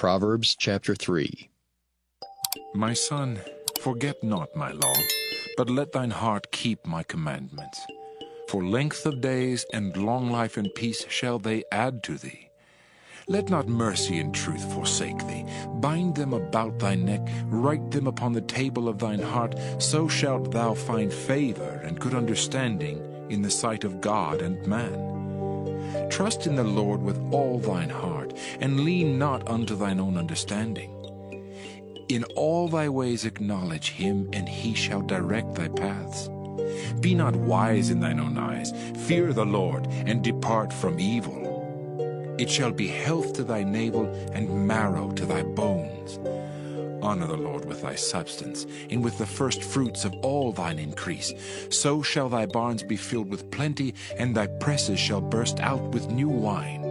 Proverbs chapter 3. My son, forget not my law, but let thine heart keep my commandments. For length of days and long life and peace shall they add to thee. Let not mercy and truth forsake thee. Bind them about thy neck, write them upon the table of thine heart, so shalt thou find favor and good understanding in the sight of God and man. Trust in the Lord with all thine heart, and lean not unto thine own understanding. In all thy ways acknowledge him, and he shall direct thy paths. Be not wise in thine own eyes. Fear the Lord, and depart from evil. It shall be health to thy navel, and marrow to thy bones. Honor the Lord with thy substance, and with the first fruits of all thine increase. So shall thy barns be filled with plenty, and thy presses shall burst out with new wine.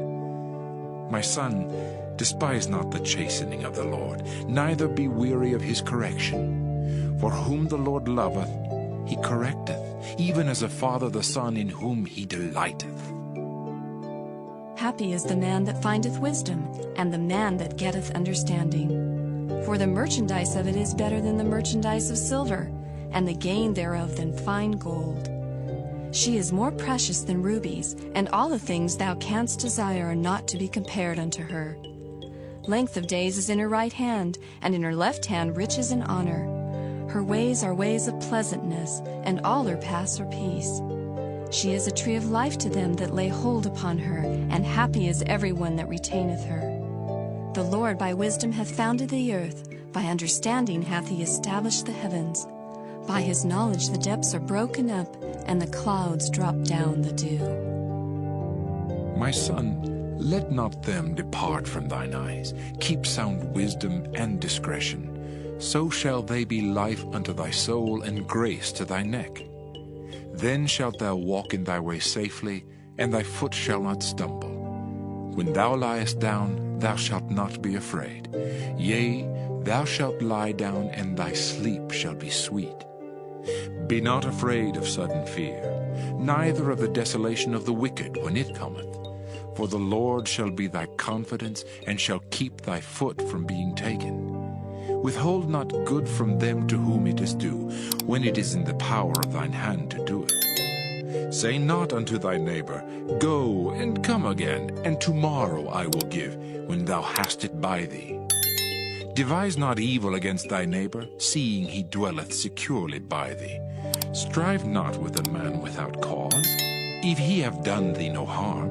My son, despise not the chastening of the Lord, neither be weary of his correction. For whom the Lord loveth, he correcteth, even as a father the son in whom he delighteth. Happy is the man that findeth wisdom, and the man that getteth understanding. For the merchandise of it is better than the merchandise of silver, and the gain thereof than fine gold. She is more precious than rubies, and all the things thou canst desire are not to be compared unto her. Length of days is in her right hand, and in her left hand riches and honor. Her ways are ways of pleasantness, and all her paths are peace. She is a tree of life to them that lay hold upon her, and happy is every one that retaineth her. The Lord by wisdom hath founded the earth, by understanding hath he established the heavens. By his knowledge the depths are broken up, and the clouds drop down the dew. My son, let not them depart from thine eyes. Keep sound wisdom and discretion. So shall they be life unto thy soul, and grace to thy neck. Then shalt thou walk in thy way safely, and thy foot shall not stumble. When thou liest down, thou shalt not be afraid. Yea, thou shalt lie down, and thy sleep shall be sweet. Be not afraid of sudden fear, neither of the desolation of the wicked when it cometh. For the Lord shall be thy confidence, and shall keep thy foot from being taken. Withhold not good from them to whom it is due, when it is in the power of thine hand to do it. Say not unto thy neighbor, Go and come again, and tomorrow I will give, when thou hast it by thee. Devise not evil against thy neighbor, seeing he dwelleth securely by thee. Strive not with a man without cause, if he have done thee no harm.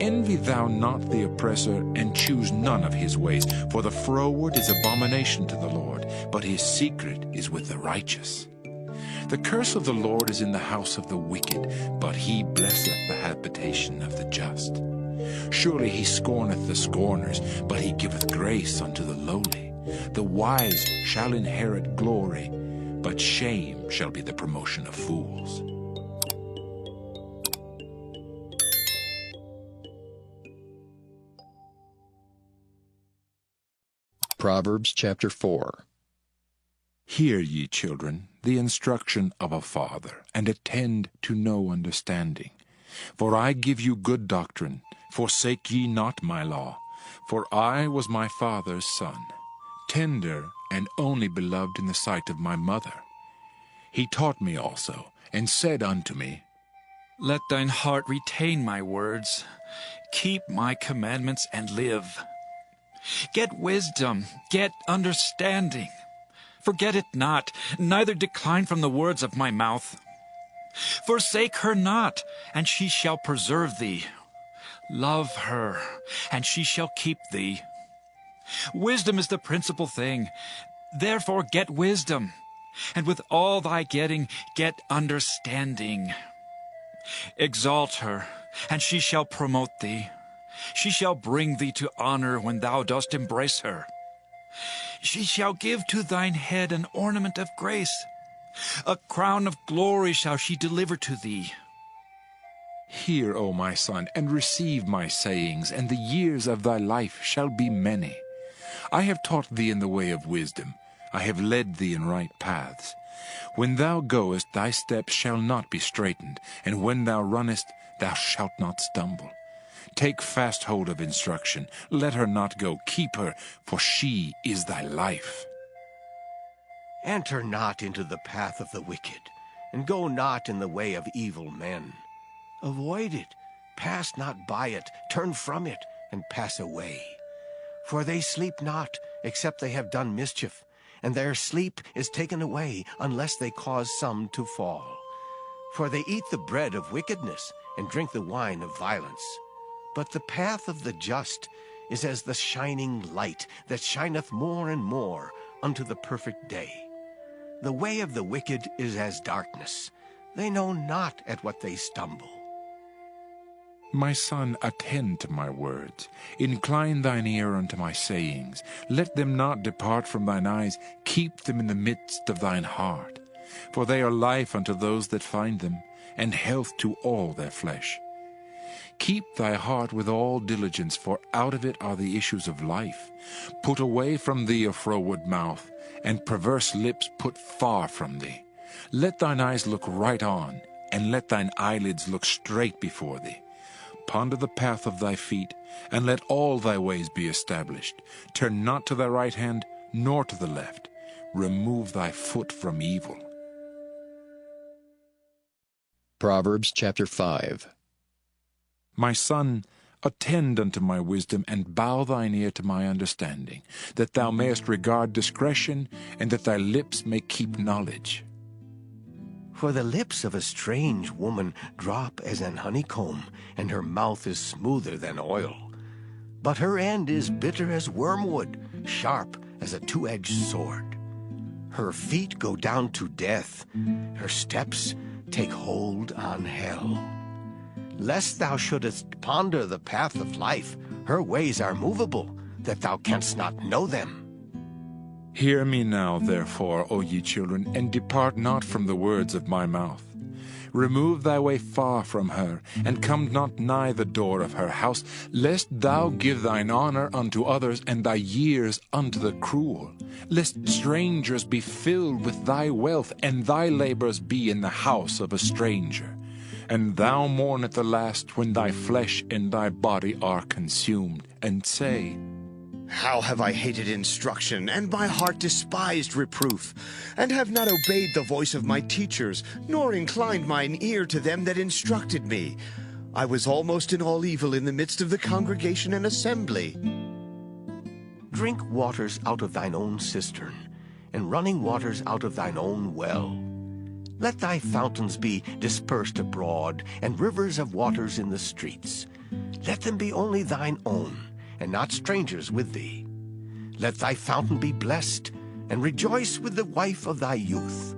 Envy thou not the oppressor, and choose none of his ways, for the froward is abomination to the Lord, but his secret is with the righteous. The curse of the Lord is in the house of the wicked, but he blesseth the habitation of the just. Surely he scorneth the scorners, but he giveth grace unto the lowly. The wise shall inherit glory, but shame shall be the promotion of fools. Proverbs chapter 4. Hear, ye children, the instruction of a father, and attend to no understanding. For I give you good doctrine. Forsake ye not my law. For I was my father's son, tender and only beloved in the sight of my mother. He taught me also, and said unto me, Let thine heart retain my words. Keep my commandments and live. Get wisdom, get understanding. Forget it not, neither decline from the words of my mouth. Forsake her not, and she shall preserve thee. Love her, and she shall keep thee. Wisdom is the principal thing. Therefore get wisdom, and with all thy getting, get understanding. Exalt her, and she shall promote thee. She shall bring thee to honor when thou dost embrace her. She shall give to thine head an ornament of grace. A crown of glory shall she deliver to thee. Hear, O my son, and receive my sayings, and the years of thy life shall be many. I have taught thee in the way of wisdom. I have led thee in right paths. When thou goest, thy steps shall not be straitened, and when thou runnest, thou shalt not stumble. Take fast hold of instruction. Let her not go. Keep her, for she is thy life. Enter not into the path of the wicked, and go not in the way of evil men. Avoid it, pass not by it, turn from it, and pass away. For they sleep not, except they have done mischief, and their sleep is taken away, unless they cause some to fall. For they eat the bread of wickedness, and drink the wine of violence. But the path of the just is as the shining light that shineth more and more unto the perfect day. The way of the wicked is as darkness. They know not at what they stumble. My son, attend to my words. Incline thine ear unto my sayings. Let them not depart from thine eyes. Keep them in the midst of thine heart. For they are life unto those that find them, and health to all their flesh. Keep thy heart with all diligence, for out of it are the issues of life. Put away from thee a froward mouth, and perverse lips put far from thee. Let thine eyes look right on, and let thine eyelids look straight before thee. Ponder the path of thy feet, and let all thy ways be established. Turn not to thy right hand, nor to the left. Remove thy foot from evil. Proverbs chapter 5. My son, attend unto my wisdom, and bow thine ear to my understanding, that thou mayest regard discretion, and that thy lips may keep knowledge. For the lips of a strange woman drop as an honeycomb, and her mouth is smoother than oil. But her end is bitter as wormwood, sharp as a two-edged sword. Her feet go down to death, her steps take hold on hell. Lest thou shouldest ponder the path of life, her ways are movable, that thou canst not know them. Hear me now, therefore, O ye children, and depart not from the words of my mouth. Remove thy way far from her, and come not nigh the door of her house, lest thou give thine honor unto others, and thy years unto the cruel. Lest strangers be filled with thy wealth, and thy labors be in the house of a stranger. And thou mourn at the last, when thy flesh and thy body are consumed, and say, How have I hated instruction, and my heart despised reproof, and have not obeyed the voice of my teachers, nor inclined mine ear to them that instructed me. I was almost in all evil in the midst of the congregation and assembly. Drink waters out of thine own cistern, and running waters out of thine own well. Let thy fountains be dispersed abroad, and rivers of waters in the streets. Let them be only thine own, and not strangers with thee. Let thy fountain be blessed, and rejoice with the wife of thy youth.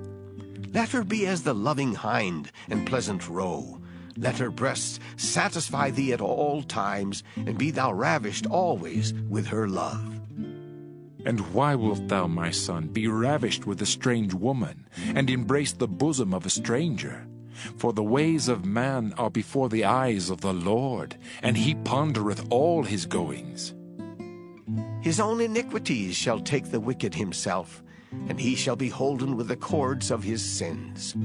Let her be as the loving hind and pleasant roe. Let her breasts satisfy thee at all times, and be thou ravished always with her love. And why wilt thou, my son, be ravished with a strange woman, and embrace the bosom of a stranger? For the ways of man are before the eyes of the Lord, and he pondereth all his goings. His own iniquities shall take the wicked himself, and he shall be holden with the cords of his sins.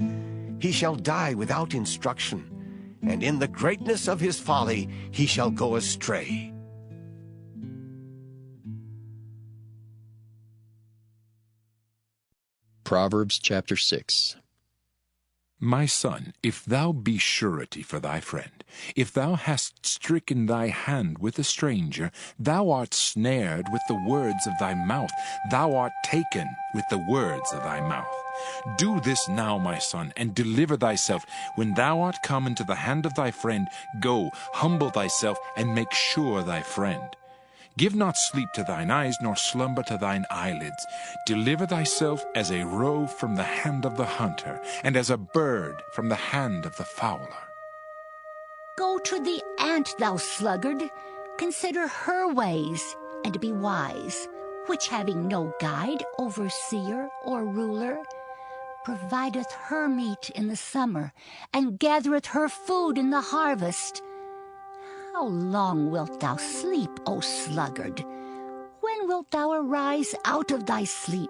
He shall die without instruction, and in the greatness of his folly he shall go astray. Proverbs chapter 6. My son, if thou be surety for thy friend, if thou hast stricken thy hand with a stranger, thou art snared with the words of thy mouth, thou art taken with the words of thy mouth. Do this now, my son, and deliver thyself. When thou art come into the hand of thy friend, go, humble thyself, and make sure thy friend. Give not sleep to thine eyes, nor slumber to thine eyelids. Deliver thyself as a roe from the hand of the hunter, and as a bird from the hand of the fowler. Go to the ant, thou sluggard. Consider her ways, and be wise, which having no guide, overseer, or ruler, provideth her meat in the summer, and gathereth her food in the harvest. How long wilt thou sleep, O sluggard? When wilt thou arise out of thy sleep?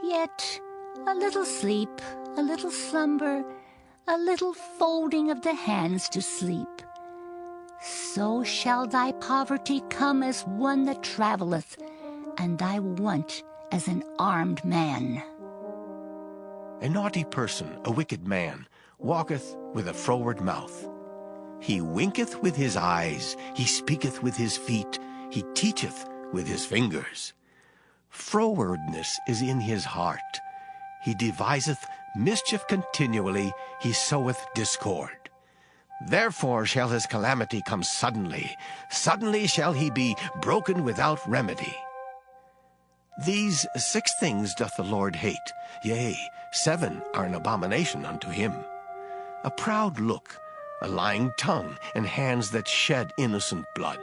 Yet a little sleep, a little slumber, a little folding of the hands to sleep. so shall thy poverty come as one that travelleth, and thy want as an armed man. A naughty person, a wicked man, walketh with a froward mouth. He winketh with his eyes, he speaketh with his feet, he teacheth with his fingers. Frowardness is in his heart. He deviseth mischief continually, he soweth discord. Therefore shall his calamity come suddenly, suddenly shall he be broken without remedy. These 6 things doth the Lord hate, yea, 7 are an abomination unto him: a proud look, a lying tongue, and hands that shed innocent blood,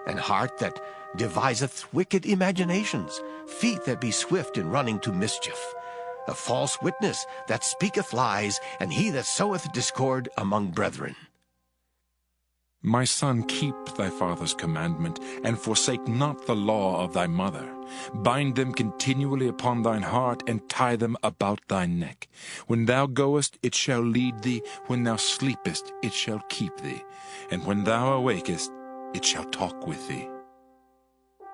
an heart that deviseth wicked imaginations, feet that be swift in running to mischief, a false witness that speaketh lies, and he that soweth discord among brethren. My son, keep thy father's commandment, and forsake not the law of thy mother. Bind them continually upon thine heart, and tie them about thy neck. When thou goest, it shall lead thee. When thou sleepest, it shall keep thee. And when thou awakest, it shall talk with thee.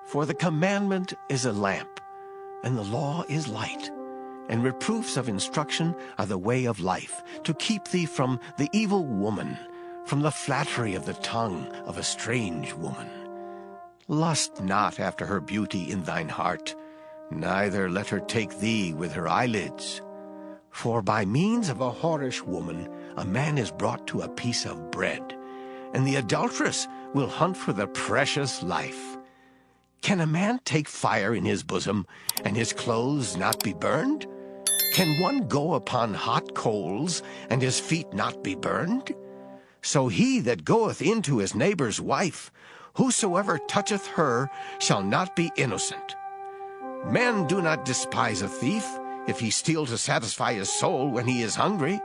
For the commandment is a lamp, and the law is light, and reproofs of instruction are the way of life, to keep thee from the evil woman, from the flattery of the tongue of a strange woman. Lust not after her beauty in thine heart, neither let her take thee with her eyelids. For by means of a whorish woman a man is brought to a piece of bread, and the adulteress will hunt for the precious life. Can a man take fire in his bosom, and his clothes not be burned? Can one go upon hot coals, and his feet not be burned? So he that goeth into his neighbor's wife, whosoever toucheth her shall not be innocent. Men do not despise a thief, if he steal to satisfy his soul when he is hungry.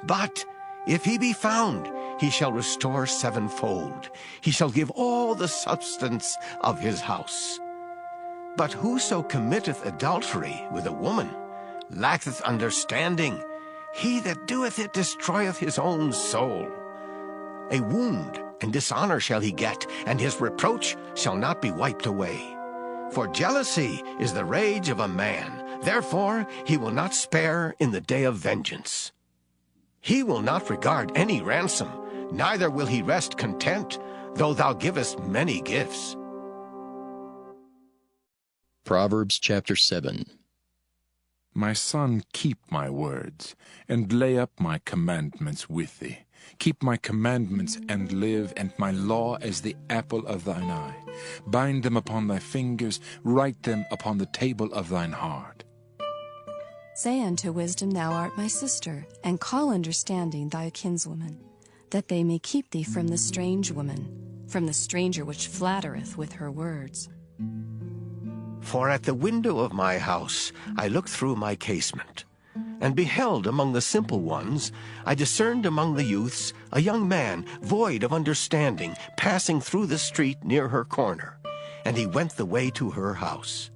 But if he be found, he shall restore 7-fold. He shall give all the substance of his house. But whoso committeth adultery with a woman lacketh understanding. He that doeth it destroyeth his own soul. A wound and dishonor shall he get, and his reproach shall not be wiped away. For jealousy is the rage of a man, therefore he will not spare in the day of vengeance. He will not regard any ransom, neither will he rest content, though thou givest many gifts. Proverbs chapter 7. My son, keep my words, and lay up my commandments with thee. Keep my commandments and live, and my law as the apple of thine eye. Bind them upon thy fingers, write them upon the table of thine heart. Say unto wisdom, Thou art my sister, and call understanding thy kinswoman, that they may keep thee from the strange woman, from the stranger which flattereth with her words. For at the window of my house I looked through my casement, and beheld among the simple ones, I discerned among the youths a young man void of understanding, passing through the street near her corner, and he went the way to her house.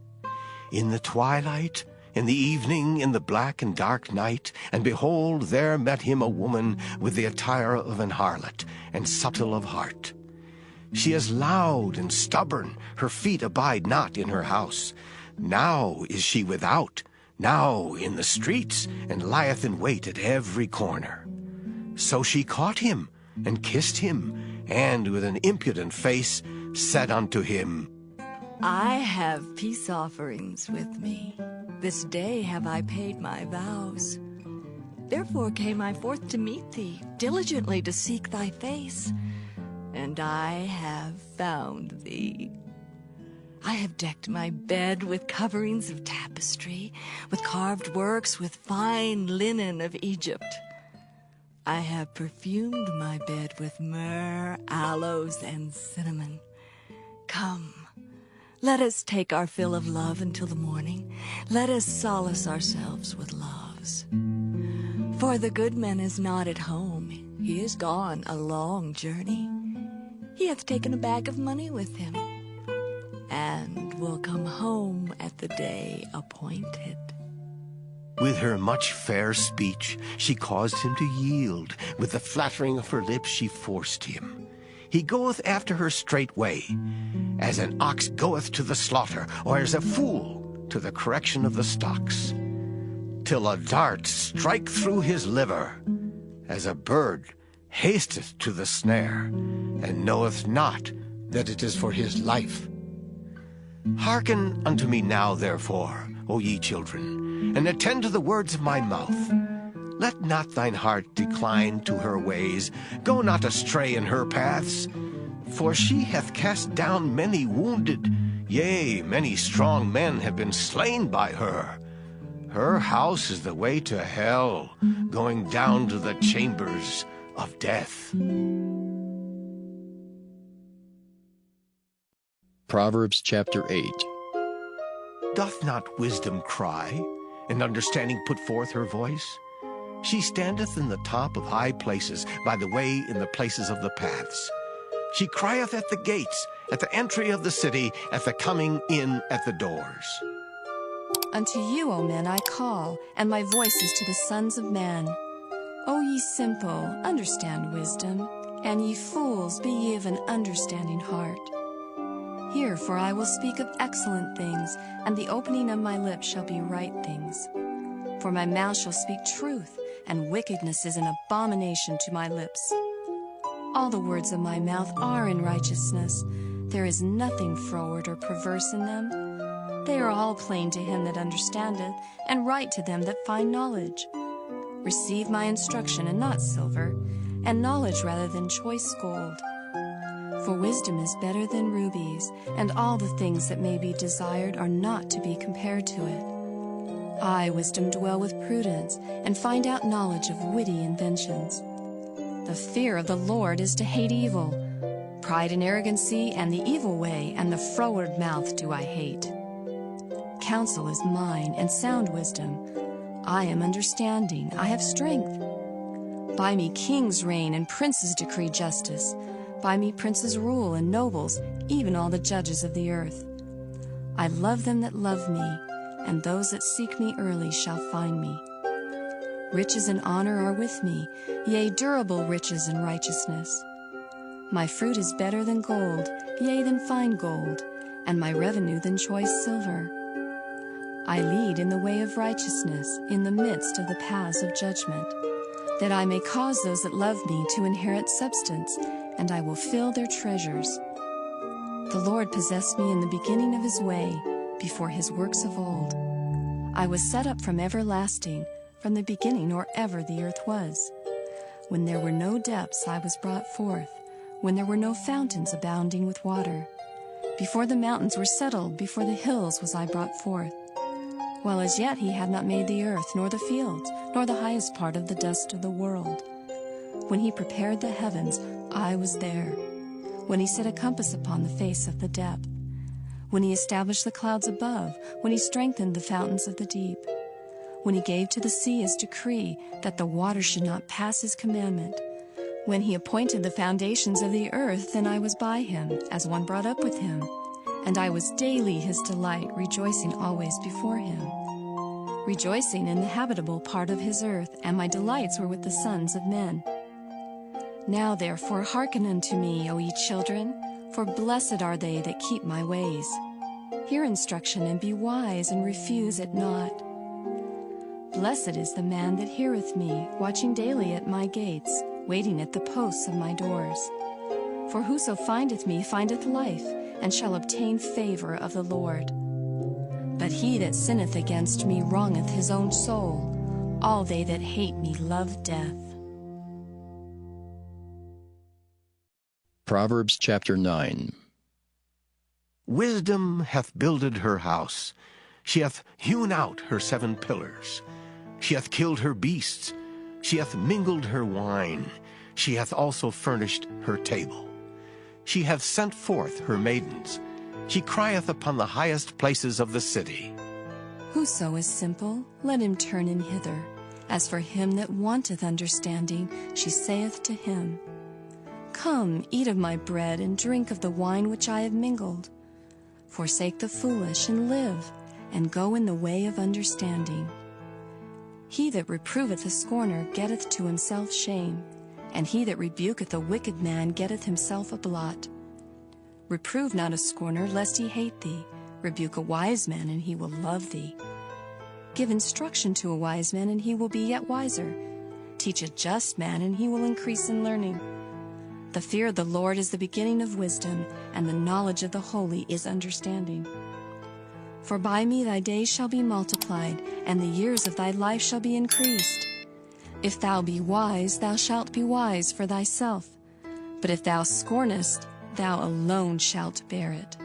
In the twilight, in the evening, in the black and dark night, and behold, there met him a woman with the attire of an harlot, and subtle of heart. She is loud and stubborn, her feet abide not in her house. Now is she without, now in the streets, and lieth in wait at every corner. So she caught him, and kissed him, and with an impudent face said unto him, I have peace offerings with me. This day have I paid my vows. Therefore came I forth to meet thee, diligently to seek thy face. And I have found thee. I have decked my bed with coverings of tapestry, with carved works, with fine linen of Egypt. I have perfumed my bed with myrrh, aloes, and cinnamon. Come, let us take our fill of love until the morning. Let us solace ourselves with loves. For the good man is not at home. He is gone a long journey. He hath taken a bag of money with him, and will come home at the day appointed. With her much fair speech she caused him to yield. With the flattering of her lips she forced him. He goeth after her straightway, as an ox goeth to the slaughter, or as a fool to the correction of the stocks, till a dart strike through his liver, as a bird hasteth to the snare, and knoweth not that it is for his life. Hearken unto me now, therefore, O ye children, and attend to the words of my mouth. Let not thine heart decline to her ways, go not astray in her paths. For she hath cast down many wounded, yea, many strong men have been slain by her. Her house is the way to hell, going down to the chambers of death. Proverbs chapter 8. Doth not wisdom cry, and understanding put forth her voice? She standeth in the top of high places, by the way in the places of the paths. She crieth at the gates, at the entry of the city, at the coming in at the doors. Unto you, O men, I call, and my voice is to the sons of men. O ye simple, understand wisdom, and ye fools, be ye of an understanding heart. Hear, for I will speak of excellent things, and the opening of my lips shall be right things. For my mouth shall speak truth, and wickedness is an abomination to my lips. All the words of my mouth are in righteousness. There is nothing froward or perverse in them. They are all plain to him that understandeth, and right to them that find knowledge. Receive my instruction, and not silver, and knowledge rather than choice gold. For wisdom is better than rubies, and all the things that may be desired are not to be compared to it. I, wisdom, dwell with prudence, and find out knowledge of witty inventions. The fear of the Lord is to hate evil. Pride and arrogancy, and the evil way, and the froward mouth do I hate. Counsel is mine, and sound wisdom. I am understanding, I have strength. By me kings reign, and princes decree justice. By me princes rule, and nobles, even all the judges of the earth. I love them that love me, and those that seek me early shall find me. Riches and honor are with me, yea, durable riches and righteousness. My fruit is better than gold, yea, than fine gold, and my revenue than choice silver. I lead in the way of righteousness, in the midst of the paths of judgment, that I may cause those that love me to inherit substance, and I will fill their treasures. The Lord possessed me in the beginning of his way, before his works of old. I was set up from everlasting, from the beginning or ever the earth was. When there were no depths, I was brought forth, when there were no fountains abounding with water. Before the mountains were settled, before the hills was I brought forth. While as yet he had not made the earth, nor the fields, nor the highest part of the dust of the world. When he prepared the heavens, I was there. When he set a compass upon the face of the depth. When he established the clouds above, when he strengthened the fountains of the deep. When he gave to the sea his decree, that the waters should not pass his commandment. When he appointed the foundations of the earth, then I was by him, as one brought up with him. And I was daily his delight, rejoicing always before him. Rejoicing in the habitable part of his earth, and my delights were with the sons of men. Now therefore hearken unto me, O ye children, for blessed are they that keep my ways. Hear instruction, and be wise, and refuse it not. Blessed is the man that heareth me, watching daily at my gates, waiting at the posts of my doors. For whoso findeth me findeth life, and shall obtain favor of the Lord. But he that sinneth against me wrongeth his own soul. All they that hate me love death. Proverbs chapter 9. Wisdom hath builded her house. She hath hewn out her 7 pillars. She hath killed her beasts. She hath mingled her wine. She hath also furnished her table. She hath sent forth her maidens. She crieth upon the highest places of the city. Whoso is simple, let him turn in hither. As for him that wanteth understanding, she saith to him, Come, eat of my bread, and drink of the wine which I have mingled. Forsake the foolish, and live, and go in the way of understanding. He that reproveth a scorner getteth to himself shame, and he that rebuketh a wicked man getteth himself a blot. Reprove not a scorner, lest he hate thee. Rebuke a wise man, and he will love thee. Give instruction to a wise man, and he will be yet wiser. Teach a just man, and he will increase in learning. The fear of the Lord is the beginning of wisdom, and the knowledge of the holy is understanding. For by me thy days shall be multiplied, and the years of thy life shall be increased. If thou be wise, thou shalt be wise for thyself. But if thou scornest, thou alone shalt bear it.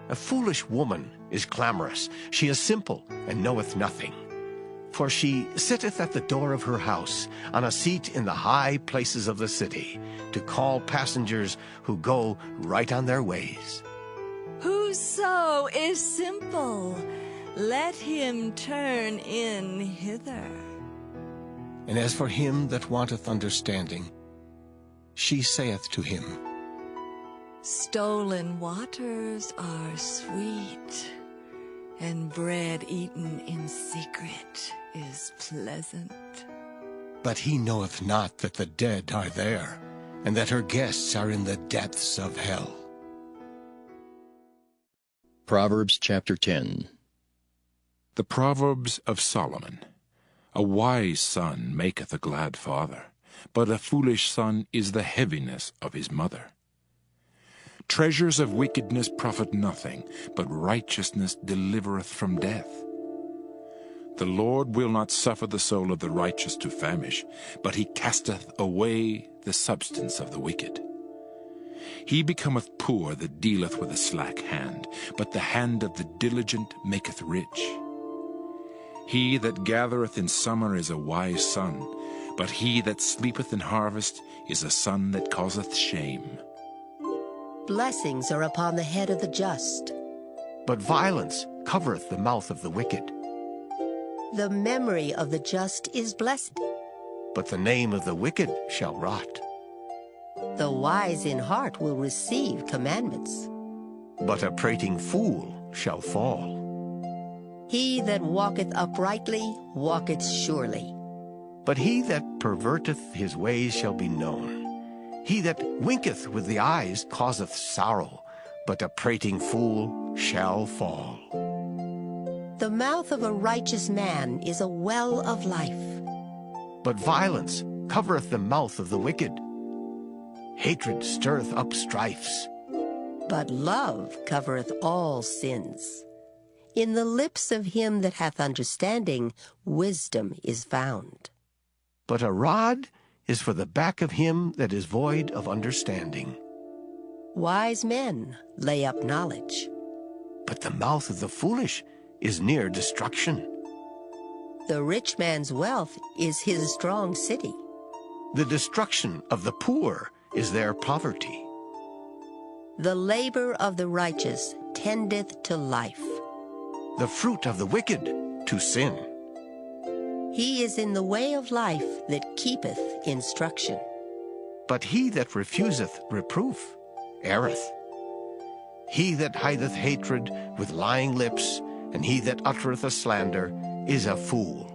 A foolish woman is clamorous. She is simple, and knoweth nothing. For she sitteth at the door of her house, on a seat in the high places of the city, to call passengers who go right on their ways. Whoso is simple, let him turn in hither. And as for him that wanteth understanding, she saith to him, Stolen waters are sweet, and bread eaten in secret is pleasant. But he knoweth not that the dead are there, and that her guests are in the depths of hell. Proverbs chapter 10. The Proverbs of Solomon. A wise son maketh a glad father, but a foolish son is the heaviness of his mother. Treasures of wickedness profit nothing, but righteousness delivereth from death. The Lord will not suffer the soul of the righteous to famish, but he casteth away the substance of the wicked. He becometh poor that dealeth with a slack hand, but the hand of the diligent maketh rich. He that gathereth in summer is a wise son, but he that sleepeth in harvest is a son that causeth shame. Blessings are upon the head of the just. But violence covereth the mouth of the wicked. The memory of the just is blessed. But the name of the wicked shall rot. The wise in heart will receive commandments. But a prating fool shall fall. He that walketh uprightly walketh surely. But he that perverteth his ways shall be known. He that winketh with the eyes causeth sorrow, but a prating fool shall fall. The mouth of a righteous man is a well of life. But violence covereth the mouth of the wicked. Hatred stirreth up strifes. But love covereth all sins. In the lips of him that hath understanding, wisdom is found. But a rod is for the back of him that is void of understanding. Wise men lay up knowledge. But the mouth of the foolish is near destruction. The rich man's wealth is his strong city. The destruction of the poor is their poverty. The labor of the righteous tendeth to life. The fruit of the wicked to sin. He is in the way of life that keepeth instruction. But he that refuseth reproof erreth. He that hideth hatred with lying lips, and he that uttereth a slander, is a fool.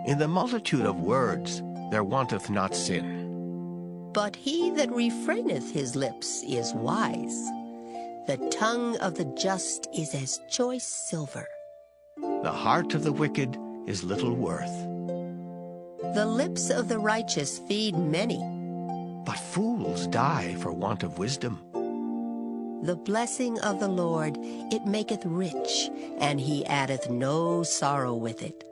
In the multitude of words there wanteth not sin. But he that refraineth his lips is wise. The tongue of the just is as choice silver. The heart of the wicked is little worth. The lips of the righteous feed many. But fools die for want of wisdom. The blessing of the Lord, it maketh rich, and he addeth no sorrow with it.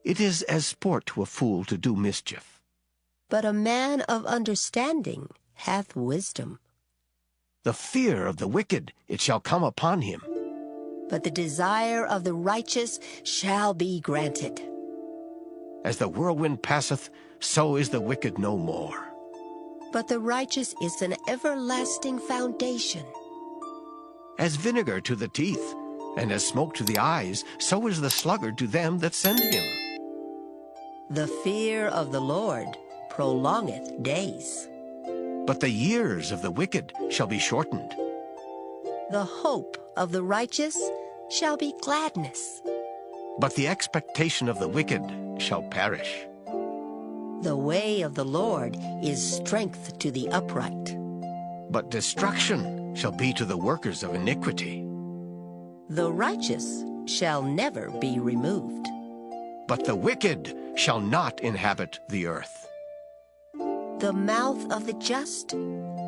It is as sport to a fool to do mischief. But a man of understanding hath wisdom. The fear of the wicked, it shall come upon him. But the desire of the righteous shall be granted. As the whirlwind passeth, so is the wicked no more. But the righteous is an everlasting foundation. As vinegar to the teeth, and as smoke to the eyes, so is the sluggard to them that send him. The fear of the Lord prolongeth days. But the years of the wicked shall be shortened. The hope of the righteous shall be gladness. But the expectation of the wicked shall perish. The way of the Lord is strength to the upright. But destruction shall be to the workers of iniquity. The righteous shall never be removed. But the wicked shall not inhabit the earth. The mouth of the just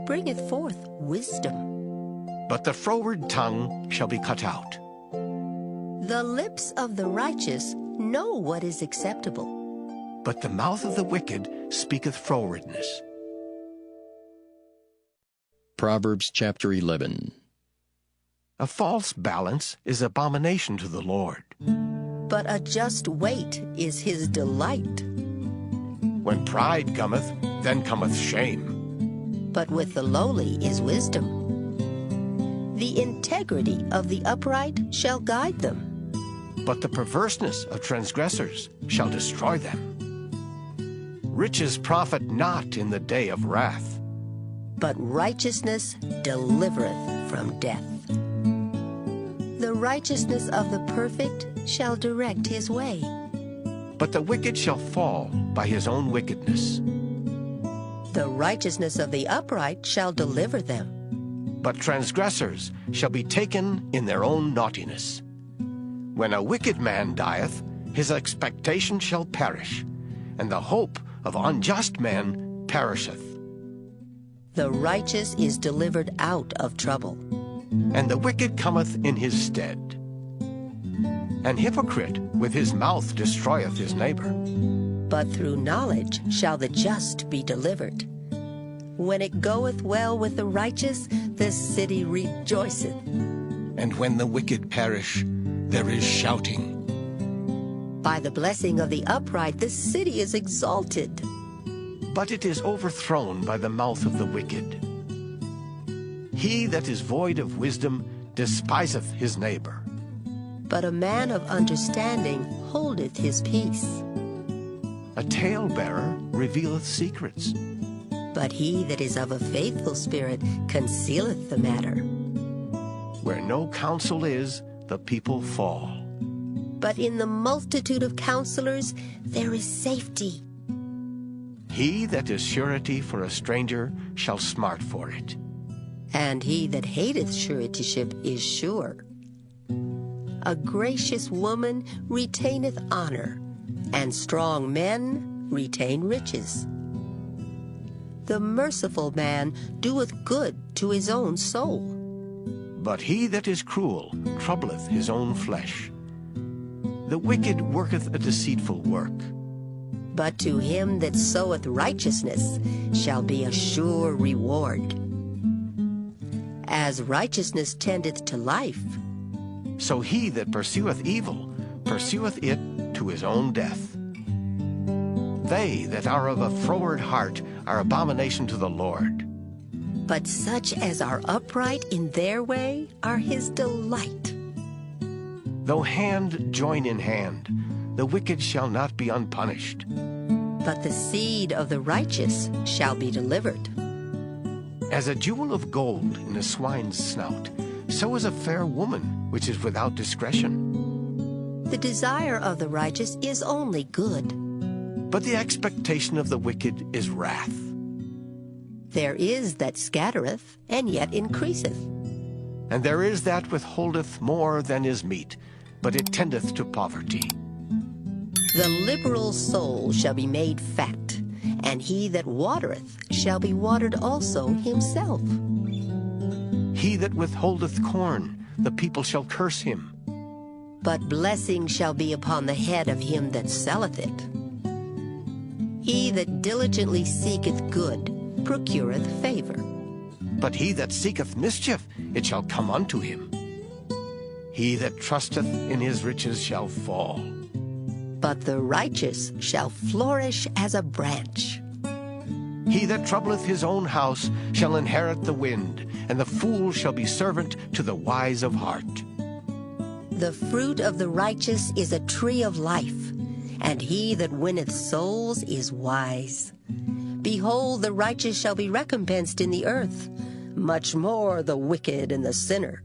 bringeth forth wisdom. But the froward tongue shall be cut out. The lips of the righteous know what is acceptable. But the mouth of the wicked speaketh frowardness. Proverbs chapter 11. A false balance is abomination to the Lord. But a just weight is his delight. When pride cometh, then cometh shame. But with the lowly is wisdom. The integrity of the upright shall guide them. But the perverseness of transgressors shall destroy them. Riches profit not in the day of wrath. But righteousness delivereth from death. The righteousness of the perfect shall direct his way. But the wicked shall fall by his own wickedness. The righteousness of the upright shall deliver them. But transgressors shall be taken in their own naughtiness. When a wicked man dieth, his expectation shall perish, and the hope of unjust men perisheth. The righteous is delivered out of trouble. And the wicked cometh in his stead. An hypocrite with his mouth destroyeth his neighbor. But through knowledge shall the just be delivered. When it goeth well with the righteous, the city rejoiceth. And when the wicked perish, there is shouting. By the blessing of the upright, the city is exalted. But it is overthrown by the mouth of the wicked. He that is void of wisdom despiseth his neighbor. But a man of understanding holdeth his peace. A talebearer revealeth secrets. But he that is of a faithful spirit concealeth the matter. Where no counsel is, the people fall. But in the multitude of counselors there is safety. He that is surety for a stranger shall smart for it. And he that hateth suretyship is sure. A gracious woman retaineth honor, and strong men retain riches. The merciful man doeth good to his own soul. But he that is cruel troubleth his own flesh. The wicked worketh a deceitful work. But to him that soweth righteousness shall be a sure reward. As righteousness tendeth to life, so he that pursueth evil pursueth it to his own death. They that are of a froward heart are abomination to the Lord. But such as are upright in their way are his delight. Though hand join in hand, the wicked shall not be unpunished. But the seed of the righteous shall be delivered. As a jewel of gold in a swine's snout, so is a fair woman which is without discretion. The desire of the righteous is only good. But the expectation of the wicked is wrath. There is that scattereth, and yet increaseth. And there is that withholdeth more than is meet, but it tendeth to poverty. The liberal soul shall be made fat, and he that watereth shall be watered also himself. He that withholdeth corn, the people shall curse him. But blessing shall be upon the head of him that selleth it. He that diligently seeketh good procureth favor. But he that seeketh mischief, it shall come unto him. He that trusteth in his riches shall fall. But the righteous shall flourish as a branch. He that troubleth his own house shall inherit the wind, and the fool shall be servant to the wise of heart. The fruit of the righteous is a tree of life, and he that winneth souls is wise. Behold, the righteous shall be recompensed in the earth, much more the wicked and the sinner.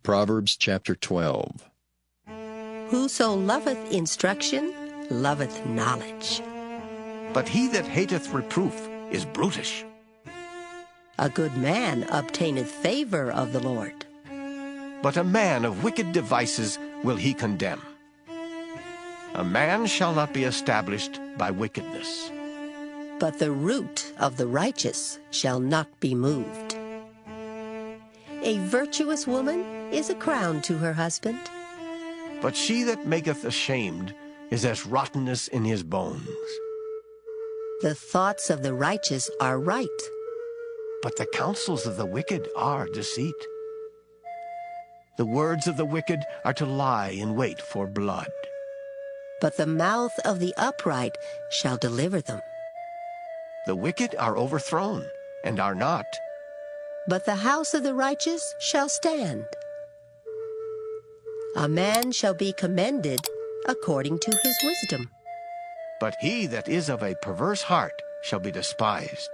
Proverbs chapter 12. Whoso loveth instruction loveth knowledge. But he that hateth reproof is brutish. A good man obtaineth favor of the Lord. But a man of wicked devices will he condemn. A man shall not be established by wickedness. But the root of the righteous shall not be moved. A virtuous woman is a crown to her husband. But she that maketh ashamed is as rottenness in his bones. The thoughts of the righteous are right. But the counsels of the wicked are deceit. The words of the wicked are to lie in wait for blood. But the mouth of the upright shall deliver them. The wicked are overthrown, and are not. But the house of the righteous shall stand. A man shall be commended according to his wisdom. But he that is of a perverse heart shall be despised.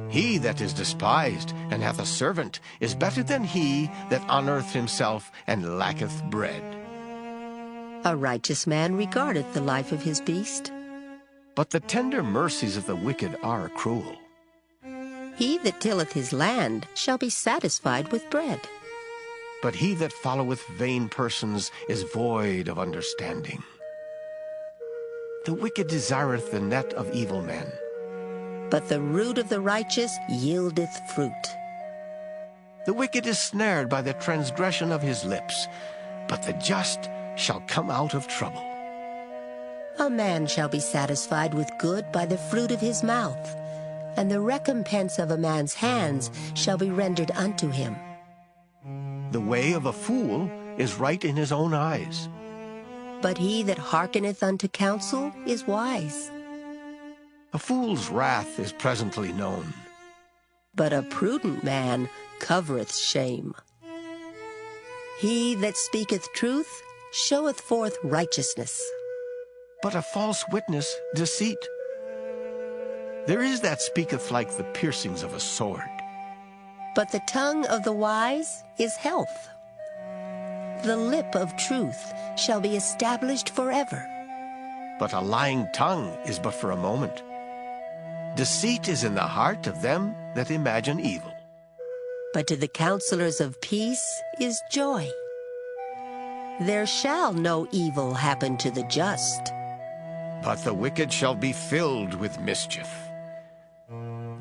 He that is despised and hath a servant is better than he that honoureth himself and lacketh bread. A righteous man regardeth the life of his beast. But the tender mercies of the wicked are cruel. He that tilleth his land shall be satisfied with bread. But he that followeth vain persons is void of understanding. The wicked desireth the net of evil men. But the root of the righteous yieldeth fruit. The wicked is snared by the transgression of his lips, but the just shall come out of trouble. A man shall be satisfied with good by the fruit of his mouth, and the recompense of a man's hands shall be rendered unto him. The way of a fool is right in his own eyes. But he that hearkeneth unto counsel is wise. A fool's wrath is presently known. But a prudent man covereth shame. He that speaketh truth showeth forth righteousness. But a false witness deceit. There is that speaketh like the piercings of a sword. But the tongue of the wise is health. The lip of truth shall be established forever. But a lying tongue is but for a moment. Deceit is in the heart of them that imagine evil. But to the counselors of peace is joy. There shall no evil happen to the just. But the wicked shall be filled with mischief.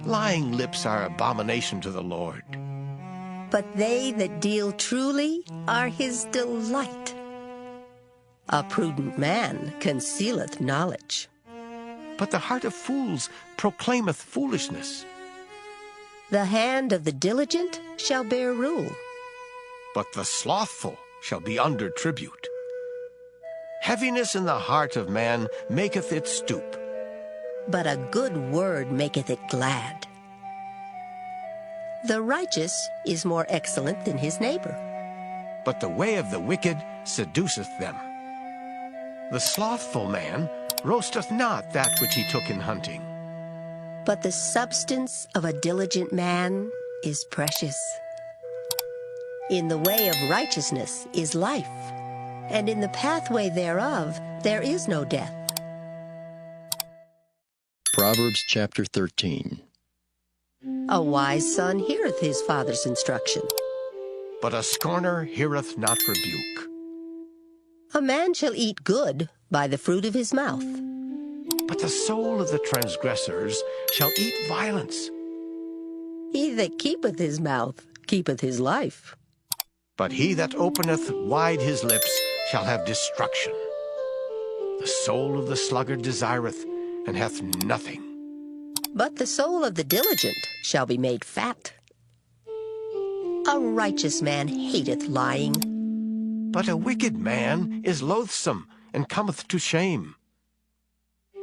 Lying lips are abomination to the Lord. But they that deal truly are his delight. A prudent man concealeth knowledge. But the heart of fools proclaimeth foolishness. The hand of the diligent shall bear rule. But the slothful shall be under tribute. Heaviness in the heart of man maketh it stoop. But a good word maketh it glad. The righteous is more excellent than his neighbor. But the way of the wicked seduceth them. The slothful man roasteth not that which he took in hunting. But the substance of a diligent man is precious. In the way of righteousness is life, and in the pathway thereof there is no death. Proverbs chapter 13. A wise son heareth his father's instruction. But a scorner heareth not rebuke. A man shall eat good by the fruit of his mouth. But the soul of the transgressors shall eat violence. He that keepeth his mouth keepeth his life. But he that openeth wide his lips shall have destruction. The soul of the sluggard desireth, and hath nothing. But the soul of the diligent shall be made fat. A righteous man hateth lying. But a wicked man is loathsome, and cometh to shame.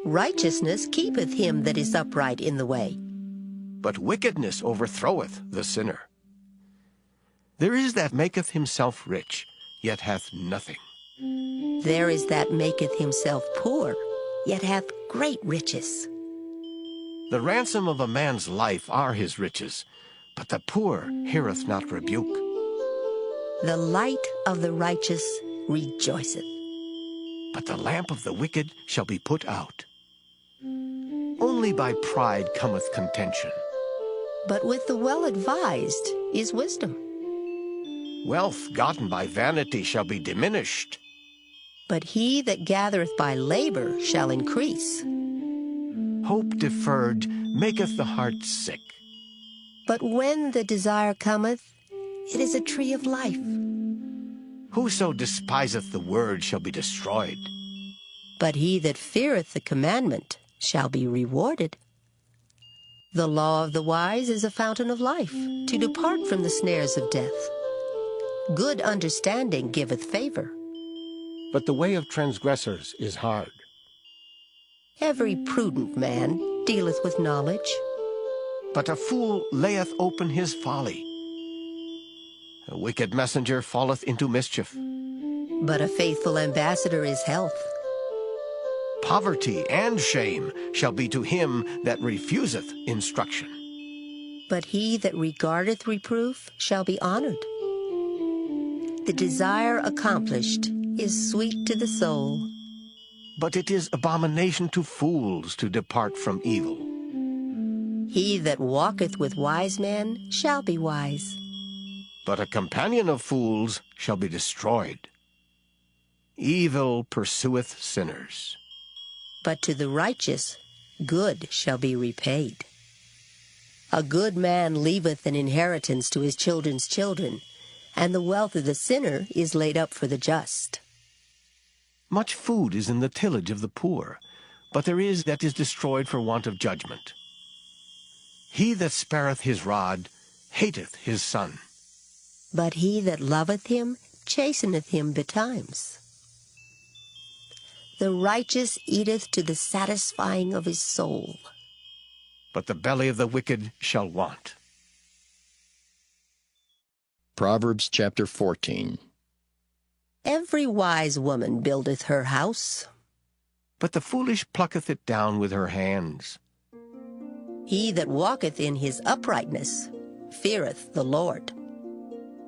Righteousness keepeth him that is upright in the way. But wickedness overthroweth the sinner. There is that maketh himself rich, yet hath nothing. There is that maketh himself poor, yet hath great riches. The ransom of a man's life are his riches, but the poor heareth not rebuke. The light of the righteous rejoiceth. but the lamp of the wicked shall be put out. Only by pride cometh contention. But with the well-advised is wisdom. Wealth gotten by vanity shall be diminished. But he that gathereth by labor shall increase. Hope deferred maketh the heart sick. But when the desire cometh, it is a tree of life. Whoso despiseth the word shall be destroyed. But he that feareth the commandment shall be rewarded. The law of the wise is a fountain of life, to depart from the snares of death. Good understanding giveth favor. But the way of transgressors is hard. Every prudent man dealeth with knowledge. But a fool layeth open his folly. A wicked messenger falleth into mischief. But a faithful ambassador is health. Poverty and shame shall be to him that refuseth instruction. But he that regardeth reproof shall be honored. The desire accomplished is sweet to the soul. But it is abomination to fools to depart from evil. He that walketh with wise men shall be wise. But a companion of fools shall be destroyed. Evil pursueth sinners. But to the righteous good shall be repaid. A good man leaveth an inheritance to his children's children, and the wealth of the sinner is laid up for the just. Much food is in the tillage of the poor, but there is that is destroyed for want of judgment. He that spareth his rod hateth his son. But he that loveth him chasteneth him betimes. The righteous eateth to the satisfying of his soul. But the belly of the wicked shall want. Proverbs chapter 14. Every wise woman buildeth her house. But the foolish plucketh it down with her hands. He that walketh in his uprightness feareth the Lord.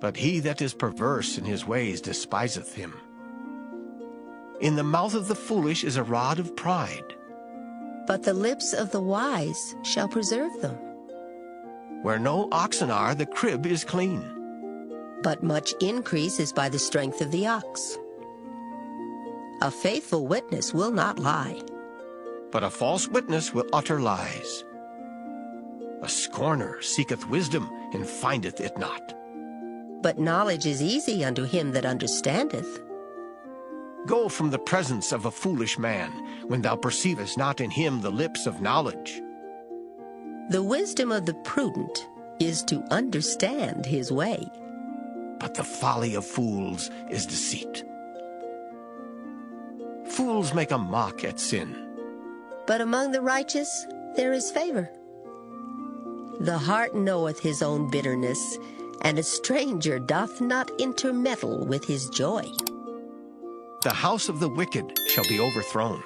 But he that is perverse in his ways despiseth him. In the mouth of the foolish is a rod of pride. But the lips of the wise shall preserve them. Where no oxen are, the crib is clean. But much increase is by the strength of the ox. A faithful witness will not lie. But a false witness will utter lies. A scorner seeketh wisdom, and findeth it not. But knowledge is easy unto him that understandeth. Go from the presence of a foolish man, when thou perceivest not in him the lips of knowledge. The wisdom of the prudent is to understand his way. But the folly of fools is deceit. Fools make a mock at sin. But among the righteous there is favor. The heart knoweth his own bitterness, and a stranger doth not intermeddle with his joy. The house of the wicked shall be overthrown.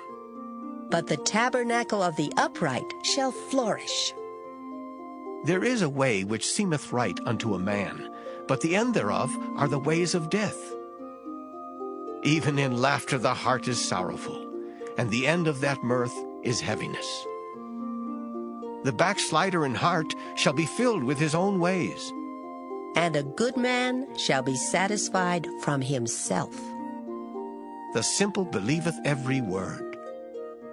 But the tabernacle of the upright shall flourish. There is a way which seemeth right unto a man, but the end thereof are the ways of death. Even in laughter the heart is sorrowful, and the end of that mirth is heaviness. The backslider in heart shall be filled with his own ways. And a good man shall be satisfied from himself. The simple believeth every word.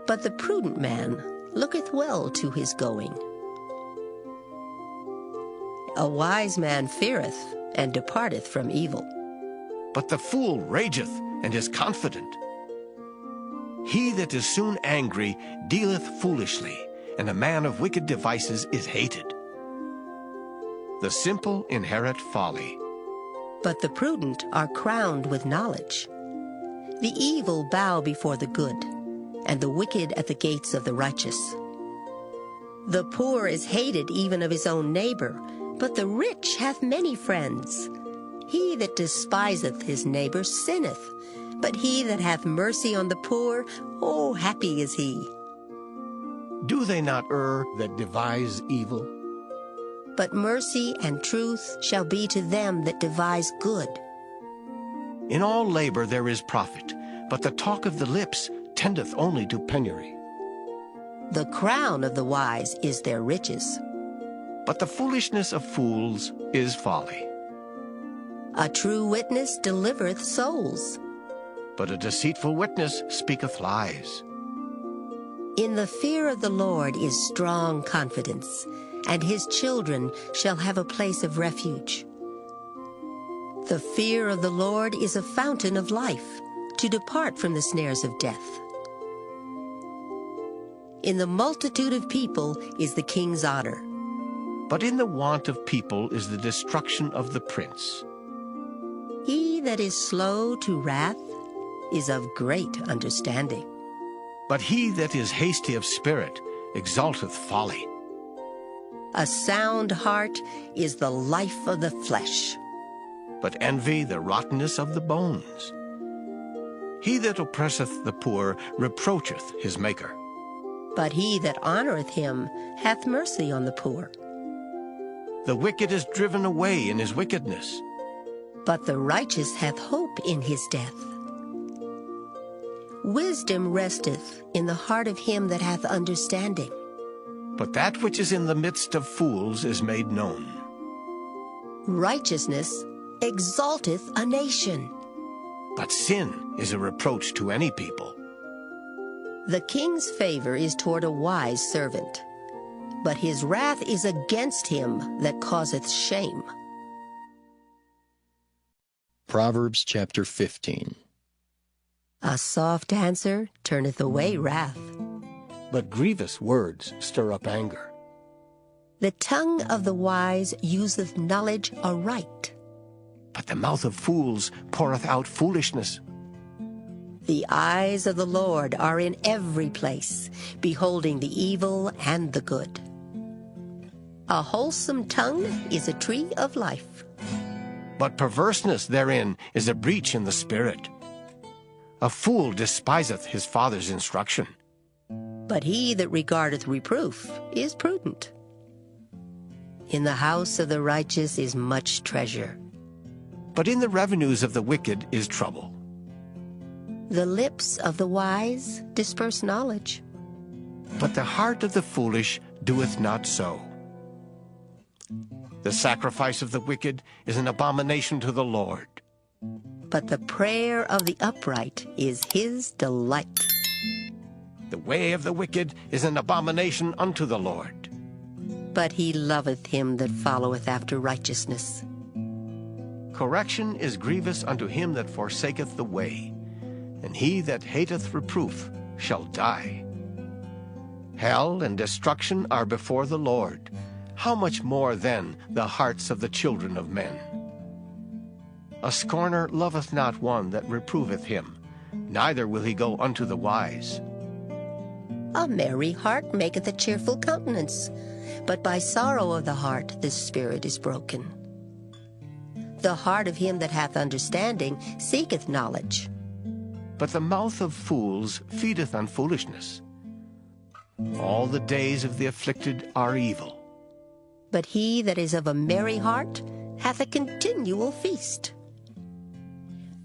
But the prudent man looketh well to his going. A wise man feareth and departeth from evil. But the fool rageth and is confident. He that is soon angry dealeth foolishly, and a man of wicked devices is hated. The simple inherit folly. But the prudent are crowned with knowledge. The evil bow before the good, and the wicked at the gates of the righteous. The poor is hated even of his own neighbor, but the rich hath many friends. He that despiseth his neighbor sinneth, but he that hath mercy on the poor, oh, happy is he. Do they not err that devise evil? But mercy and truth shall be to them that devise good. In all labor there is profit, but the talk of the lips tendeth only to penury. The crown of the wise is their riches. But the foolishness of fools is folly. A true witness delivereth souls. But a deceitful witness speaketh lies. In the fear of the Lord is strong confidence, and his children shall have a place of refuge. The fear of the Lord is a fountain of life, to depart from the snares of death. In the multitude of people is the king's honor. But in the want of people is the destruction of the prince. He that is slow to wrath is of great understanding. But he that is hasty of spirit exalteth folly. A sound heart is the life of the flesh. But envy the rottenness of the bones. He that oppresseth the poor reproacheth his Maker. But he that honoreth him hath mercy on the poor. The wicked is driven away in his wickedness. But the righteous hath hope in his death. Wisdom resteth in the heart of him that hath understanding. But that which is in the midst of fools is made known. Righteousness exalteth a nation. But sin is a reproach to any people. The king's favor is toward a wise servant, but his wrath is against him that causeth shame. Proverbs chapter 15. A soft answer turneth away wrath. But grievous words stir up anger. The tongue of the wise useth knowledge aright. But the mouth of fools poureth out foolishness. The eyes of the Lord are in every place, beholding the evil and the good. A wholesome tongue is a tree of life. But perverseness therein is a breach in the spirit. A fool despiseth his father's instruction. But he that regardeth reproof is prudent. In the house of the righteous is much treasure. But in the revenues of the wicked is trouble. The lips of the wise disperse knowledge. But the heart of the foolish doeth not so. The sacrifice of the wicked is an abomination to the Lord. But the prayer of the upright is his delight. The way of the wicked is an abomination unto the Lord. But he loveth him that followeth after righteousness. Correction is grievous unto him that forsaketh the way, and he that hateth reproof shall die. Hell and destruction are before the Lord. How much more then the hearts of the children of men? A scorner loveth not one that reproveth him, neither will he go unto the wise. A merry heart maketh a cheerful countenance, but by sorrow of the heart the spirit is broken. The heart of him that hath understanding seeketh knowledge. But the mouth of fools feedeth on foolishness. All the days of the afflicted are evil. But he that is of a merry heart hath a continual feast.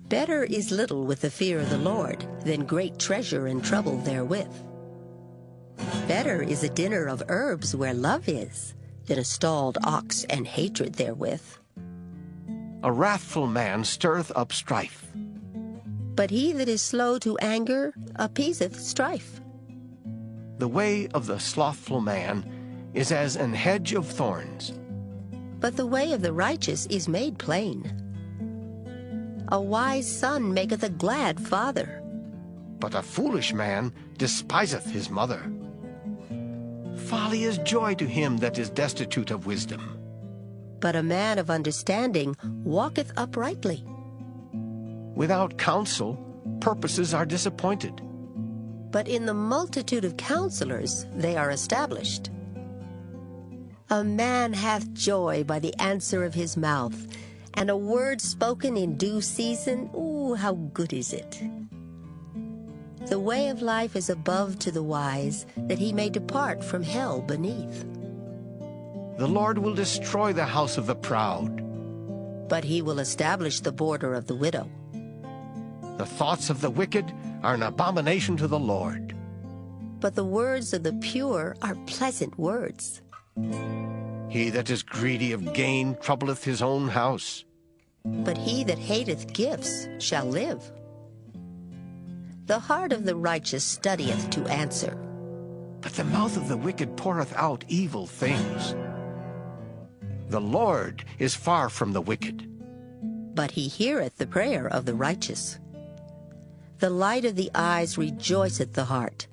Better is little with the fear of the Lord than great treasure and trouble therewith. Better is a dinner of herbs where love is than a stalled ox and hatred therewith. A wrathful man stirreth up strife. But he that is slow to anger appeaseth strife. The way of the slothful man is as an hedge of thorns. But the way of the righteous is made plain. A wise son maketh a glad father. But a foolish man despiseth his mother. Folly is joy to him that is destitute of wisdom. But a man of understanding walketh uprightly. Without counsel, purposes are disappointed. But in the multitude of counselors they are established. A man hath joy by the answer of his mouth, and a word spoken in due season, ooh, how good is it! The way of life is above to the wise, that he may depart from hell beneath. The Lord will destroy the house of the proud. But he will establish the border of the widow. The thoughts of the wicked are an abomination to the Lord. But the words of the pure are pleasant words. He that is greedy of gain troubleth his own house. But he that hateth gifts shall live. The heart of the righteous studieth to answer. But the mouth of the wicked poureth out evil things. The Lord is far from the wicked, But he heareth the prayer of the righteous. The light of the eyes rejoiceth the heart,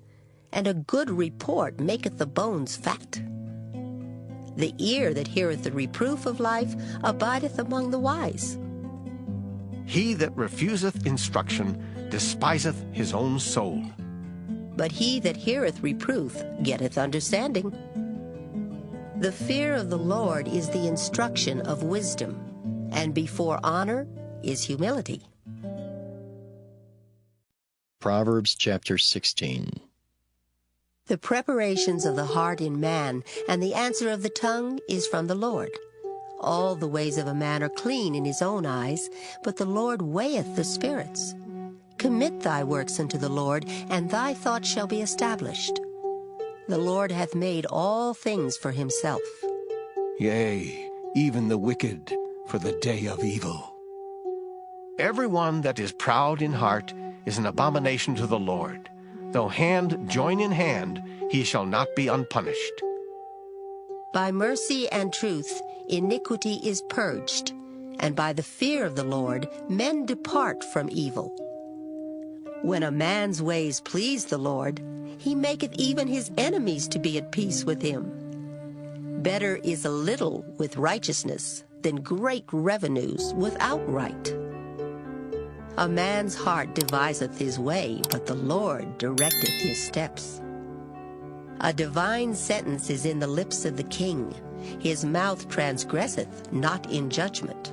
and a good report maketh the bones fat. The ear that heareth the reproof of life abideth among the wise. He that refuseth instruction despiseth his own soul. But he that heareth reproof getteth understanding. The fear of the Lord is the instruction of wisdom, and before honor is humility. Proverbs chapter 16. The preparations of the heart in man, and the answer of the tongue is from the Lord. All the ways of a man are clean in his own eyes, but the Lord weigheth the spirits. Commit thy works unto the Lord, and thy thoughts shall be established. The Lord hath made all things for himself. Yea, even the wicked for the day of evil. Everyone that is proud in heart is an abomination to the Lord. Though hand join in hand, he shall not be unpunished. By mercy and truth iniquity is purged, and by the fear of the Lord men depart from evil. When a man's ways please the Lord, he maketh even his enemies to be at peace with him. Better is a little with righteousness than great revenues without right. A man's heart deviseth his way, but the Lord directeth his steps. A divine sentence is in the lips of the king. His mouth transgresseth not in judgment.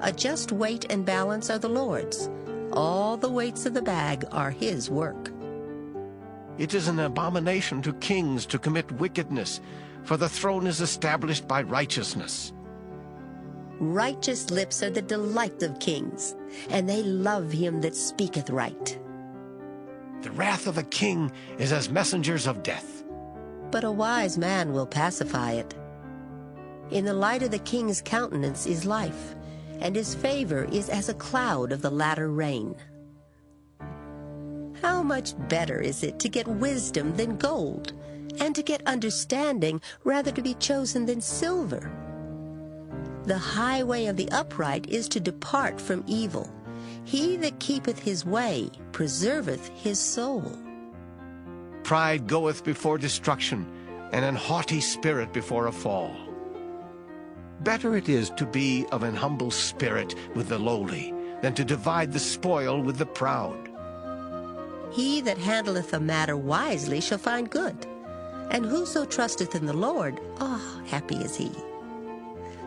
A just weight and balance are the Lord's. All the weights of the bag are his work. It is an abomination to kings to commit wickedness, for the throne is established by righteousness. Righteous lips are the delight of kings, and they love him that speaketh right. The wrath of a king is as messengers of death, but a wise man will pacify it. In the light of the king's countenance is life, and his favor is as a cloud of the latter rain. How much better is it to get wisdom than gold, and to get understanding rather to be chosen than silver? The highway of the upright is to depart from evil. He that keepeth his way preserveth his soul. Pride goeth before destruction, and an haughty spirit before a fall. Better it is to be of an humble spirit with the lowly, than to divide the spoil with the proud. He that handleth a matter wisely shall find good, and whoso trusteth in the Lord, happy is he.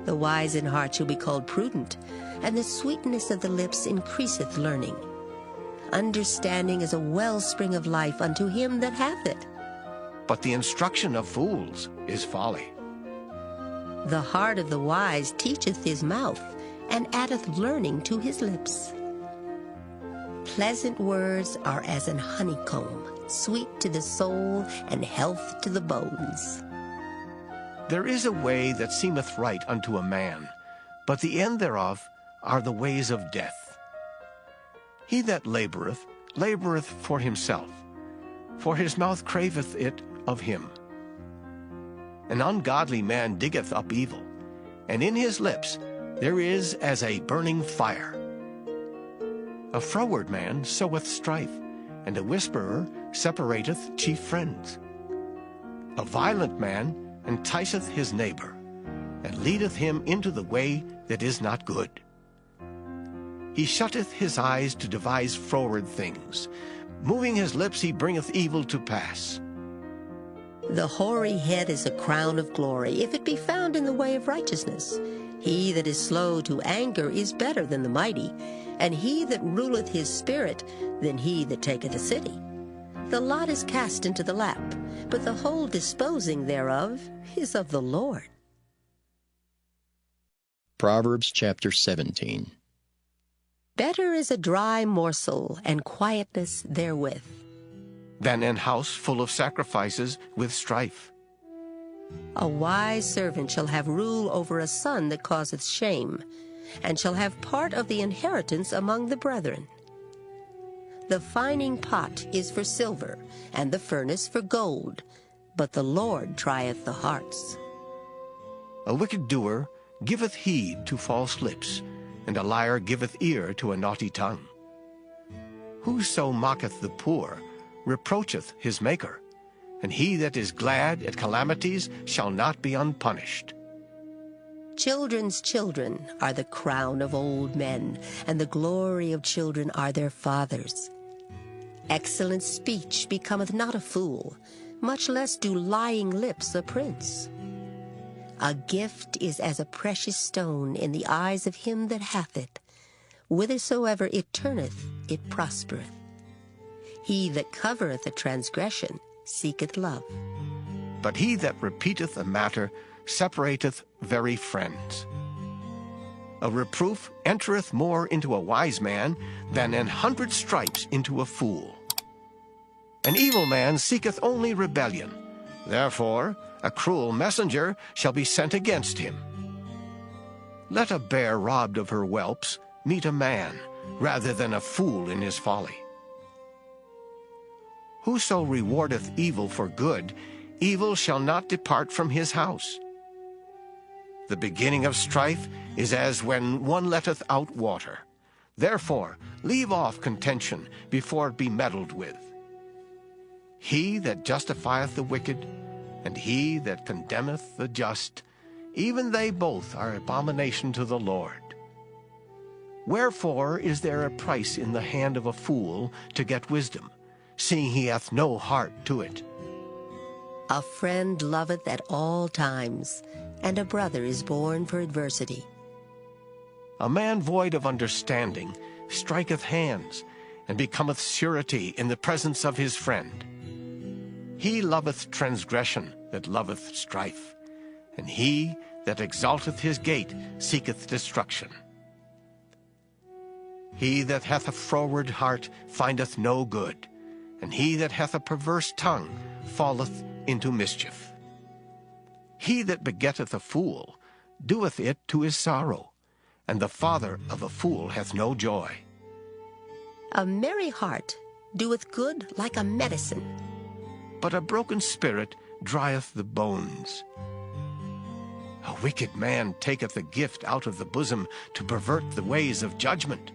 The wise in heart shall be called prudent, and the sweetness of the lips increaseth learning. Understanding is a wellspring of life unto him that hath it. But the instruction of fools is folly. The heart of the wise teacheth his mouth, and addeth learning to his lips. Pleasant words are as an honeycomb, sweet to the soul, and health to the bones. There is a way that seemeth right unto a man, but the end thereof are the ways of death. He that laboureth, laboureth for himself, for his mouth craveth it of him. An ungodly man diggeth up evil, and in his lips there is as a burning fire. A froward man soweth strife, and a whisperer separateth chief friends. A violent man enticeth his neighbor, and leadeth him into the way that is not good. He shutteth his eyes to devise froward things. Moving his lips he bringeth evil to pass. The hoary head is a crown of glory, if it be found in the way of righteousness. He that is slow to anger is better than the mighty, and he that ruleth his spirit than he that taketh a city. The lot is cast into the lap, but the whole disposing thereof is of the Lord. Proverbs chapter 17. Better is a dry morsel and quietness therewith, than an house full of sacrifices with strife. A wise servant shall have rule over a son that causeth shame, and shall have part of the inheritance among the brethren. The fining pot is for silver, and the furnace for gold, but the Lord trieth the hearts. A wicked doer giveth heed to false lips, and a liar giveth ear to a naughty tongue. Whoso mocketh the poor reproacheth his Maker, and he that is glad at calamities shall not be unpunished. Children's children are the crown of old men, and the glory of children are their fathers. Excellent speech becometh not a fool, much less do lying lips a prince. A gift is as a precious stone in the eyes of him that hath it. Whithersoever it turneth, it prospereth. He that covereth a transgression seeketh love. But he that repeateth a matter separateth very friends. A reproof entereth more into a wise man than 100 stripes into a fool. An evil man seeketh only rebellion. Therefore a cruel messenger shall be sent against him. Let a bear robbed of her whelps meet a man, rather than a fool in his folly. Whoso rewardeth evil for good, evil shall not depart from his house. The beginning of strife is as when one letteth out water. Therefore leave off contention before it be meddled with. He that justifieth the wicked, and he that condemneth the just, even they both are abomination to the Lord. Wherefore is there a price in the hand of a fool to get wisdom, seeing he hath no heart to it? A friend loveth at all times, and a brother is born for adversity. A man void of understanding striketh hands, and becometh surety in the presence of his friend. He loveth transgression that loveth strife, and he that exalteth his gate seeketh destruction. He that hath a froward heart findeth no good, and he that hath a perverse tongue falleth into mischief. He that begetteth a fool doeth it to his sorrow, and the father of a fool hath no joy. A merry heart doeth good like a medicine, but a broken spirit drieth the bones. A wicked man taketh a gift out of the bosom to pervert the ways of judgment.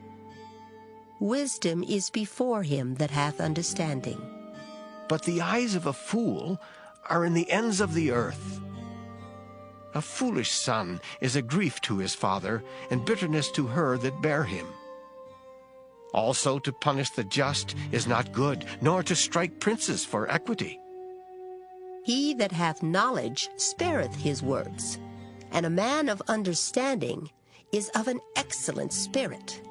Wisdom is before him that hath understanding, but the eyes of a fool are in the ends of the earth. A foolish son is a grief to his father, and bitterness to her that bare him. Also to punish the just is not good, nor to strike princes for equity. He that hath knowledge spareth his words, and a man of understanding is of an excellent spirit.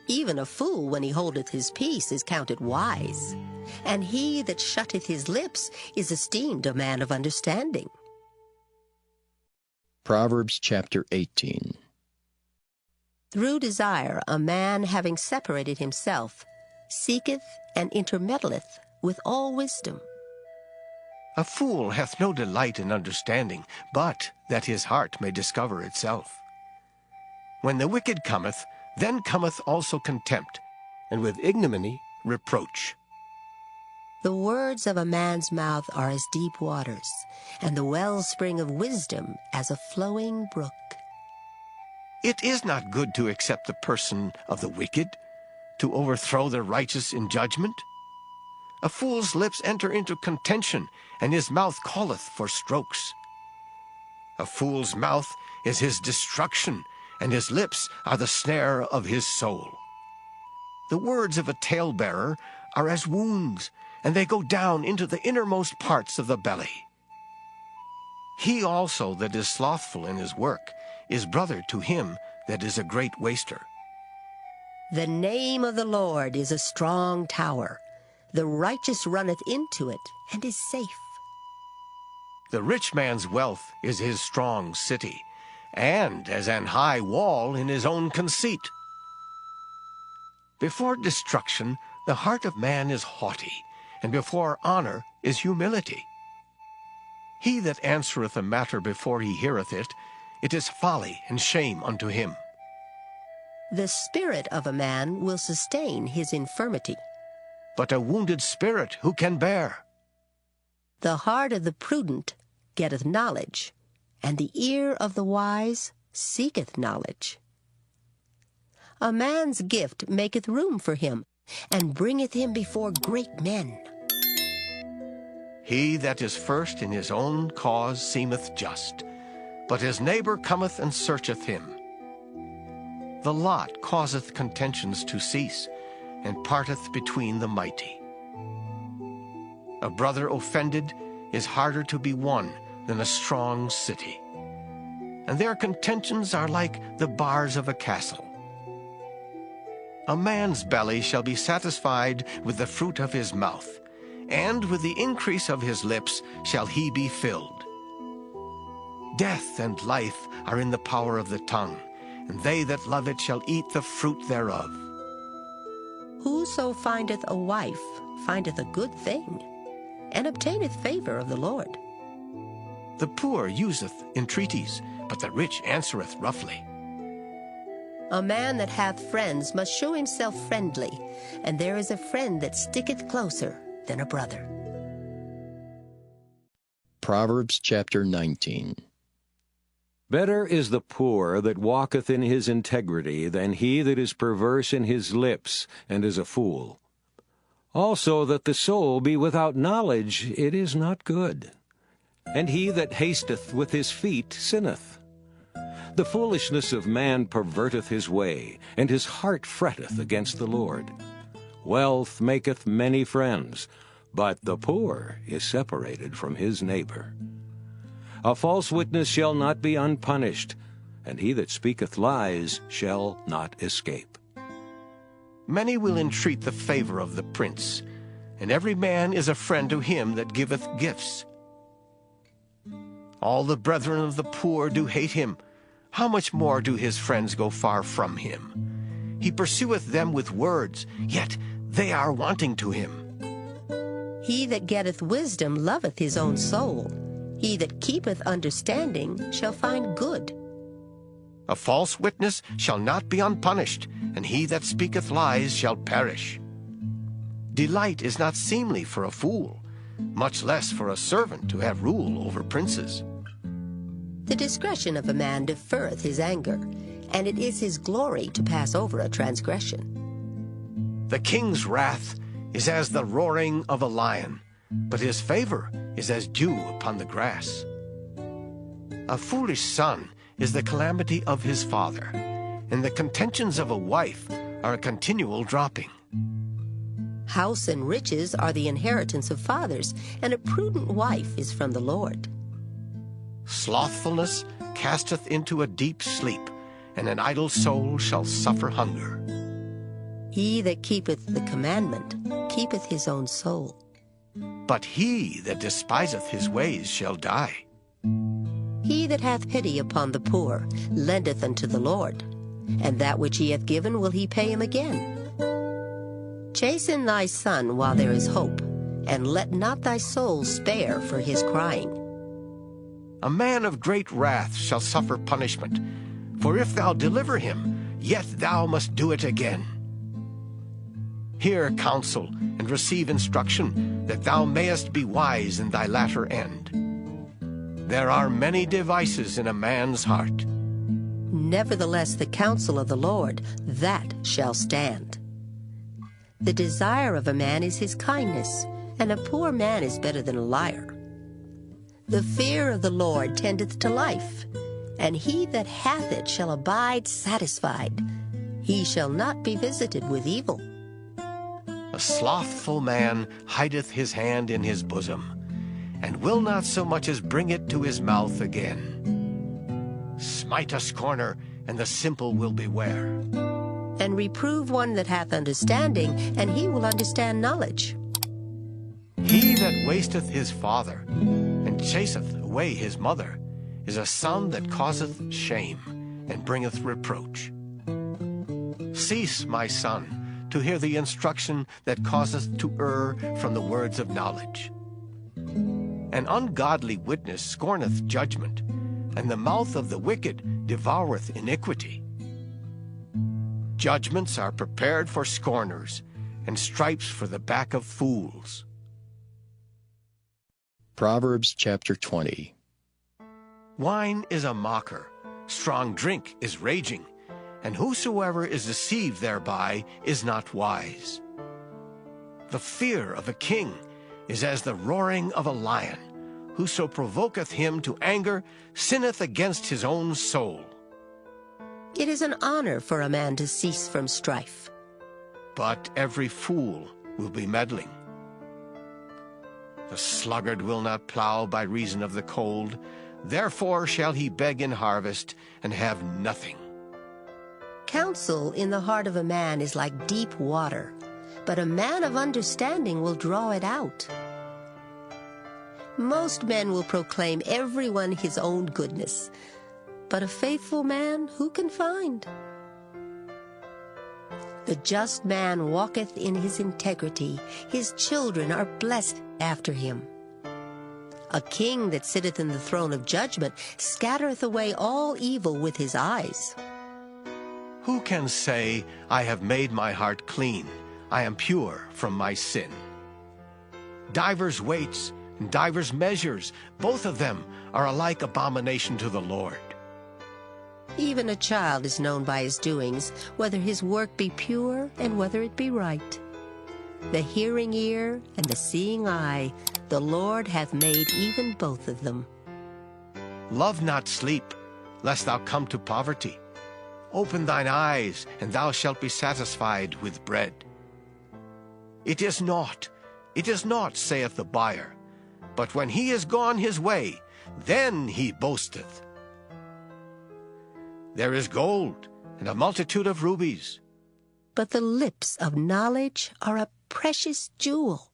Even a fool, when he holdeth his peace, is counted wise, and he that shutteth his lips is esteemed a man of understanding. Proverbs chapter 18. Through desire a man, having separated himself, seeketh and intermeddleth with all wisdom. A fool hath no delight in understanding, but that his heart may discover itself. When the wicked cometh, then cometh also contempt, and with ignominy reproach. The words of a man's mouth are as deep waters, and the wellspring of wisdom as a flowing brook. It is not good to accept the person of the wicked, to overthrow the righteous in judgment. A fool's lips enter into contention, and his mouth calleth for strokes. A fool's mouth is his destruction, and his lips are the snare of his soul. The words of a talebearer are as wounds, and they go down into the innermost parts of the belly. He also that is slothful in his work is brother to him that is a great waster. The name of the Lord is a strong tower. The righteous runneth into it, and is safe. The rich man's wealth is his strong city, and as an high wall in his own conceit. Before destruction, the heart of man is haughty, and before honor is humility. He that answereth a matter before he heareth it, it is folly and shame unto him. The spirit of a man will sustain his infirmity. But a wounded spirit who can bear? The heart of the prudent getteth knowledge, and the ear of the wise seeketh knowledge. A man's gift maketh room for him, and bringeth him before great men. He that is first in his own cause seemeth just, but his neighbor cometh and searcheth him. The lot causeth contentions to cease, and parteth between the mighty. A brother offended is harder to be won than a strong city, and their contentions are like the bars of a castle. A man's belly shall be satisfied with the fruit of his mouth, and with the increase of his lips shall he be filled. Death and life are in the power of the tongue, and they that love it shall eat the fruit thereof. Whoso findeth a wife findeth a good thing, and obtaineth favor of the Lord. The poor useth entreaties, but the rich answereth roughly. A man that hath friends must show himself friendly, and there is a friend that sticketh closer than a brother. Proverbs chapter 19. Better is the poor that walketh in his integrity than he that is perverse in his lips and is a fool. Also that the soul be without knowledge, it is not good. And he that hasteth with his feet sinneth. The foolishness of man perverteth his way, and his heart fretteth against the Lord. Wealth maketh many friends, but the poor is separated from his neighbor. A false witness shall not be unpunished, and he that speaketh lies shall not escape. Many will entreat the favor of the prince, and every man is a friend to him that giveth gifts. All the brethren of the poor do hate him. How much more do his friends go far from him? He pursueth them with words, yet they are wanting to him. He that getteth wisdom loveth his own soul. He that keepeth understanding shall find good. A false witness shall not be unpunished, and he that speaketh lies shall perish. Delight is not seemly for a fool, much less for a servant to have rule over princes. The discretion of a man deferreth his anger, and it is his glory to pass over a transgression. The king's wrath is as the roaring of a lion, but his favor is as dew upon the grass. A foolish son is the calamity of his father, and the contentions of a wife are a continual dropping. House and riches are the inheritance of fathers, and a prudent wife is from the Lord. Slothfulness casteth into a deep sleep, and an idle soul shall suffer hunger. He that keepeth the commandment keepeth his own soul. But he that despiseth his ways shall die. He that hath pity upon the poor lendeth unto the Lord, and that which he hath given will he pay him again. Chasten thy son while there is hope, and let not thy soul spare for his crying. A man of great wrath shall suffer punishment, for if thou deliver him, yet thou must do it again. Hear counsel, and receive instruction, that thou mayest be wise in thy latter end. There are many devices in a man's heart. Nevertheless, the counsel of the Lord, that shall stand. The desire of a man is his kindness, and a poor man is better than a liar. The fear of the Lord tendeth to life, and he that hath it shall abide satisfied. He shall not be visited with evil. A slothful man hideth his hand in his bosom, and will not so much as bring it to his mouth again. Smite a scorner, and the simple will beware. And reprove one that hath understanding, and he will understand knowledge. He that wasteth his father, and chaseth away his mother, is a son that causeth shame, and bringeth reproach. Cease, my son, to hear the instruction that causeth to err from the words of knowledge. An ungodly witness scorneth judgment, and the mouth of the wicked devoureth iniquity. Judgments are prepared for scorners, and stripes for the back of fools. Proverbs chapter 20. Wine is a mocker, strong drink is raging, and whosoever is deceived thereby is not wise. The fear of a king is as the roaring of a lion. Whoso provoketh him to anger sinneth against his own soul. It is an honor for a man to cease from strife. But every fool will be meddling. The sluggard will not plow by reason of the cold, therefore shall he beg in harvest and have nothing. Counsel in the heart of a man is like deep water, but a man of understanding will draw it out. Most men will proclaim everyone his own goodness, but a faithful man who can find? The just man walketh in his integrity, his children are blessed after him. A king that sitteth in the throne of judgment scattereth away all evil with his eyes. Who can say, I have made my heart clean, I am pure from my sin? Divers weights and divers measures, both of them are alike abomination to the Lord. Even a child is known by his doings, whether his work be pure and whether it be right. The hearing ear and the seeing eye, the Lord hath made even both of them. Love not sleep, lest thou come to poverty. Open thine eyes, and thou shalt be satisfied with bread. It is naught, saith the buyer, but when he is gone his way, then he boasteth. There is gold and a multitude of rubies, but the lips of knowledge are a precious jewel.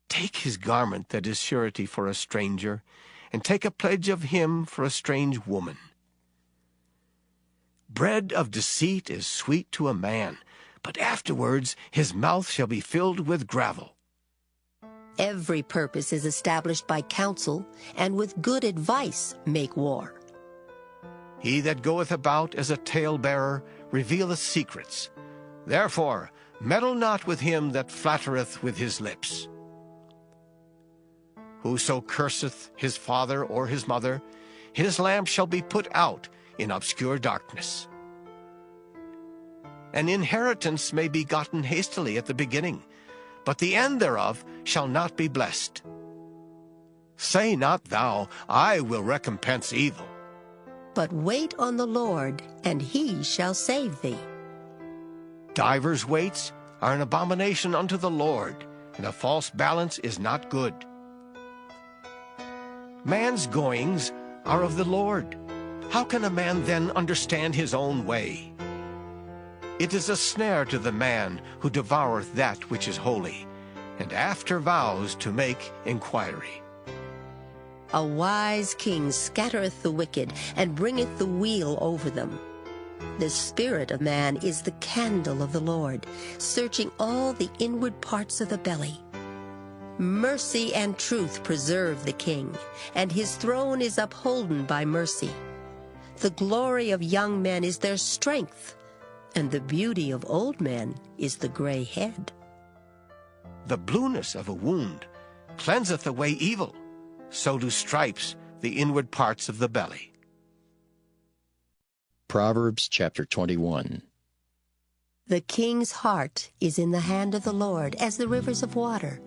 Take his garment that is surety for a stranger, and take a pledge of him for a strange woman. Bread of deceit is sweet to a man, but afterwards his mouth shall be filled with gravel. Every purpose is established by counsel, and with good advice make war. He that goeth about as a talebearer revealeth secrets. Therefore meddle not with him that flattereth with his lips. Whoso curseth his father or his mother, his lamp shall be put out in obscure darkness. An inheritance may be gotten hastily at the beginning, but the end thereof shall not be blessed. Say not thou, I will recompense evil. But wait on the Lord, and he shall save thee. Divers weights are an abomination unto the Lord, and a false balance is not good. Man's goings are of the Lord. How can a man then understand his own way? It is a snare to the man who devoureth that which is holy, and after vows to make inquiry. A wise king scattereth the wicked, and bringeth the wheel over them. The spirit of man is the candle of the Lord, searching all the inward parts of the belly. Mercy and truth preserve the king, and his throne is upholden by mercy. The glory of young men is their strength, and the beauty of old men is the gray head. The blueness of a wound cleanseth away evil, so do stripes the inward parts of the belly. Proverbs chapter 21. The king's heart is in the hand of the Lord, as the rivers of water.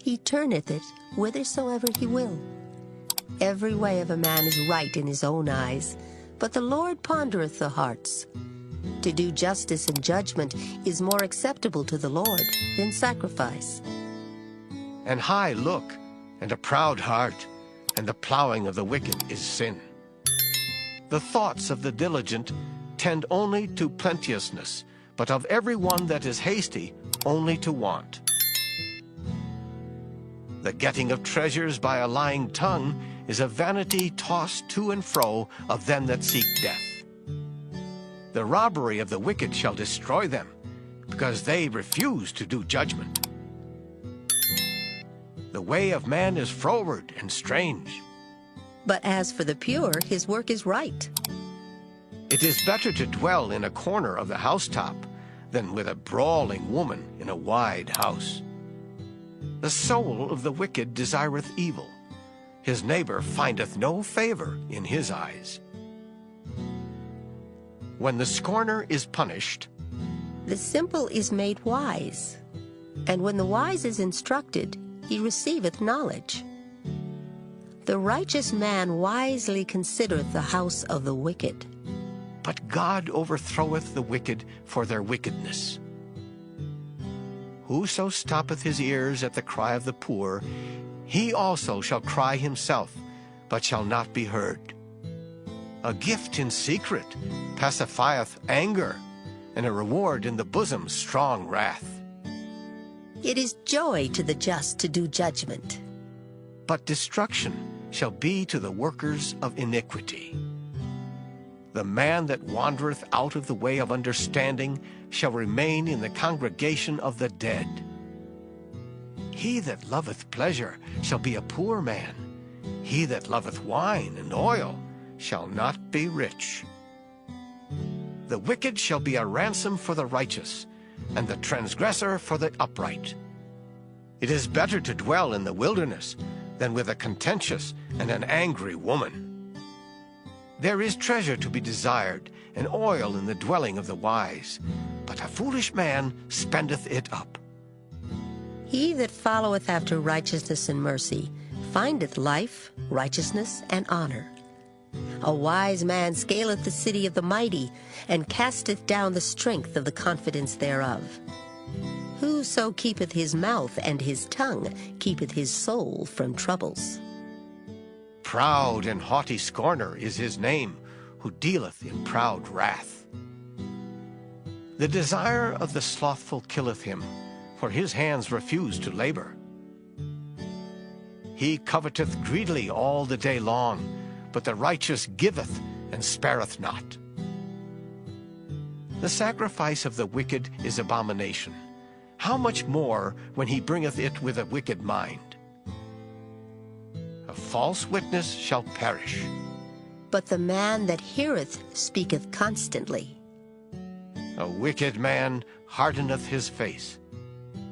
He turneth it whithersoever he will. Every way of a man is right in his own eyes, but the Lord pondereth the hearts. To do justice and judgment is more acceptable to the Lord than sacrifice. An high look and a proud heart, and the plowing of the wicked is sin. The thoughts of the diligent tend only to plenteousness, but of every one that is hasty only to want. The getting of treasures by a lying tongue is a vanity tossed to and fro of them that seek death. The robbery of the wicked shall destroy them, because they refuse to do judgment. The way of man is froward and strange. But as for the pure, his work is right. It is better to dwell in a corner of the housetop than with a brawling woman in a wide house. The soul of the wicked desireth evil. His neighbor findeth no favor in his eyes. When the scorner is punished, the simple is made wise, and when the wise is instructed, he receiveth knowledge. The righteous man wisely considereth the house of the wicked. But God overthroweth the wicked for their wickedness. Whoso stoppeth his ears at the cry of the poor, he also shall cry himself, but shall not be heard. A gift in secret pacifieth anger, and a reward in the bosom strong wrath. It is joy to the just to do judgment, but destruction shall be to the workers of iniquity. The man that wandereth out of the way of understanding shall remain in the congregation of the dead. He that loveth pleasure shall be a poor man. He that loveth wine and oil shall not be rich. The wicked shall be a ransom for the righteous, and the transgressor for the upright. It is better to dwell in the wilderness than with a contentious and an angry woman. There is treasure to be desired, and oil in the dwelling of the wise, but a foolish man spendeth it up. He that followeth after righteousness and mercy findeth life, righteousness, and honor. A wise man scaleth the city of the mighty, and casteth down the strength of the confidence thereof. Whoso keepeth his mouth and his tongue keepeth his soul from troubles. Proud and haughty scorner is his name, who dealeth in proud wrath. The desire of the slothful killeth him, for his hands refuse to labor. He coveteth greedily all the day long, but the righteous giveth and spareth not. The sacrifice of the wicked is abomination. How much more when he bringeth it with a wicked mind? A false witness shall perish. But the man that heareth speaketh constantly. A wicked man hardeneth his face.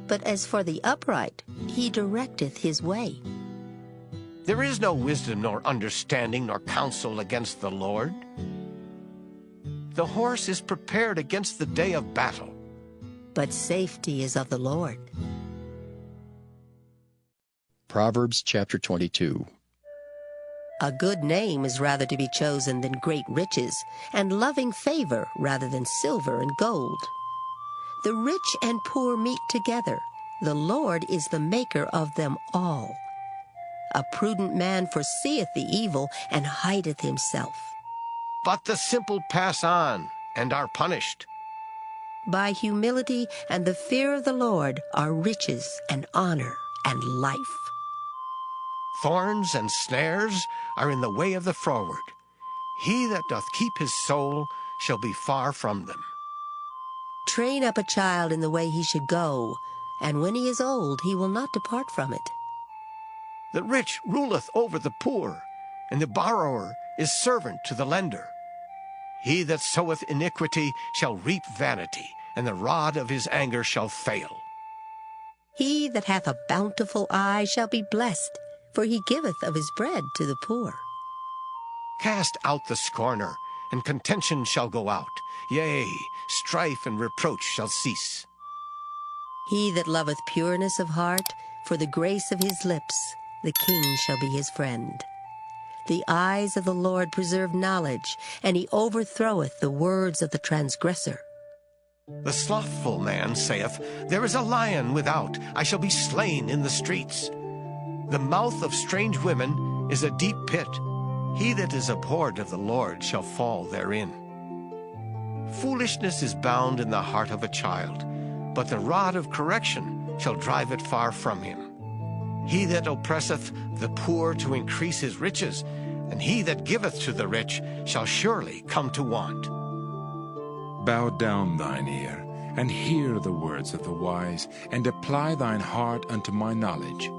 But as for the upright, he directeth his way. There is no wisdom nor understanding nor counsel against the Lord. The horse is prepared against the day of battle, but safety is of the Lord. Proverbs chapter 22. A good name is rather to be chosen than great riches, and loving favor rather than silver and gold. The rich and poor meet together. The Lord is the maker of them all. A prudent man foreseeth the evil and hideth himself. But the simple pass on and are punished. By humility and the fear of the Lord are riches and honor and life. Thorns and snares are in the way of the froward. He that doth keep his soul shall be far from them. Train up a child in the way he should go, and when he is old, he will not depart from it. The rich ruleth over the poor, and the borrower is servant to the lender. He that soweth iniquity shall reap vanity, and the rod of his anger shall fail. He that hath a bountiful eye shall be blessed, for he giveth of his bread to the poor. Cast out the scorner, and contention shall go out. Yea, strife and reproach shall cease. He that loveth pureness of heart, for the grace of his lips, the king shall be his friend. The eyes of the Lord preserve knowledge, and he overthroweth the words of the transgressor. The slothful man saith, There is a lion without, I shall be slain in the streets. The mouth of strange women is a deep pit. He that is abhorred of the Lord shall fall therein. Foolishness is bound in the heart of a child, but the rod of correction shall drive it far from him. He that oppresseth the poor to increase his riches, and he that giveth to the rich shall surely come to want. Bow down thine ear, and hear the words of the wise, and apply thine heart unto my knowledge.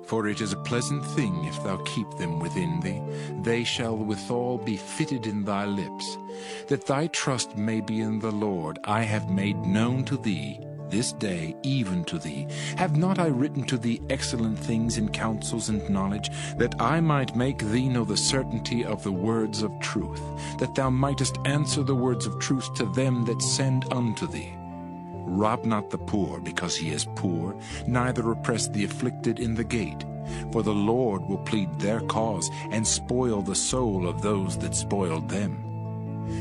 For it is a pleasant thing if thou keep them within thee. They shall withal be fitted in thy lips. That thy trust may be in the Lord, I have made known to thee this day, even to thee. Have not I written to thee excellent things in counsels and knowledge, that I might make thee know the certainty of the words of truth, that thou mightest answer the words of truth to them that send unto thee? Rob not the poor because he is poor, neither oppress the afflicted in the gate. For the Lord will plead their cause, and spoil the soul of those that spoiled them.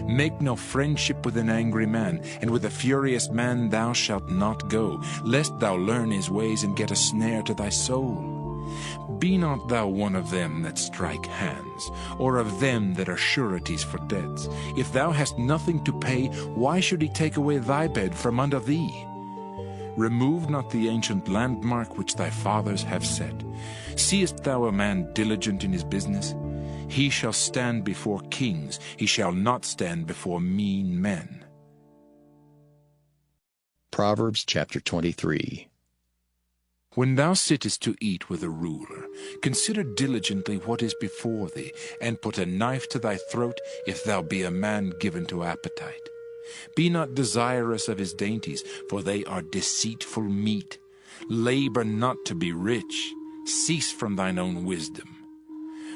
Make no friendship with an angry man, and with a furious man thou shalt not go, lest thou learn his ways and get a snare to thy soul. Be not thou one of them that strike hands, or of them that are sureties for debts. If thou hast nothing to pay, why should he take away thy bed from under thee? Remove not the ancient landmark which thy fathers have set. Seest thou a man diligent in his business? He shall stand before kings, he shall not stand before mean men. Proverbs chapter 23. When thou sittest to eat with a ruler, consider diligently what is before thee, and put a knife to thy throat, if thou be a man given to appetite. Be not desirous of his dainties, for they are deceitful meat. Labor not to be rich. Cease from thine own wisdom.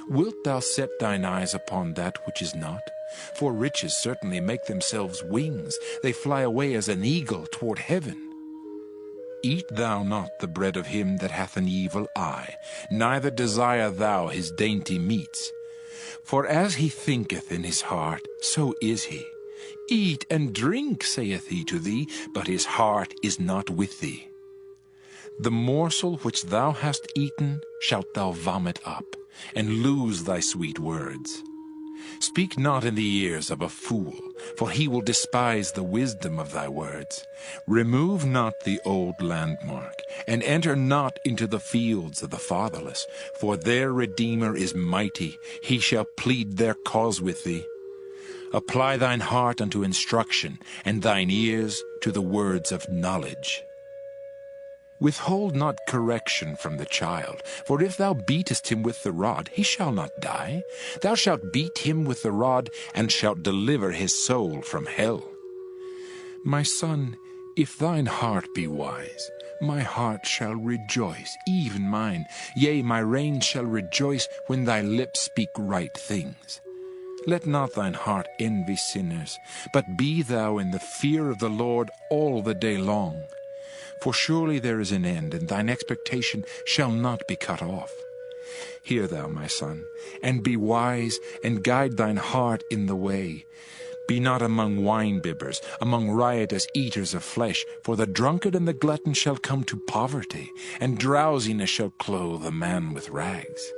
Wilt thou set thine eyes upon that which is not? For riches certainly make themselves wings. They fly away as an eagle toward heaven. Eat thou not the bread of him that hath an evil eye, neither desire thou his dainty meats. For as he thinketh in his heart, so is he. Eat and drink, saith he to thee, but his heart is not with thee. The morsel which thou hast eaten shalt thou vomit up, and lose thy sweet words. Speak not in the ears of a fool, for he will despise the wisdom of thy words. Remove not the old landmark, and enter not into the fields of the fatherless, for their Redeemer is mighty, he shall plead their cause with thee. Apply thine heart unto instruction, and thine ears to the words of knowledge. Withhold not correction from the child, for if thou beatest him with the rod, he shall not die. Thou shalt beat him with the rod, and shalt deliver his soul from hell. My son, if thine heart be wise, my heart shall rejoice, even mine. Yea, my reins shall rejoice when thy lips speak right things. Let not thine heart envy sinners, but be thou in the fear of the Lord all the day long. For surely there is an end, and thine expectation shall not be cut off. Hear thou, my son, and be wise, and guide thine heart in the way. Be not among wine-bibbers, among riotous eaters of flesh, for the drunkard and the glutton shall come to poverty, and drowsiness shall clothe a man with rags.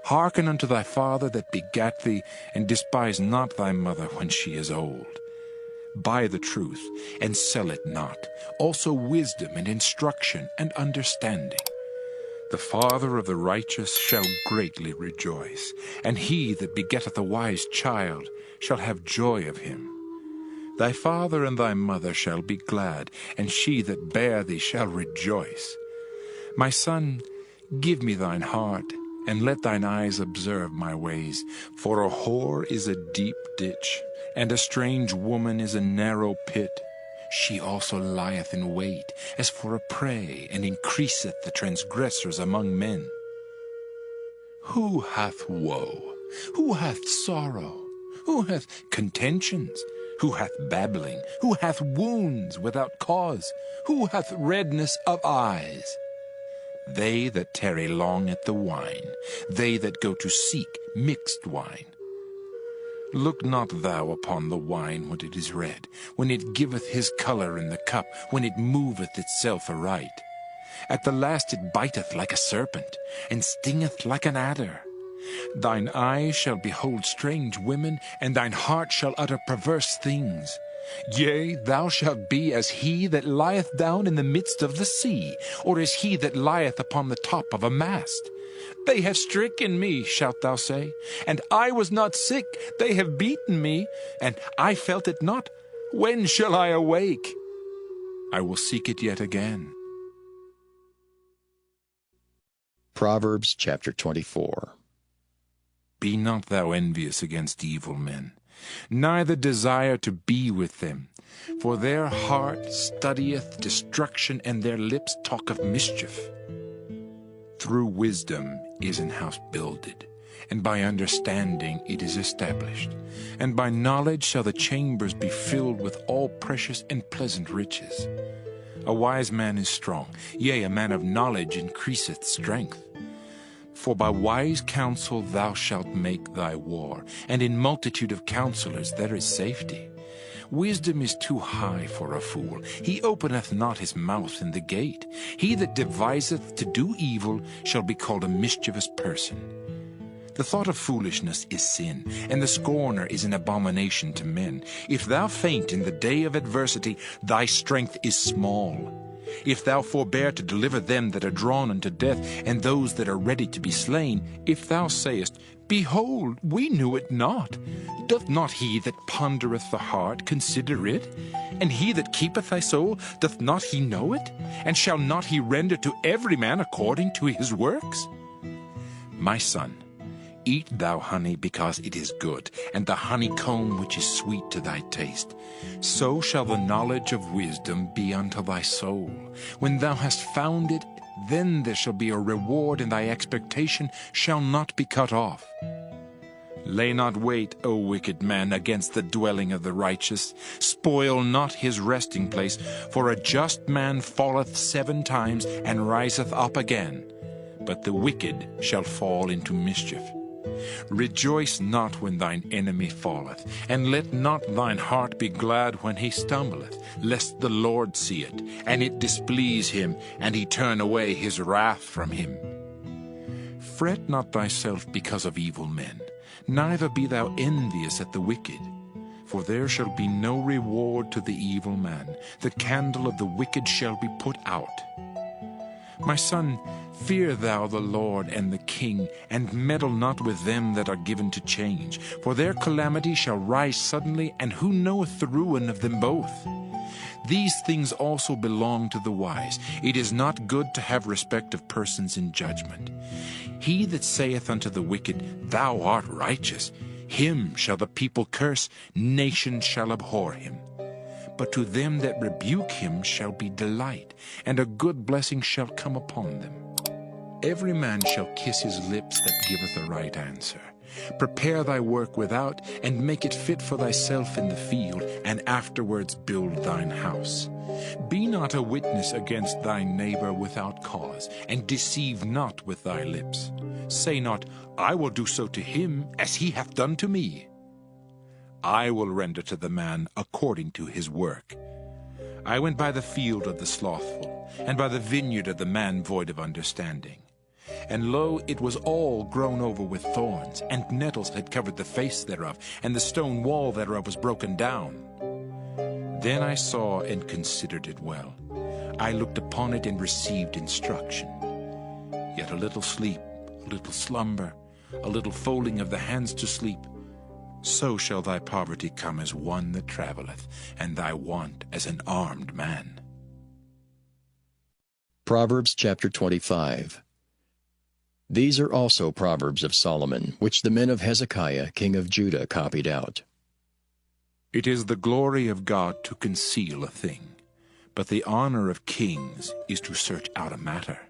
Hearken unto thy father that begat thee, and despise not thy mother when she is old. Buy the truth, and sell it not, also wisdom and instruction and understanding. The father of the righteous shall greatly rejoice, and he that begetteth a wise child shall have joy of him. Thy father and thy mother shall be glad, and she that bare thee shall rejoice. My son, give me thine heart, and let thine eyes observe my ways. For a whore is a deep ditch, and a strange woman is a narrow pit. She also lieth in wait as for a prey, and increaseth the transgressors among men. Who hath woe? Who hath sorrow? Who hath contentions? Who hath babbling? Who hath wounds without cause? Who hath redness of eyes? They that tarry long at the wine, they that go to seek mixed wine. Look not thou upon the wine when it is red, when it giveth his colour in the cup, when it moveth itself aright. At the last it biteth like a serpent, and stingeth like an adder. Thine eyes shall behold strange women, and thine heart shall utter perverse things. Yea, thou shalt be as he that lieth down in the midst of the sea, or as he that lieth upon the top of a mast. They have stricken me, shalt thou say, and I was not sick. They have beaten me, and I felt it not. When shall I awake? I will seek it yet again. Proverbs chapter 24. Be not thou envious against evil men, neither desire to be with them. For their heart studieth destruction, and their lips talk of mischief. Through wisdom is an house builded, and by understanding it is established. And by knowledge shall the chambers be filled with all precious and pleasant riches. A wise man is strong, yea, a man of knowledge increaseth strength. For by wise counsel thou shalt make thy war, and in multitude of counselors there is safety. Wisdom is too high for a fool. He openeth not his mouth in the gate. He that deviseth to do evil shall be called a mischievous person. The thought of foolishness is sin, and the scorner is an abomination to men. If thou faint in the day of adversity, thy strength is small. If thou forbear to deliver them that are drawn unto death, and those that are ready to be slain, if thou sayest, Behold, we knew it not, doth not he that pondereth the heart consider it? And he that keepeth thy soul, doth not he know it? And shall not he render to every man according to his works? My son, eat thou honey because it is good, and the honeycomb which is sweet to thy taste. So shall the knowledge of wisdom be unto thy soul. When thou hast found it, then there shall be a reward, and thy expectation shall not be cut off. Lay not wait, O wicked man, against the dwelling of the righteous. Spoil not his resting place, for a just man falleth 7 times, and riseth up again. But the wicked shall fall into mischief. Rejoice not when thine enemy falleth, and let not thine heart be glad when he stumbleth, lest the Lord see it, and it displease him, and he turn away his wrath from him. Fret not thyself because of evil men, neither be thou envious at the wicked. For there shall be no reward to the evil man. The candle of the wicked shall be put out. My son, fear thou the Lord and the king, and meddle not with them that are given to change. For their calamity shall rise suddenly, and who knoweth the ruin of them both? These things also belong to the wise. It is not good to have respect of persons in judgment. He that saith unto the wicked, Thou art righteous, him shall the people curse, nations shall abhor him. But to them that rebuke him shall be delight, and a good blessing shall come upon them. Every man shall kiss his lips that giveth a right answer. Prepare thy work without, and make it fit for thyself in the field, and afterwards build thine house. Be not a witness against thy neighbor without cause, and deceive not with thy lips. Say not, I will do so to him as he hath done to me. I will render to the man according to his work. I went by the field of the slothful, and by the vineyard of the man void of understanding. And lo, it was all grown over with thorns, and nettles had covered the face thereof, and the stone wall thereof was broken down. Then I saw and considered it well. I looked upon it and received instruction. Yet a little sleep, a little slumber, a little folding of the hands to sleep, so shall thy poverty come as one that travelleth, and thy want as an armed man. Proverbs chapter 25. These are also Proverbs of Solomon, which the men of Hezekiah, king of Judah, copied out. It is the glory of God to conceal a thing, but the honor of kings is to search out a matter.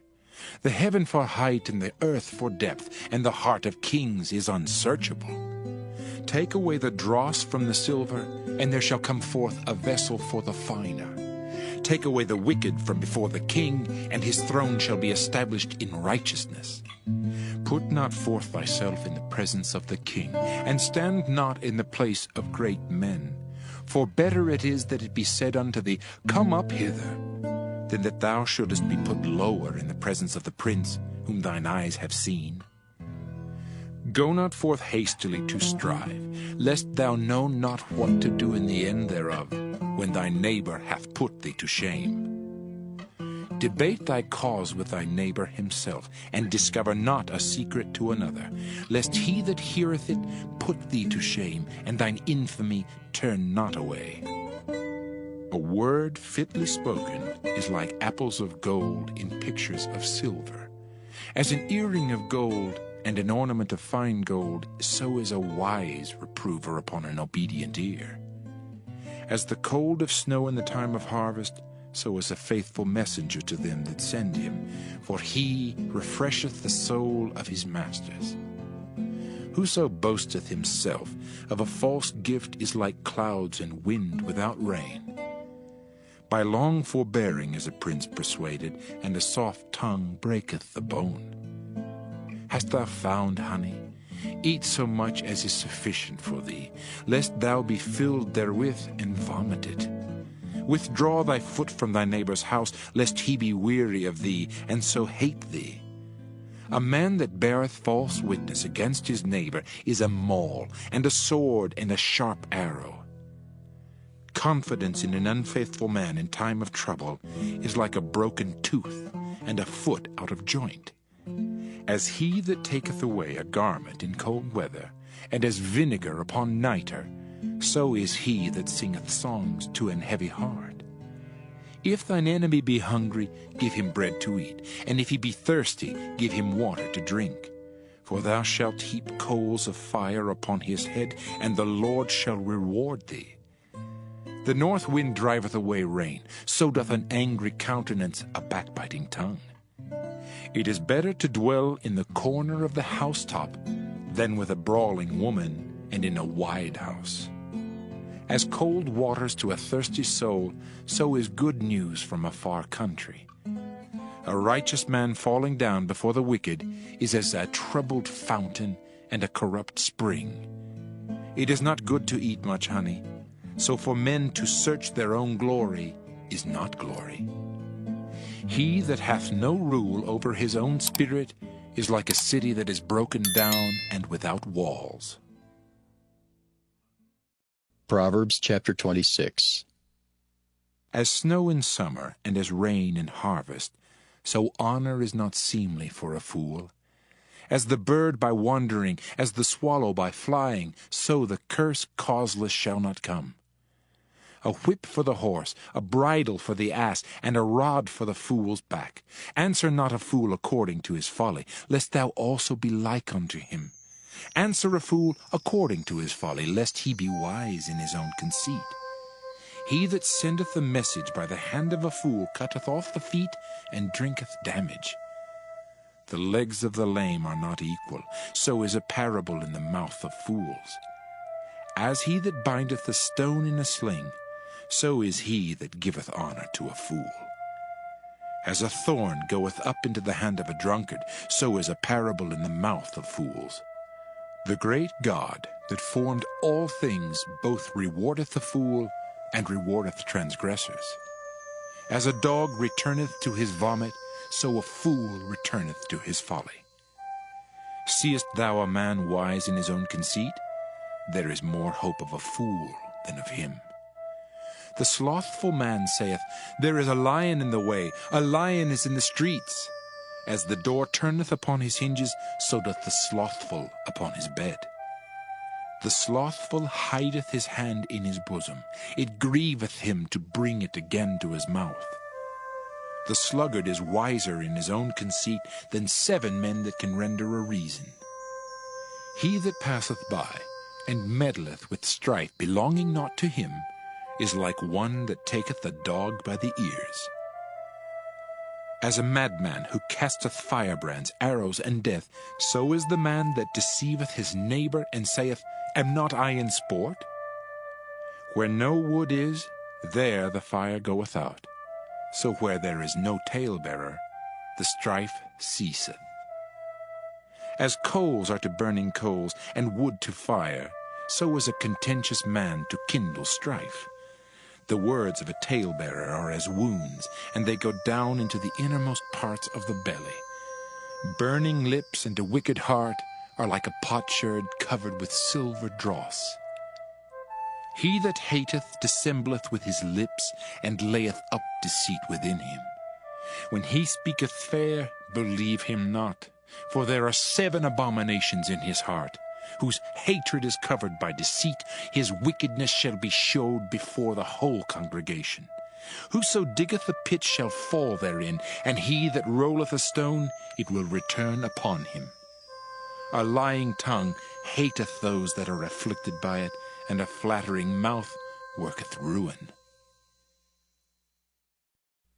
The heaven for height and the earth for depth, and the heart of kings is unsearchable. Take away the dross from the silver, and there shall come forth a vessel for the finer. Take away the wicked from before the king, and his throne shall be established in righteousness. Put not forth thyself in the presence of the king, and stand not in the place of great men. For better it is that it be said unto thee, Come up hither, than that thou shouldest be put lower in the presence of the prince, whom thine eyes have seen. Go not forth hastily to strive, lest thou know not what to do in the end thereof, when thy neighbor hath put thee to shame. Debate thy cause with thy neighbor himself, and discover not a secret to another, lest he that heareth it put thee to shame, and thine infamy turn not away. A word fitly spoken is like apples of gold in pictures of silver. As an earring of gold and an ornament of fine gold, so is a wise reprover upon an obedient ear. As the cold of snow in the time of harvest, so is a faithful messenger to them that send him, for he refresheth the soul of his masters. Whoso boasteth himself of a false gift is like clouds and wind without rain. By long forbearing is a prince persuaded, and a soft tongue breaketh the bone. Hast thou found honey? Eat so much as is sufficient for thee, lest thou be filled therewith and vomit it. Withdraw thy foot from thy neighbor's house, lest he be weary of thee, and so hate thee. A man that beareth false witness against his neighbor is a maul, and a sword, and a sharp arrow. Confidence in an unfaithful man in time of trouble is like a broken tooth, and a foot out of joint. As he that taketh away a garment in cold weather, and as vinegar upon nitre, so is he that singeth songs to an heavy heart. If thine enemy be hungry, give him bread to eat, and if he be thirsty, give him water to drink. For thou shalt heap coals of fire upon his head, and the Lord shall reward thee. The north wind driveth away rain, so doth an angry countenance a backbiting tongue. It is better to dwell in the corner of the housetop than with a brawling woman and in a wide house. As cold waters to a thirsty soul, so is good news from a far country. A righteous man falling down before the wicked is as a troubled fountain and a corrupt spring. It is not good to eat much honey, so for men to search their own glory is not glory. He that hath no rule over his own spirit is like a city that is broken down and without walls. Proverbs chapter 26. As snow in summer and as rain in harvest, so honor is not seemly for a fool. As the bird by wandering, as the swallow by flying, so the curse causeless shall not come. A whip for the horse, a bridle for the ass, and a rod for the fool's back. Answer not a fool according to his folly, lest thou also be like unto him. Answer a fool according to his folly, lest he be wise in his own conceit. He that sendeth a message by the hand of a fool cutteth off the feet and drinketh damage. The legs of the lame are not equal, so is a parable in the mouth of fools. As he that bindeth a stone in a sling, so is he that giveth honor to a fool. As a thorn goeth up into the hand of a drunkard, so is a parable in the mouth of fools. The great God that formed all things both rewardeth the fool and rewardeth transgressors. As a dog returneth to his vomit, so a fool returneth to his folly. Seest thou a man wise in his own conceit? There is more hope of a fool than of him. The slothful man saith, There is a lion in the way, a lion is in the streets. As the door turneth upon his hinges, so doth the slothful upon his bed. The slothful hideth his hand in his bosom. It grieveth him to bring it again to his mouth. The sluggard is wiser in his own conceit than 7 men that can render a reason. He that passeth by, and meddleth with strife belonging not to him, is like one that taketh a dog by the ears. As a madman who casteth firebrands, arrows, and death, so is the man that deceiveth his neighbor, and saith, Am not I in sport? Where no wood is, there the fire goeth out. So where there is no talebearer, the strife ceaseth. As coals are to burning coals, and wood to fire, so is a contentious man to kindle strife. The words of a talebearer are as wounds, and they go down into the innermost parts of the belly. Burning lips and a wicked heart are like a potsherd covered with silver dross. He that hateth dissembleth with his lips, and layeth up deceit within him. When he speaketh fair, believe him not, for there are 7 abominations in his heart. whose hatred is covered by deceit, his wickedness shall be showed before the whole congregation. Whoso diggeth a pit shall fall therein, and he that rolleth a stone, it will return upon him. A lying tongue hateth those that are afflicted by it, and a flattering mouth worketh ruin.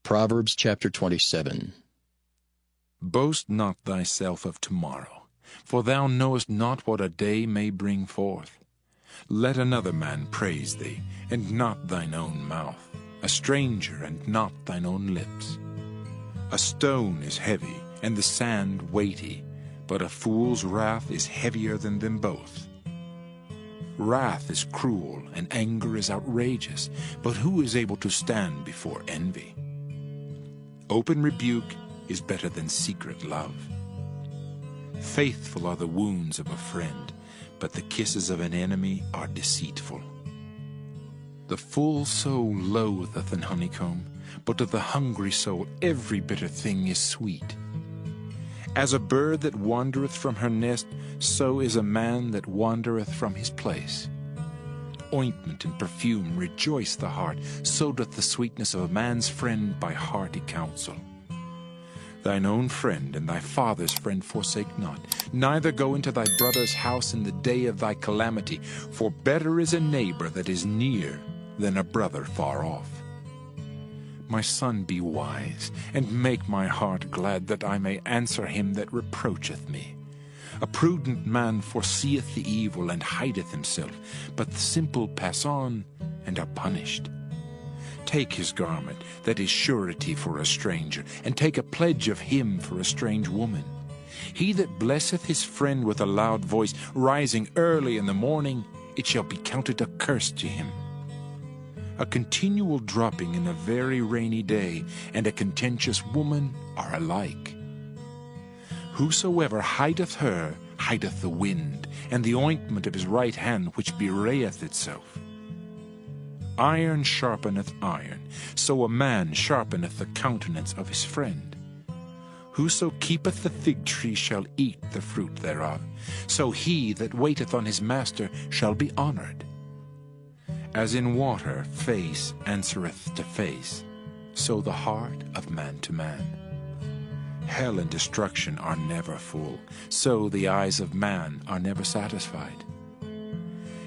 Proverbs chapter 27. Boast not thyself of tomorrow, for thou knowest not what a day may bring forth. Let another man praise thee, and not thine own mouth, a stranger, and not thine own lips. A stone is heavy, and the sand weighty, but a fool's wrath is heavier than them both. Wrath is cruel, and anger is outrageous, but who is able to stand before envy? Open rebuke is better than secret love. Faithful are the wounds of a friend, but the kisses of an enemy are deceitful. The full soul loatheth an honeycomb, but to the hungry soul every bitter thing is sweet. As a bird that wandereth from her nest, so is a man that wandereth from his place. Ointment and perfume rejoice the heart, so doth the sweetness of a man's friend by hearty counsel. Thine own friend and thy father's friend forsake not, neither go into thy brother's house in the day of thy calamity, for better is a neighbor that is near than a brother far off. My son, be wise, and make my heart glad, that I may answer him that reproacheth me. A prudent man foreseeth the evil, and hideth himself, but the simple pass on, and are punished. Take his garment, that is surety for a stranger, and take a pledge of him for a strange woman. He that blesseth his friend with a loud voice, rising early in the morning, it shall be counted a curse to him. A continual dropping in a very rainy day, and a contentious woman are alike. Whosoever hideth her, hideth the wind, and the ointment of his right hand which bewrayeth itself. Iron sharpeneth iron, so a man sharpeneth the countenance of his friend. Whoso keepeth the fig tree shall eat the fruit thereof, so he that waiteth on his master shall be honored. As in water face answereth to face, so the heart of man to man. Hell and destruction are never full, so the eyes of man are never satisfied.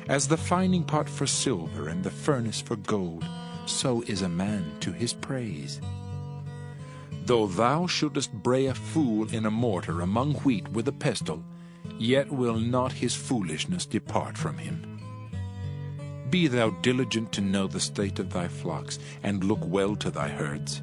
As the fining pot for silver and the furnace for gold, so is a man to his praise. Though thou shouldest bray a fool in a mortar among wheat with a pestle, yet will not his foolishness depart from him. Be thou diligent to know the state of thy flocks, and look well to thy herds.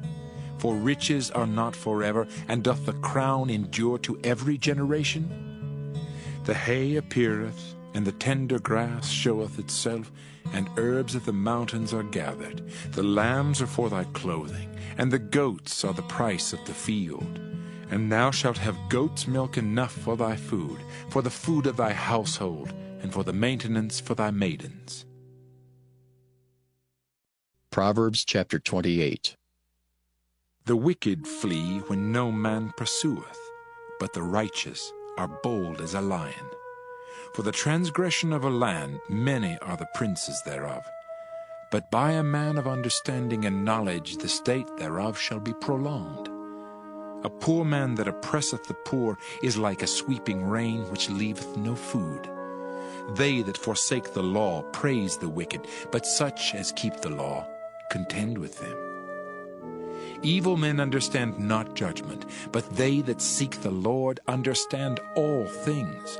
For riches are not forever, and doth the crown endure to every generation? The hay appeareth, and the tender grass showeth itself, and herbs of the mountains are gathered. The lambs are for thy clothing, and the goats are the price of the field. And thou shalt have goat's milk enough for thy food, for the food of thy household, and for the maintenance for thy maidens. Proverbs chapter 28. The wicked flee when no man pursueth, but the righteous are bold as a lion. For the transgression of a land many are the princes thereof. But by a man of understanding and knowledge the state thereof shall be prolonged. A poor man that oppresseth the poor is like a sweeping rain which leaveth no food. They that forsake the law praise the wicked, but such as keep the law contend with them. Evil men understand not judgment, but they that seek the Lord understand all things.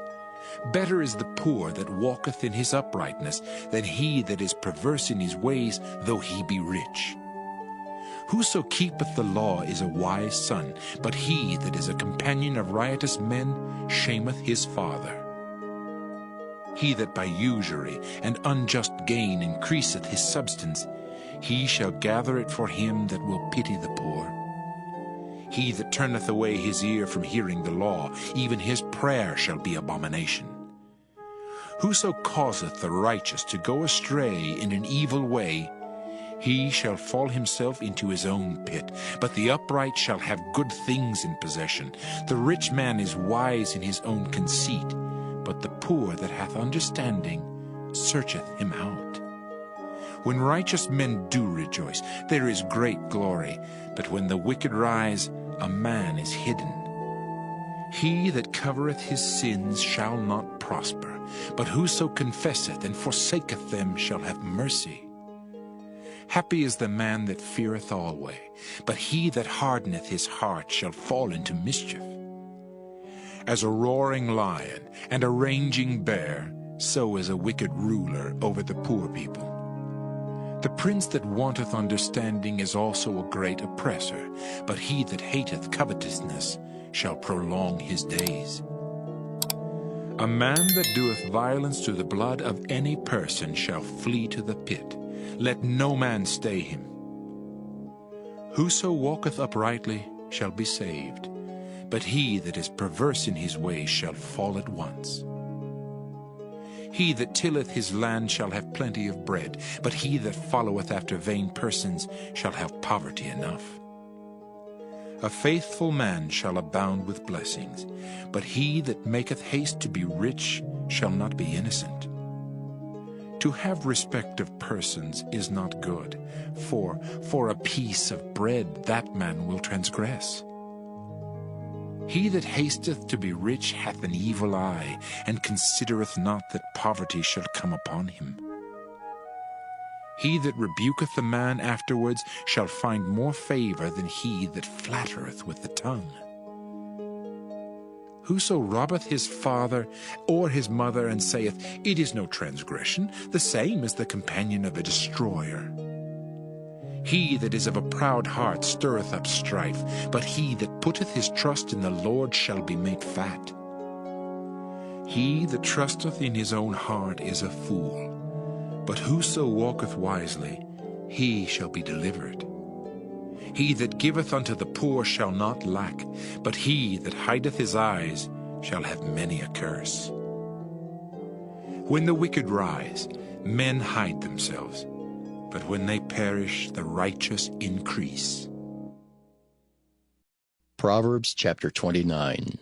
Better is the poor that walketh in his uprightness than he that is perverse in his ways, though he be rich. Whoso keepeth the law is a wise son, but he that is a companion of riotous men shameth his father. He that by usury and unjust gain increaseth his substance, he shall gather it for him that will pity the poor. He that turneth away his ear from hearing the law, even his prayer shall be abomination. Whoso causeth the righteous to go astray in an evil way, he shall fall himself into his own pit, but the upright shall have good things in possession. The rich man is wise in his own conceit, but the poor that hath understanding searcheth him out. When righteous men do rejoice, there is great glory, but when the wicked rise, a man is hidden. He that covereth his sins shall not prosper, but whoso confesseth and forsaketh them shall have mercy. Happy is the man that feareth always, but he that hardeneth his heart shall fall into mischief. As a roaring lion and a raging bear, so is a wicked ruler over the poor people. The prince that wanteth understanding is also a great oppressor, but he that hateth covetousness shall prolong his days. A man that doeth violence to the blood of any person shall flee to the pit. Let no man stay him. Whoso walketh uprightly shall be saved, but he that is perverse in his ways shall fall at once. He that tilleth his land shall have plenty of bread, but he that followeth after vain persons shall have poverty enough. A faithful man shall abound with blessings, but he that maketh haste to be rich shall not be innocent. To have respect of persons is not good, for a piece of bread that man will transgress. He that hasteth to be rich hath an evil eye, and considereth not that poverty shall come upon him. He that rebuketh a man afterwards shall find more favor than he that flattereth with the tongue. Whoso robbeth his father or his mother, and saith, It is no transgression, the same is the companion of a destroyer. He that is of a proud heart stirreth up strife, but he that putteth his trust in the Lord shall be made fat. He that trusteth in his own heart is a fool, but whoso walketh wisely, he shall be delivered. He that giveth unto the poor shall not lack, but he that hideth his eyes shall have many a curse. When the wicked rise, men hide themselves, but when they perish, the righteous increase. Proverbs chapter 29.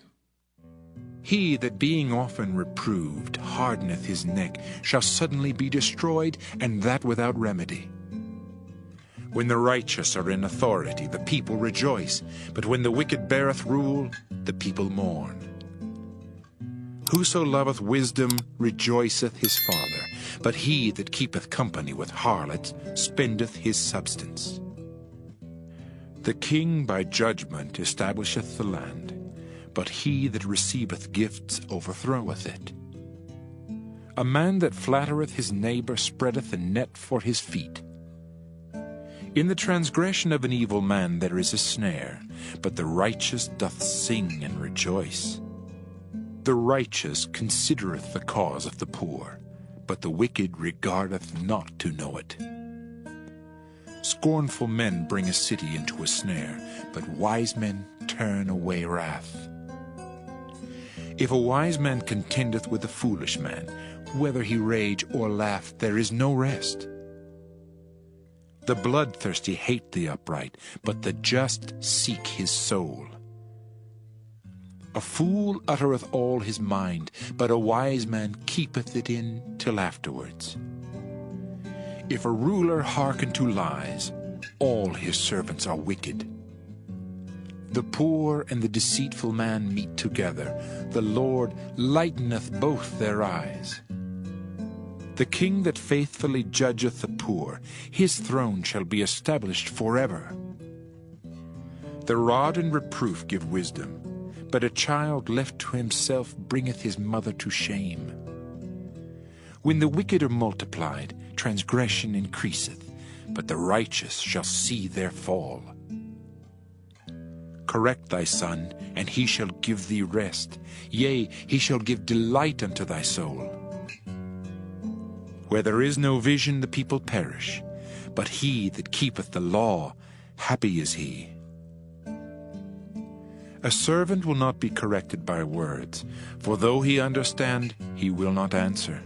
He that being often reproved hardeneth his neck shall suddenly be destroyed, and that without remedy. When the righteous are in authority, the people rejoice, but when the wicked beareth rule, the people mourn. Whoso loveth wisdom rejoiceth his father, but he that keepeth company with harlots spendeth his substance. The king by judgment establisheth the land, but he that receiveth gifts overthroweth it. A man that flattereth his neighbor spreadeth a net for his feet. In the transgression of an evil man there is a snare, but the righteous doth sing and rejoice. The righteous considereth the cause of the poor, but the wicked regardeth not to know it. Scornful men bring a city into a snare, but wise men turn away wrath. If a wise man contendeth with a foolish man, whether he rage or laugh, there is no rest. The bloodthirsty hate the upright, but the just seek his soul. A fool uttereth all his mind, but a wise man keepeth it in till afterwards. If a ruler hearken to lies, all his servants are wicked. The poor and the deceitful man meet together. The Lord lighteneth both their eyes. The king that faithfully judgeth the poor, his throne shall be established forever. The rod and reproof give wisdom, but a child left to himself bringeth his mother to shame. When the wicked are multiplied, transgression increaseth, but the righteous shall see their fall. Correct thy son, and he shall give thee rest. Yea, he shall give delight unto thy soul. Where there is no vision, the people perish, but he that keepeth the law, happy is he. A servant will not be corrected by words, for though he understand, he will not answer.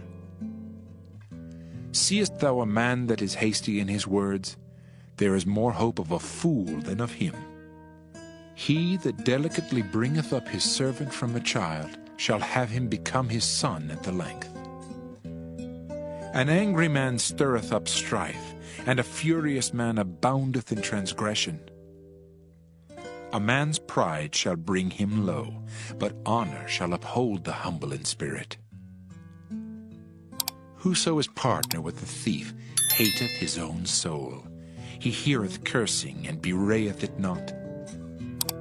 Seest thou a man that is hasty in his words? There is more hope of a fool than of him. He that delicately bringeth up his servant from a child shall have him become his son at the length. An angry man stirreth up strife, and a furious man aboundeth in transgression. A man's pride shall bring him low, but honor shall uphold the humble in spirit. Whoso is partner with the thief hateth his own soul. He heareth cursing, and bewrayeth it not.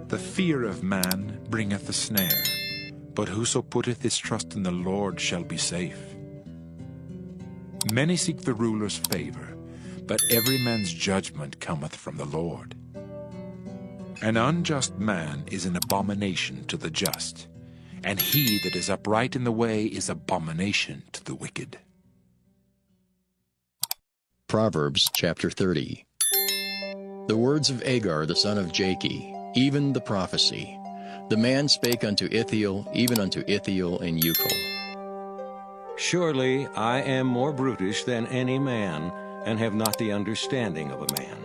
The fear of man bringeth a snare, but whoso putteth his trust in the Lord shall be safe. Many seek the ruler's favor, but every man's judgment cometh from the Lord. An unjust man is an abomination to the just, and he that is upright in the way is abomination to the wicked. Proverbs chapter 30. The words of Agar the son of Jakeh, even the prophecy. The man spake unto Ithiel, even unto Ithiel in Ucal. Surely I am more brutish than any man, and have not the understanding of a man.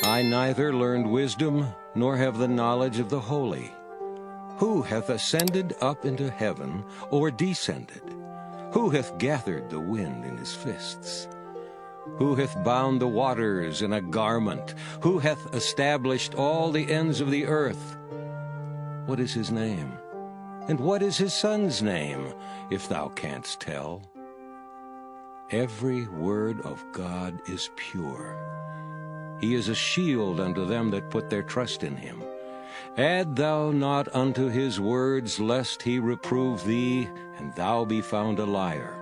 I neither learned wisdom, nor have the knowledge of the holy. Who hath ascended up into heaven, or descended? Who hath gathered the wind in his fists? Who hath bound the waters in a garment? Who hath established all the ends of the earth? What is his name? And what is his son's name, if thou canst tell? Every word of God is pure. He is a shield unto them that put their trust in him. Add thou not unto his words, lest he reprove thee, and thou be found a liar.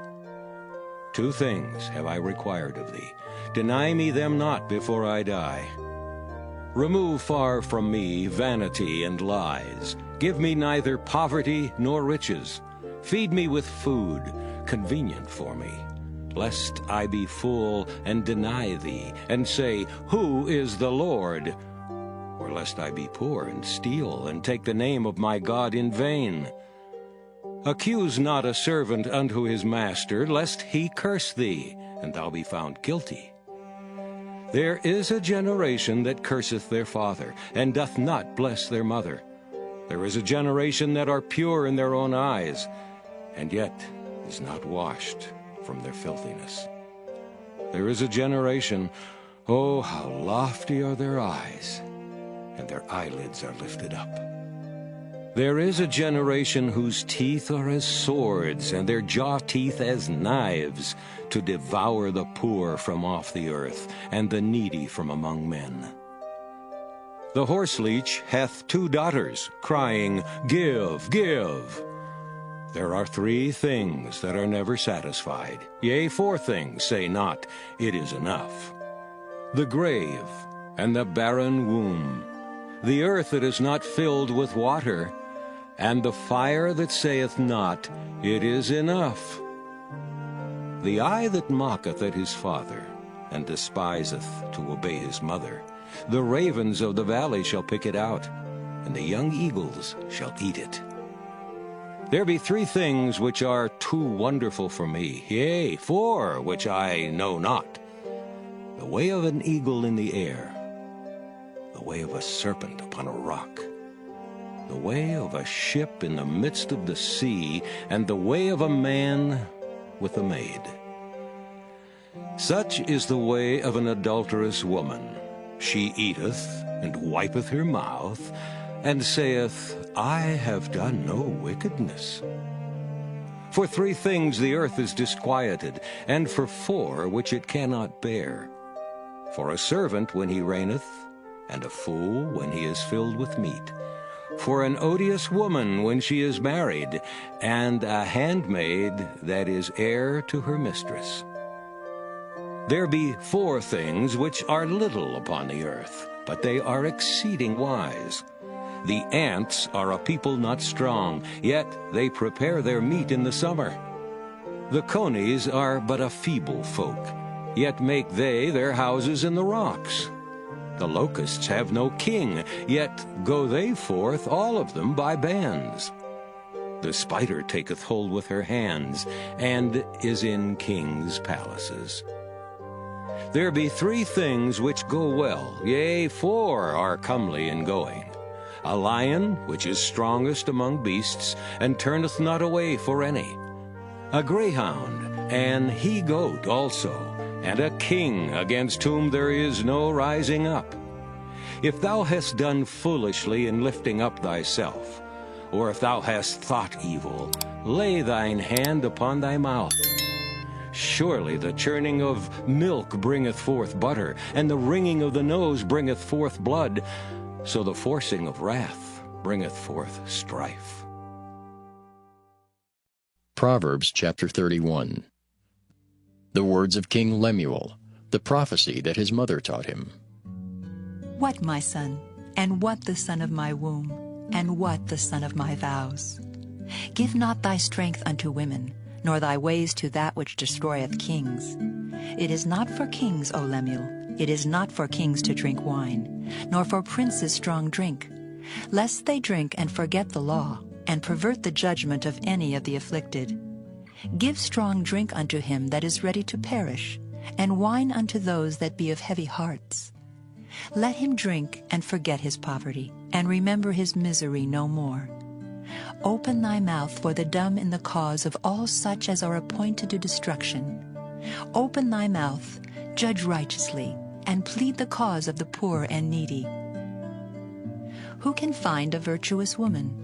2 things have I required of thee. Deny me them not before I die. Remove far from me vanity and lies. Give me neither poverty nor riches. Feed me with food, convenient for me, lest I be full and deny thee, and say, Who is the Lord? Or lest I be poor and steal, and take the name of my God in vain. Accuse not a servant unto his master, lest he curse thee, and thou be found guilty. There is a generation that curseth their father, and doth not bless their mother. There is a generation that are pure in their own eyes, and yet is not washed from their filthiness. There is a generation, oh, how lofty are their eyes, and their eyelids are lifted up. There is a generation whose teeth are as swords, and their jaw teeth as knives, to devour the poor from off the earth, and the needy from among men. The horseleech hath 2 daughters, crying, Give, give. There are 3 things that are never satisfied. Yea, 4 things say not, It is enough. The grave and the barren womb, the earth that is not filled with water, and the fire that saith not, It is enough. The eye that mocketh at his father, and despiseth to obey his mother, the ravens of the valley shall pick it out, and the young eagles shall eat it. There be 3 things which are too wonderful for me, yea, 4 which I know not. The way of an eagle in the air, the way of a serpent upon a rock, the way of a ship in the midst of the sea, and the way of a man with a maid. Such is the way of an adulterous woman. She eateth, and wipeth her mouth, and saith, I have done no wickedness. For 3 things the earth is disquieted, and for 4 which it cannot bear. For a servant when he reigneth, and a fool when he is filled with meat. For an odious woman when she is married, and a handmaid that is heir to her mistress. There be 4 things which are little upon the earth, but they are exceeding wise. The ants are a people not strong, yet they prepare their meat in the summer. The conies are but a feeble folk, yet make they their houses in the rocks. The locusts have no king, yet go they forth, all of them, by bands. The spider taketh hold with her hands, and is in kings' palaces. There be 3 things which go well, yea, 4 are comely in going. a lion which is strongest among beasts, and turneth not away for any, a greyhound, an he-goat also, and a king against whom there is no rising up. If thou hast done foolishly in lifting up thyself, or if thou hast thought evil, lay thine hand upon thy mouth. Surely the churning of milk bringeth forth butter, and the wringing of the nose bringeth forth blood, so the forcing of wrath bringeth forth strife. Proverbs chapter 31. The words of King Lemuel, the prophecy that his mother taught him. What, my son, and what the son of my womb, and what the son of my vows? Give not thy strength unto women, nor thy ways to that which destroyeth kings. It is not for kings, O Lemuel, it is not for kings to drink wine, nor for princes strong drink, lest they drink and forget the law, and pervert the judgment of any of the afflicted. Give strong drink unto him that is ready to perish, and wine unto those that be of heavy hearts. Let him drink and forget his poverty, and remember his misery no more. Open thy mouth for the dumb in the cause of all such as are appointed to destruction. Open thy mouth, judge righteously, and plead the cause of the poor and needy. Who can find a virtuous woman?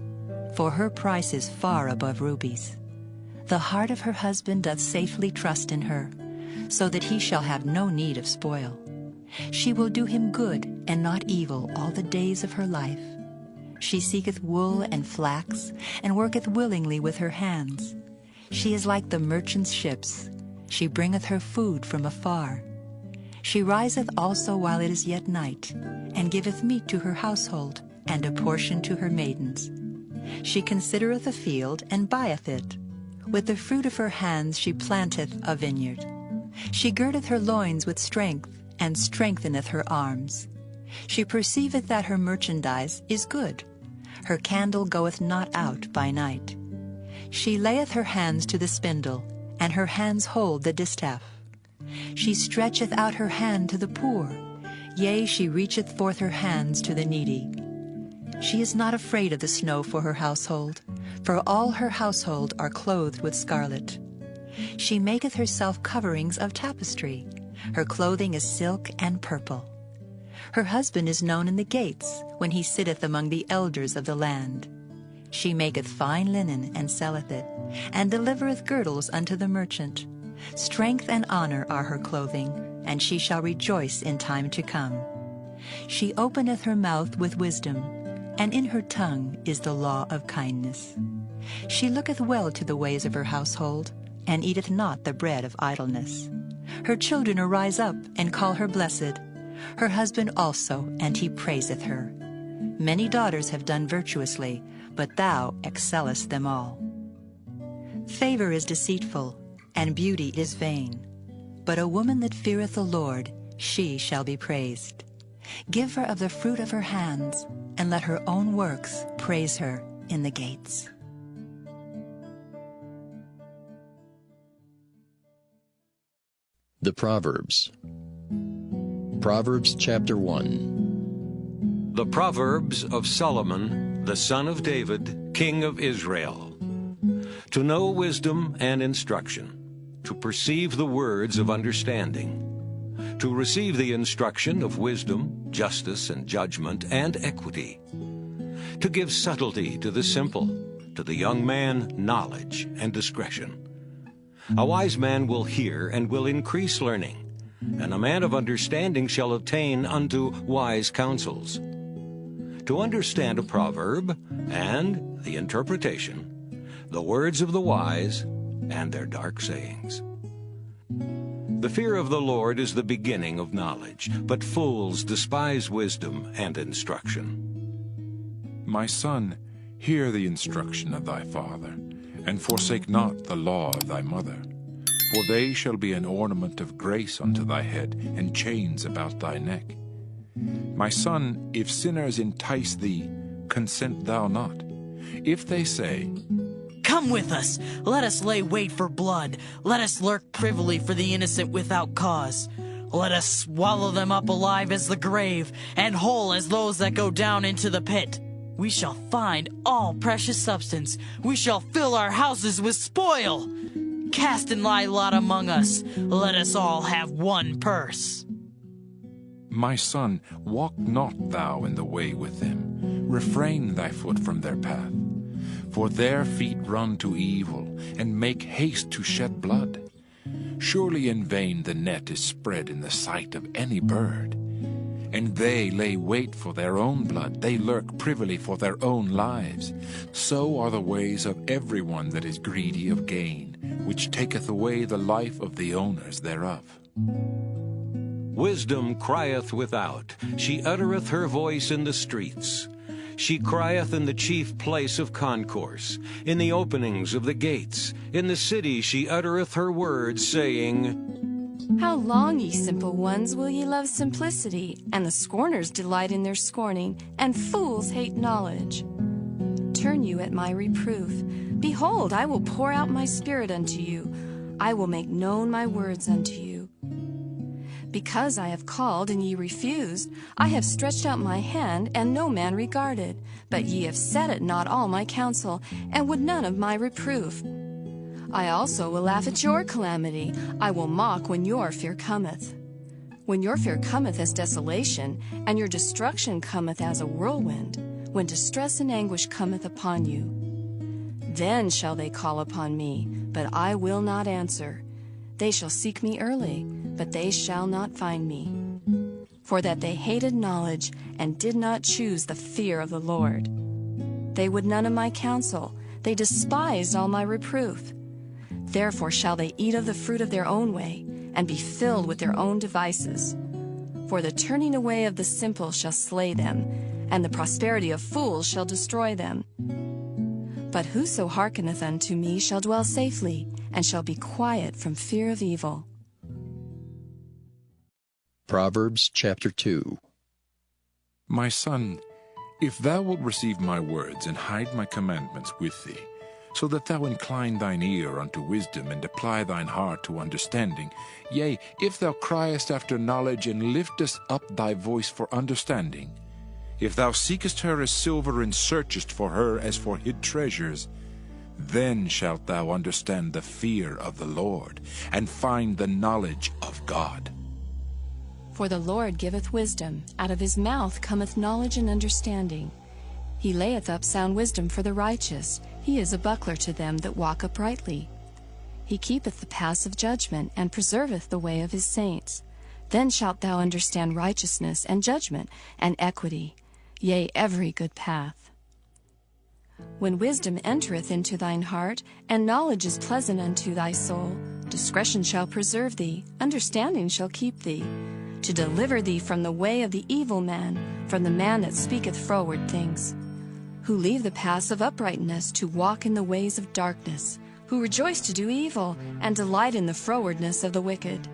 For her price is far above rubies. The heart of her husband doth safely trust in her, so that he shall have no need of spoil. She will do him good and not evil all the days of her life. She seeketh wool and flax, and worketh willingly with her hands. She is like the merchant's ships. She bringeth her food from afar. She riseth also while it is yet night, and giveth meat to her household, and a portion to her maidens. She considereth a field, and buyeth it. With the fruit of her hands she planteth a vineyard. She girdeth her loins with strength, and strengtheneth her arms. She perceiveth that her merchandise is good. Her candle goeth not out by night. She layeth her hands to the spindle, and her hands hold the distaff. She stretcheth out her hand to the poor, yea, she reacheth forth her hands to the needy. She is not afraid of the snow for her household, for all her household are clothed with scarlet. She maketh herself coverings of tapestry. Her clothing is silk and purple. Her husband is known in the gates, when he sitteth among the elders of the land. She maketh fine linen, and selleth it, and delivereth girdles unto the merchant. Strength and honor are her clothing, and she shall rejoice in time to come. She openeth her mouth with wisdom, and in her tongue is the law of kindness. She looketh well to the ways of her household, and eateth not the bread of idleness. Her children arise up, and call her blessed. Her husband also, and he praiseth her. Many daughters have done virtuously, but thou excellest them all. Favor is deceitful, and beauty is vain. But a woman that feareth the Lord, she shall be praised. Give her of the fruit of her hands, and let her own works praise her in the gates. The Proverbs. Proverbs chapter 1. The Proverbs of Solomon, the son of David, king of Israel. To know wisdom and instruction, to perceive the words of understanding, to receive the instruction of wisdom, justice, and judgment, and equity, to give subtlety to the simple, to the young man knowledge and discretion. A wise man will hear and will increase learning, and a man of understanding shall attain unto wise counsels. To understand a proverb and the interpretation, the words of the wise and their dark sayings. The fear of the Lord is the beginning of knowledge, but fools despise wisdom and instruction. My son, hear the instruction of thy father, and forsake not the law of thy mother. For they shall be an ornament of grace unto thy head, and chains about thy neck. My son, if sinners entice thee, consent thou not. If they say, Come with us, let us lay wait for blood, let us lurk privily for the innocent without cause. Let us swallow them up alive as the grave, and whole as those that go down into the pit. We shall find all precious substance. We shall fill our houses with spoil. Cast and lie lot among us. Let us all have one purse. My son, walk not thou in the way with them. Refrain thy foot from their path. For their feet run to evil, and make haste to shed blood. Surely in vain the net is spread in the sight of any bird. And they lay wait for their own blood, they lurk privily for their own lives. So are the ways of every one that is greedy of gain, which taketh away the life of the owners thereof. Wisdom crieth without, she uttereth her voice in the streets. She crieth in the chief place of concourse, in the openings of the gates. In the city she uttereth her words, saying, How long, ye simple ones, will ye love simplicity? And the scorners delight in their scorning, and fools hate knowledge. Turn you at my reproof. Behold, I will pour out my spirit unto you. I will make known my words unto you. Because I have called, and ye refused, I have stretched out my hand, and no man regarded. But ye have set at naught all my counsel, and would none of my reproof. I also will laugh at your calamity. I will mock when your fear cometh. When your fear cometh as desolation, and your destruction cometh as a whirlwind, when distress and anguish cometh upon you. Then shall they call upon me, but I will not answer. They shall seek me early, but they shall not find me. For that they hated knowledge, and did not choose the fear of the Lord. They would none of my counsel. They despised all my reproof. Therefore shall they eat of the fruit of their own way, and be filled with their own devices. For the turning away of the simple shall slay them, and the prosperity of fools shall destroy them. But whoso hearkeneth unto me shall dwell safely, and shall be quiet from fear of evil. Proverbs chapter 2. My son, if thou wilt receive my words, and hide my commandments with thee, so that thou incline thine ear unto wisdom, and apply thine heart to understanding, yea, if thou criest after knowledge, and liftest up thy voice for understanding, if thou seekest her as silver, and searchest for her as for hid treasures, then shalt thou understand the fear of the Lord, and find the knowledge of God. For the Lord giveth wisdom, out of his mouth cometh knowledge and understanding. He layeth up sound wisdom for the righteous. He is a buckler to them that walk uprightly. He keepeth the paths of judgment, and preserveth the way of his saints. Then shalt thou understand righteousness, and judgment, and equity, yea, every good path. When wisdom entereth into thine heart, and knowledge is pleasant unto thy soul, discretion shall preserve thee, understanding shall keep thee, to deliver thee from the way of the evil man, from the man that speaketh froward things, who leave the paths of uprightness to walk in the ways of darkness, who rejoice to do evil, and delight in the frowardness of the wicked,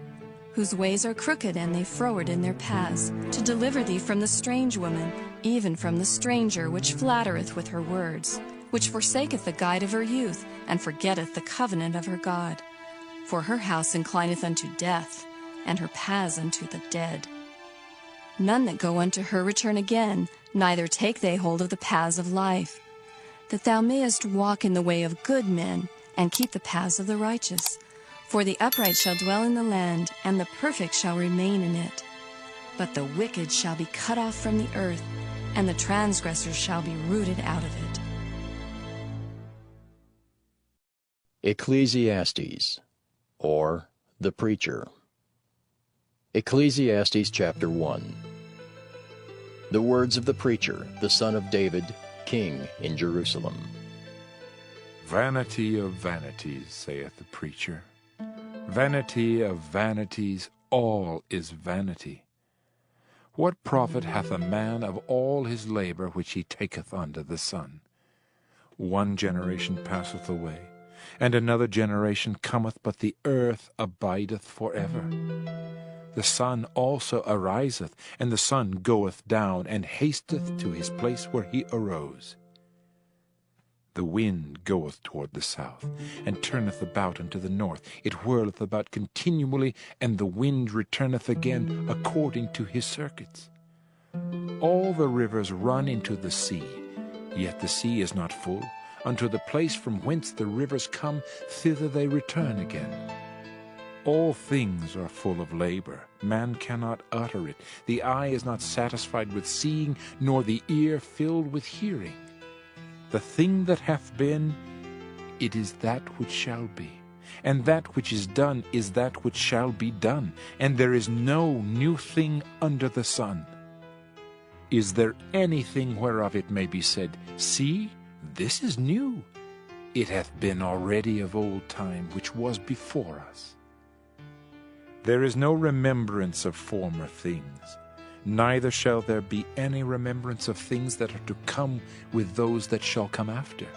whose ways are crooked, and they froward in their paths, to deliver thee from the strange woman, even from the stranger which flattereth with her words, which forsaketh the guide of her youth, and forgetteth the covenant of her God. For her house inclineth unto death, and her paths unto the dead. None that go unto her return again, neither take they hold of the paths of life, that thou mayest walk in the way of good men, and keep the paths of the righteous. For the upright shall dwell in the land, and the perfect shall remain in it. But the wicked shall be cut off from the earth, and the transgressors shall be rooted out of it. Ecclesiastes, or the Preacher. Ecclesiastes chapter 1. The words of the preacher, the son of David, king in Jerusalem. Vanity of vanities, saith the preacher. Vanity of vanities, all is vanity. What profit hath a man of all his labor which he taketh under the sun? One generation passeth away, and another generation cometh, but the earth abideth forever. The sun also ariseth, and the sun goeth down, and hasteth to his place where he arose. The wind goeth toward the south, and turneth about unto the north. It whirleth about continually, and the wind returneth again according to his circuits. All the rivers run into the sea, Yet the sea is not full. Unto the place from whence the rivers come, thither they return again. All things are full of labor. Man cannot utter it. The eye is not satisfied with seeing, nor the ear filled with hearing. The thing that hath been, it is that which shall be. And that which is done is that which shall be done. And there is no new thing under the sun. Is there anything whereof it may be said, See, this is new? It hath been already of old time, which was before us. There is no remembrance of former things, neither shall there be any remembrance of things that are to come with those that shall come after.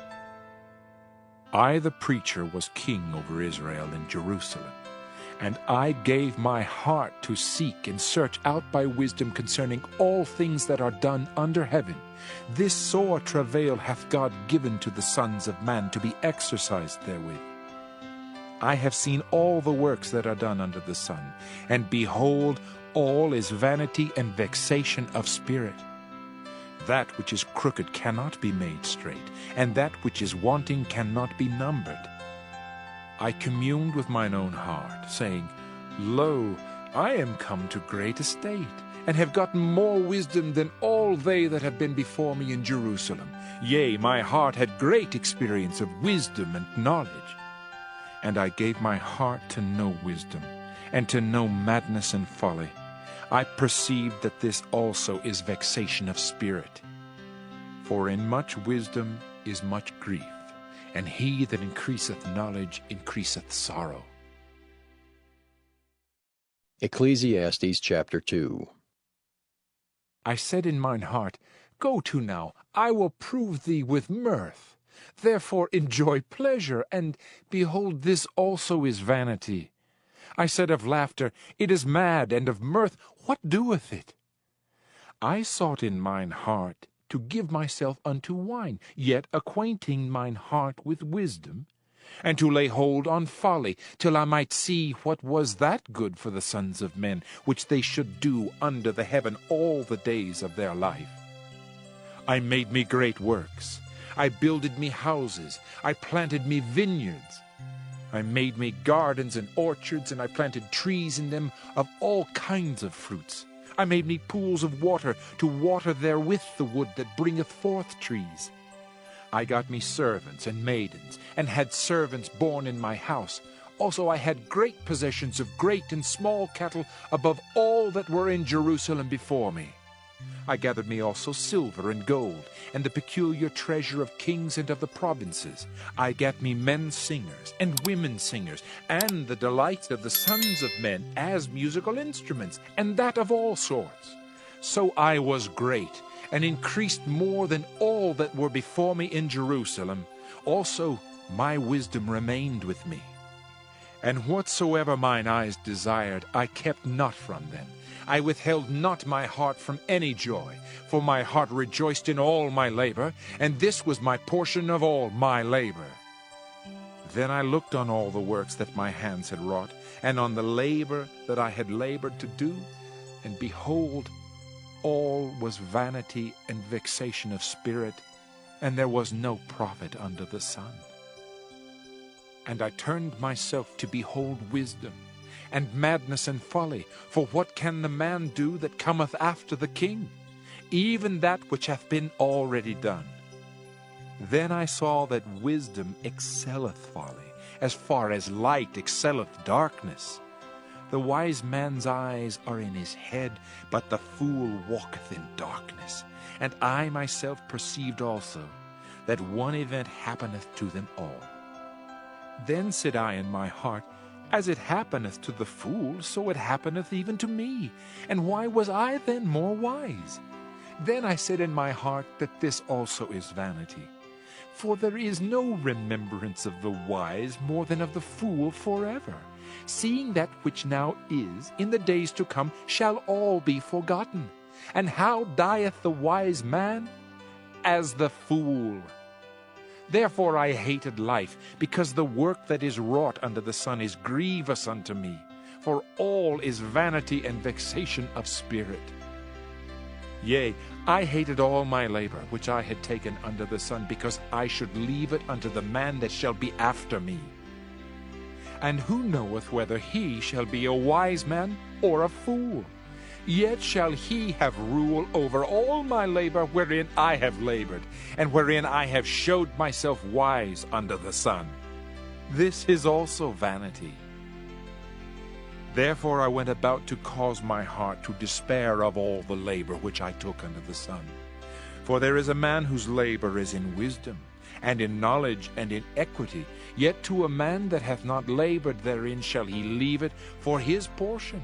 I, the preacher, was king over Israel in Jerusalem, and I gave my heart to seek and search out by wisdom concerning all things that are done under heaven. This sore travail hath God given to the sons of man to be exercised therewith. I have seen all the works that are done under the sun, and behold, all is vanity and vexation of spirit. That which is crooked cannot be made straight, and that which is wanting cannot be numbered. I communed with mine own heart, saying, Lo, I am come to great estate, and have gotten more wisdom than all they that have been before me in Jerusalem. Yea, my heart had great experience of wisdom and knowledge. And I gave my heart to know wisdom, and to know madness and folly. I perceived that this also is vexation of spirit. For in much wisdom is much grief, and he that increaseth knowledge increaseth sorrow. Ecclesiastes chapter 2. I said in mine heart, Go to now, I will prove thee with mirth. Therefore enjoy pleasure, and behold, this also is vanity. I said of laughter, It is mad, and of mirth, what doeth it? I sought in mine heart to give myself unto wine, yet acquainting mine heart with wisdom, and to lay hold on folly, till I might see what was that good for the sons of men, which they should do under the heaven all the days of their life. I made me great works. I builded me houses. I planted me vineyards. I made me gardens and orchards, and I planted trees in them of all kinds of fruits. I made me pools of water to water therewith the wood that bringeth forth trees. I got me servants and maidens, and had servants born in my house. Also I had great possessions of great and small cattle above all that were in Jerusalem before me. I gathered me also silver and gold, and the peculiar treasure of kings and of the provinces. I gat me men singers and women singers, and the delights of the sons of men as musical instruments, and that of all sorts. So I was great, and increased more than all that were before me in Jerusalem. Also my wisdom remained with me. And whatsoever mine eyes desired, I kept not from them. I withheld not my heart from any joy, for my heart rejoiced in all my labor, and this was my portion of all my labor. Then I looked on all the works that my hands had wrought, and on the labor that I had labored to do, and behold, all was vanity and vexation of spirit, and there was no profit under the sun. And I turned myself to behold wisdom, and madness and folly. For what can the man do that cometh after the king? Even that which hath been already done. Then I saw that wisdom excelleth folly, as far as light excelleth darkness. The wise man's eyes are in his head, but the fool walketh in darkness. And I myself perceived also that one event happeneth to them all. Then said I in my heart, As it happeneth to the fool, so it happeneth even to me. And why was I then more wise? Then I said in my heart that this also is vanity. For there is no remembrance of the wise more than of the fool forever. Seeing that which now is, in the days to come, shall all be forgotten. And how dieth the wise man? As the fool. Therefore I hated life, because the work that is wrought under the sun is grievous unto me, for all is vanity and vexation of spirit. Yea, I hated all my labor which I had taken under the sun, because I should leave it unto the man that shall be after me. And who knoweth whether he shall be a wise man or a fool? Yet shall he have rule over all my labor wherein I have labored, and wherein I have showed myself wise under the sun. This is also vanity. Therefore I went about to cause my heart to despair of all the labor which I took under the sun. For there is a man whose labor is in wisdom, and in knowledge, and in equity. Yet to a man that hath not labored therein shall he leave it for his portion.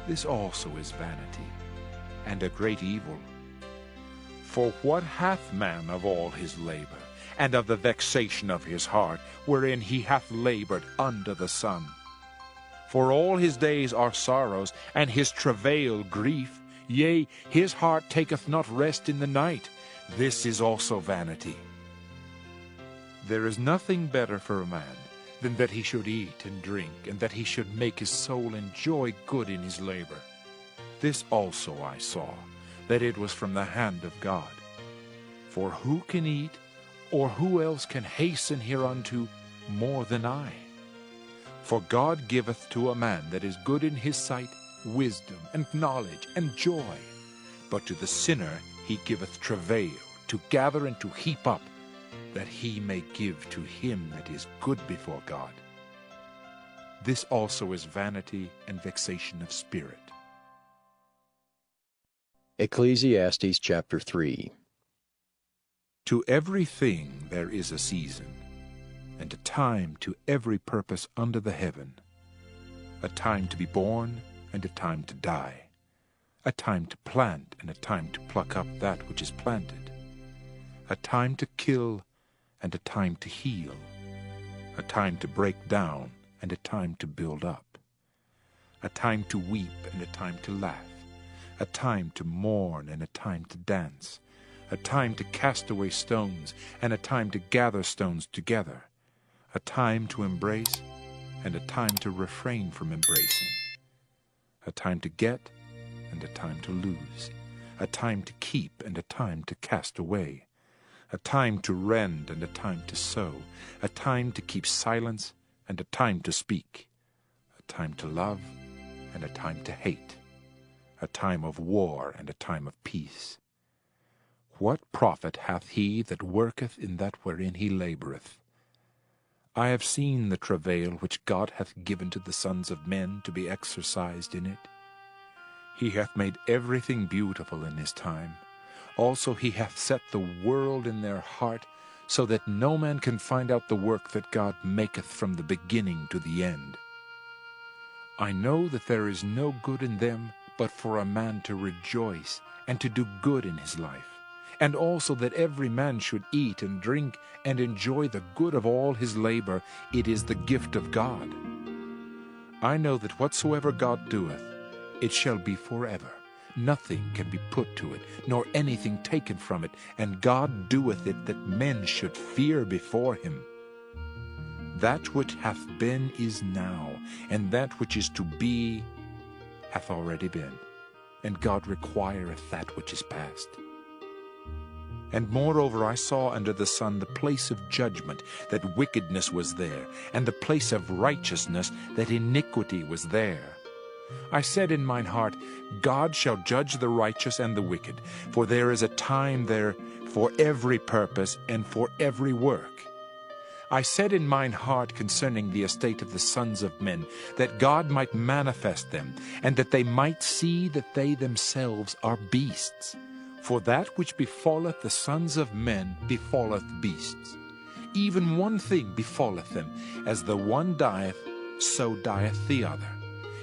This also is vanity, and a great evil. For what hath man of all his labor, and of the vexation of his heart, wherein he hath labored under the sun? For all his days are sorrows, and his travail grief. Yea, his heart taketh not rest in the night. This is also vanity. There is nothing better for a man than that he should eat and drink, and that he should make his soul enjoy good in his labor. This also I saw, that it was from the hand of God. For who can eat, or who else can hasten hereunto more than I? For God giveth to a man that is good in his sight wisdom, and knowledge, and joy. But to the sinner he giveth travail, to gather and to heap up, that he may give to him that is good before God. This also is vanity and vexation of spirit. Ecclesiastes chapter 3. To every thing there is a season, and a time to every purpose under the heaven, a time to be born, and a time to die, a time to plant, and a time to pluck up that which is planted, a time to kill, and a time to heal, a time to break down, and a time to build up, a time to weep, and a time to laugh, a time to mourn, and a time to dance, a time to cast away stones, and a time to gather stones together, a time to embrace, and a time to refrain from embracing, a time to get, and a time to lose, a time to keep, and a time to cast away, a time to rend, and a time to sow, a time to keep silence, and a time to speak, a time to love, and a time to hate, a time of war, and a time of peace. What profit hath he that worketh in that wherein he laboureth? I have seen the travail which God hath given to the sons of men to be exercised in it. He hath made everything beautiful in his time. Also he hath set the world in their heart, so that no man can find out the work that God maketh from the beginning to the end. I know that there is no good in them but for a man to rejoice and to do good in his life, and also that every man should eat and drink and enjoy the good of all his labor. It is the gift of God. I know that whatsoever God doeth, it shall be forever. Nothing can be put to it, nor anything taken from it, and God doeth it that men should fear before him. That which hath been is now, and that which is to be hath already been, and God requireth that which is past. And moreover I saw under the sun the place of judgment, that wickedness was there, and the place of righteousness, that iniquity was there. I said in mine heart, God shall judge the righteous and the wicked, for there is a time there for every purpose and for every work. I said in mine heart concerning the estate of the sons of men, that God might manifest them, and that they might see that they themselves are beasts. For that which befalleth the sons of men befalleth beasts. Even one thing befalleth them, as the one dieth, so dieth the other.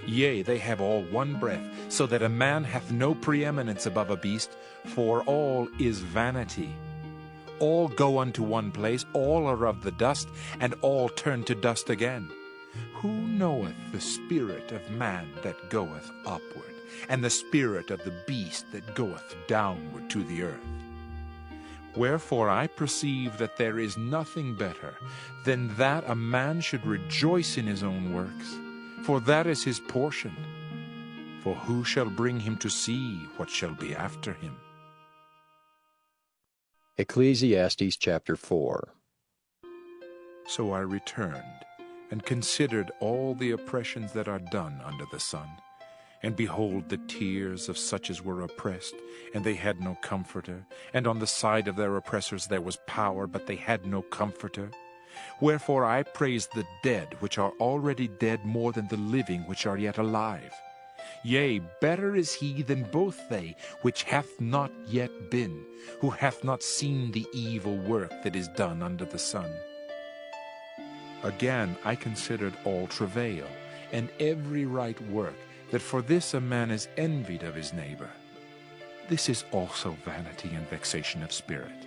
Yea, they have all one breath, so that a man hath no preeminence above a beast, for all is vanity. All go unto one place, all are of the dust, and all turn to dust again. Who knoweth the spirit of man that goeth upward, and the spirit of the beast that goeth downward to the earth? Wherefore I perceive that there is nothing better than that a man should rejoice in his own works, for that is his portion. For who shall bring him to see what shall be after him? Ecclesiastes chapter 4. So I returned, and considered all the oppressions that are done under the sun. And behold, the tears of such as were oppressed, and they had no comforter. And on the side of their oppressors there was power, but they had no comforter. Wherefore I praise the dead which are already dead more than the living which are yet alive. Yea, better is he than both they which hath not yet been, who hath not seen the evil work that is done under the sun. Again I considered all travail, and every right work, that for this a man is envied of his neighbor. This is also vanity and vexation of spirit.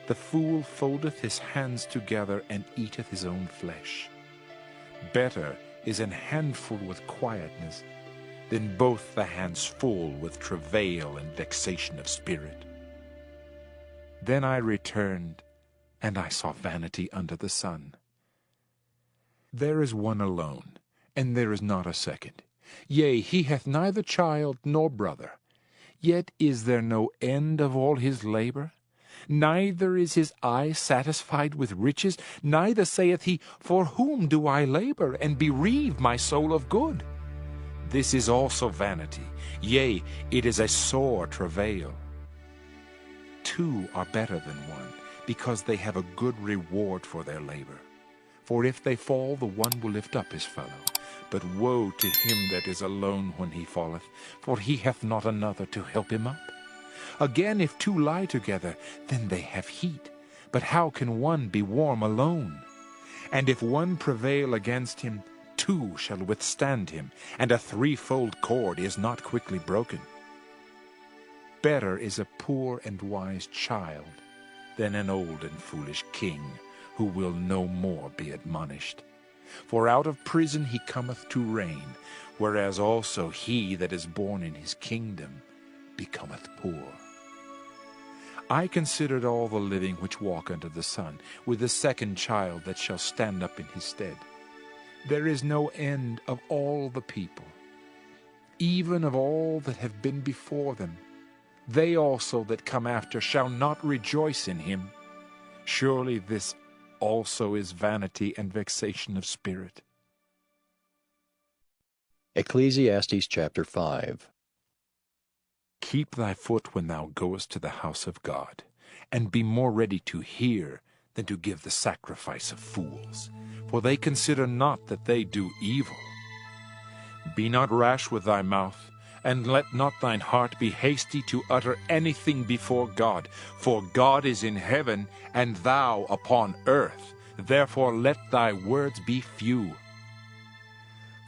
The fool foldeth his hands together, and eateth his own flesh. Better is an handful with quietness, than both the hands full with travail and vexation of spirit. Then I returned, and I saw vanity under the sun. There is one alone, and there is not a second. Yea, he hath neither child nor brother. Yet is there no end of all his labor? Neither is his eye satisfied with riches, neither saith he, For whom do I labor, and bereave my soul of good? This is also vanity, yea, it is a sore travail. Two are better than one, because they have a good reward for their labor. For if they fall, the one will lift up his fellow. But woe to him that is alone when he falleth, for he hath not another to help him up. Again, if two lie together, then they have heat. But how can one be warm alone? And if one prevail against him, two shall withstand him, and a threefold cord is not quickly broken. Better is a poor and wise child than an old and foolish king, who will no more be admonished. For out of prison he cometh to reign, whereas also he that is born in his kingdom becometh poor. I considered all the living which walk under the sun, with the second child that shall stand up in his stead. There is no end of all the people, even of all that have been before them. They also that come after shall not rejoice in him. Surely this also is vanity and vexation of spirit. Ecclesiastes chapter 5. Keep thy foot when thou goest to the house of God, and be more ready to hear than to give the sacrifice of fools, for they consider not that they do evil. Be not rash with thy mouth, and let not thine heart be hasty to utter anything before God, for God is in heaven, and thou upon earth. Therefore let thy words be few.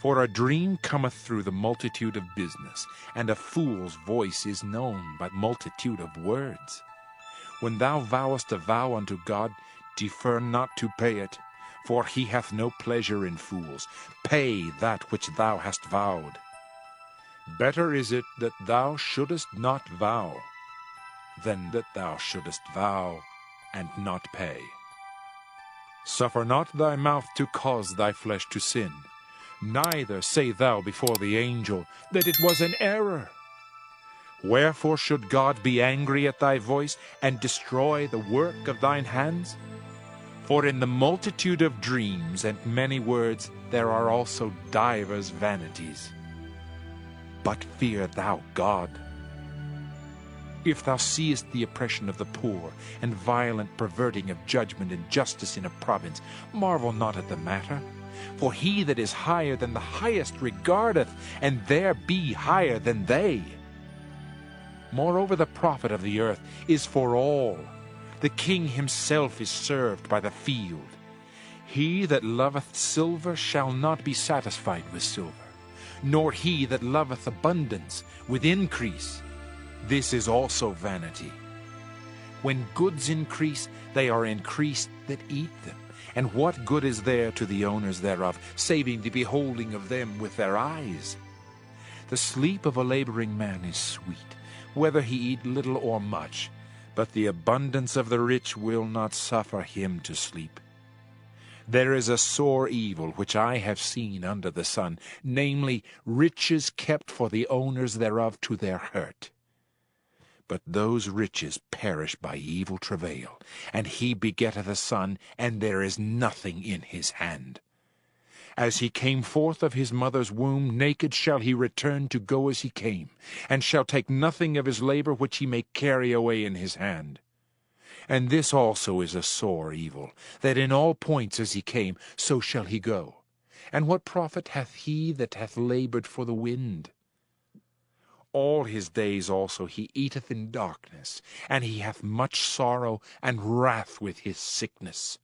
For a dream cometh through the multitude of business, and a fool's voice is known by multitude of words. When thou vowest a vow unto God, defer not to pay it, for he hath no pleasure in fools. Pay that which thou hast vowed. Better is it that thou shouldest not vow, than that thou shouldest vow and not pay. Suffer not thy mouth to cause thy flesh to sin, neither say thou before the angel that it was an error. Wherefore should God be angry at thy voice, and destroy the work of thine hands? For in the multitude of dreams and many words there are also divers vanities. But fear thou God. If thou seest the oppression of the poor, and violent perverting of judgment and justice in a province, marvel not at the matter. For he that is higher than the highest regardeth, and there be higher than they. Moreover, the profit of the earth is for all. The king himself is served by the field. He that loveth silver shall not be satisfied with silver, nor he that loveth abundance with increase. This is also vanity. When goods increase, they are increased that eat them. And what good is there to the owners thereof, saving the beholding of them with their eyes? The sleep of a laboring man is sweet, whether he eat little or much, but the abundance of the rich will not suffer him to sleep. There is a sore evil which I have seen under the sun, namely, riches kept for the owners thereof to their hurt. But those riches perish by evil travail, and he begetteth a son, and there is nothing in his hand. As he came forth of his mother's womb, naked shall he return to go as he came, and shall take nothing of his labor which he may carry away in his hand. And this also is a sore evil, that in all points as he came, so shall he go. And what profit hath he that hath labored for the wind? All his days also he eateth in darkness, and he hath much sorrow and wrath with his sickness.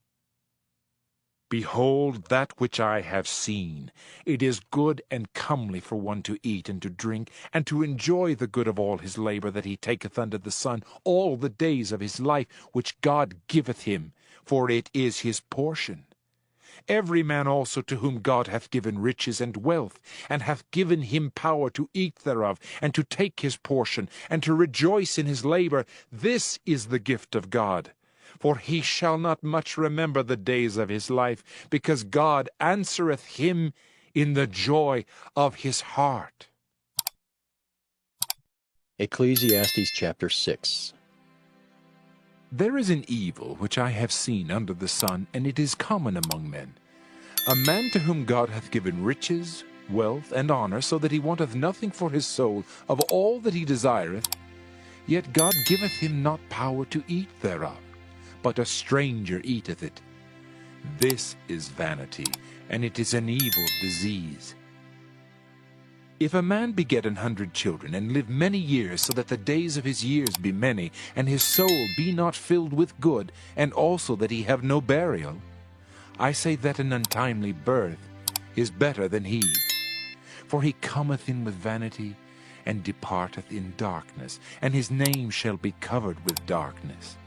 Behold, that which I have seen, it is good and comely for one to eat and to drink, and to enjoy the good of all his labor that he taketh under the sun all the days of his life, which God giveth him, for it is his portion. Every man also to whom God hath given riches and wealth, and hath given him power to eat thereof, and to take his portion, and to rejoice in his labor, this is the gift of God. For he shall not much remember the days of his life, because God answereth him in the joy of his heart. Ecclesiastes chapter 6. There is an evil which I have seen under the sun, and it is common among men. A man to whom God hath given riches, wealth, and honor, so that he wanteth nothing for his soul of all that he desireth, yet God giveth him not power to eat thereof, but a stranger eateth it. This is vanity, and it is an evil disease. If a man beget 100 children, and live many years, so that the days of his years be many, and his soul be not filled with good, and also that he have no burial, I say that an untimely birth is better than he. For he cometh in with vanity, and departeth in darkness, and his name shall be covered with darkness.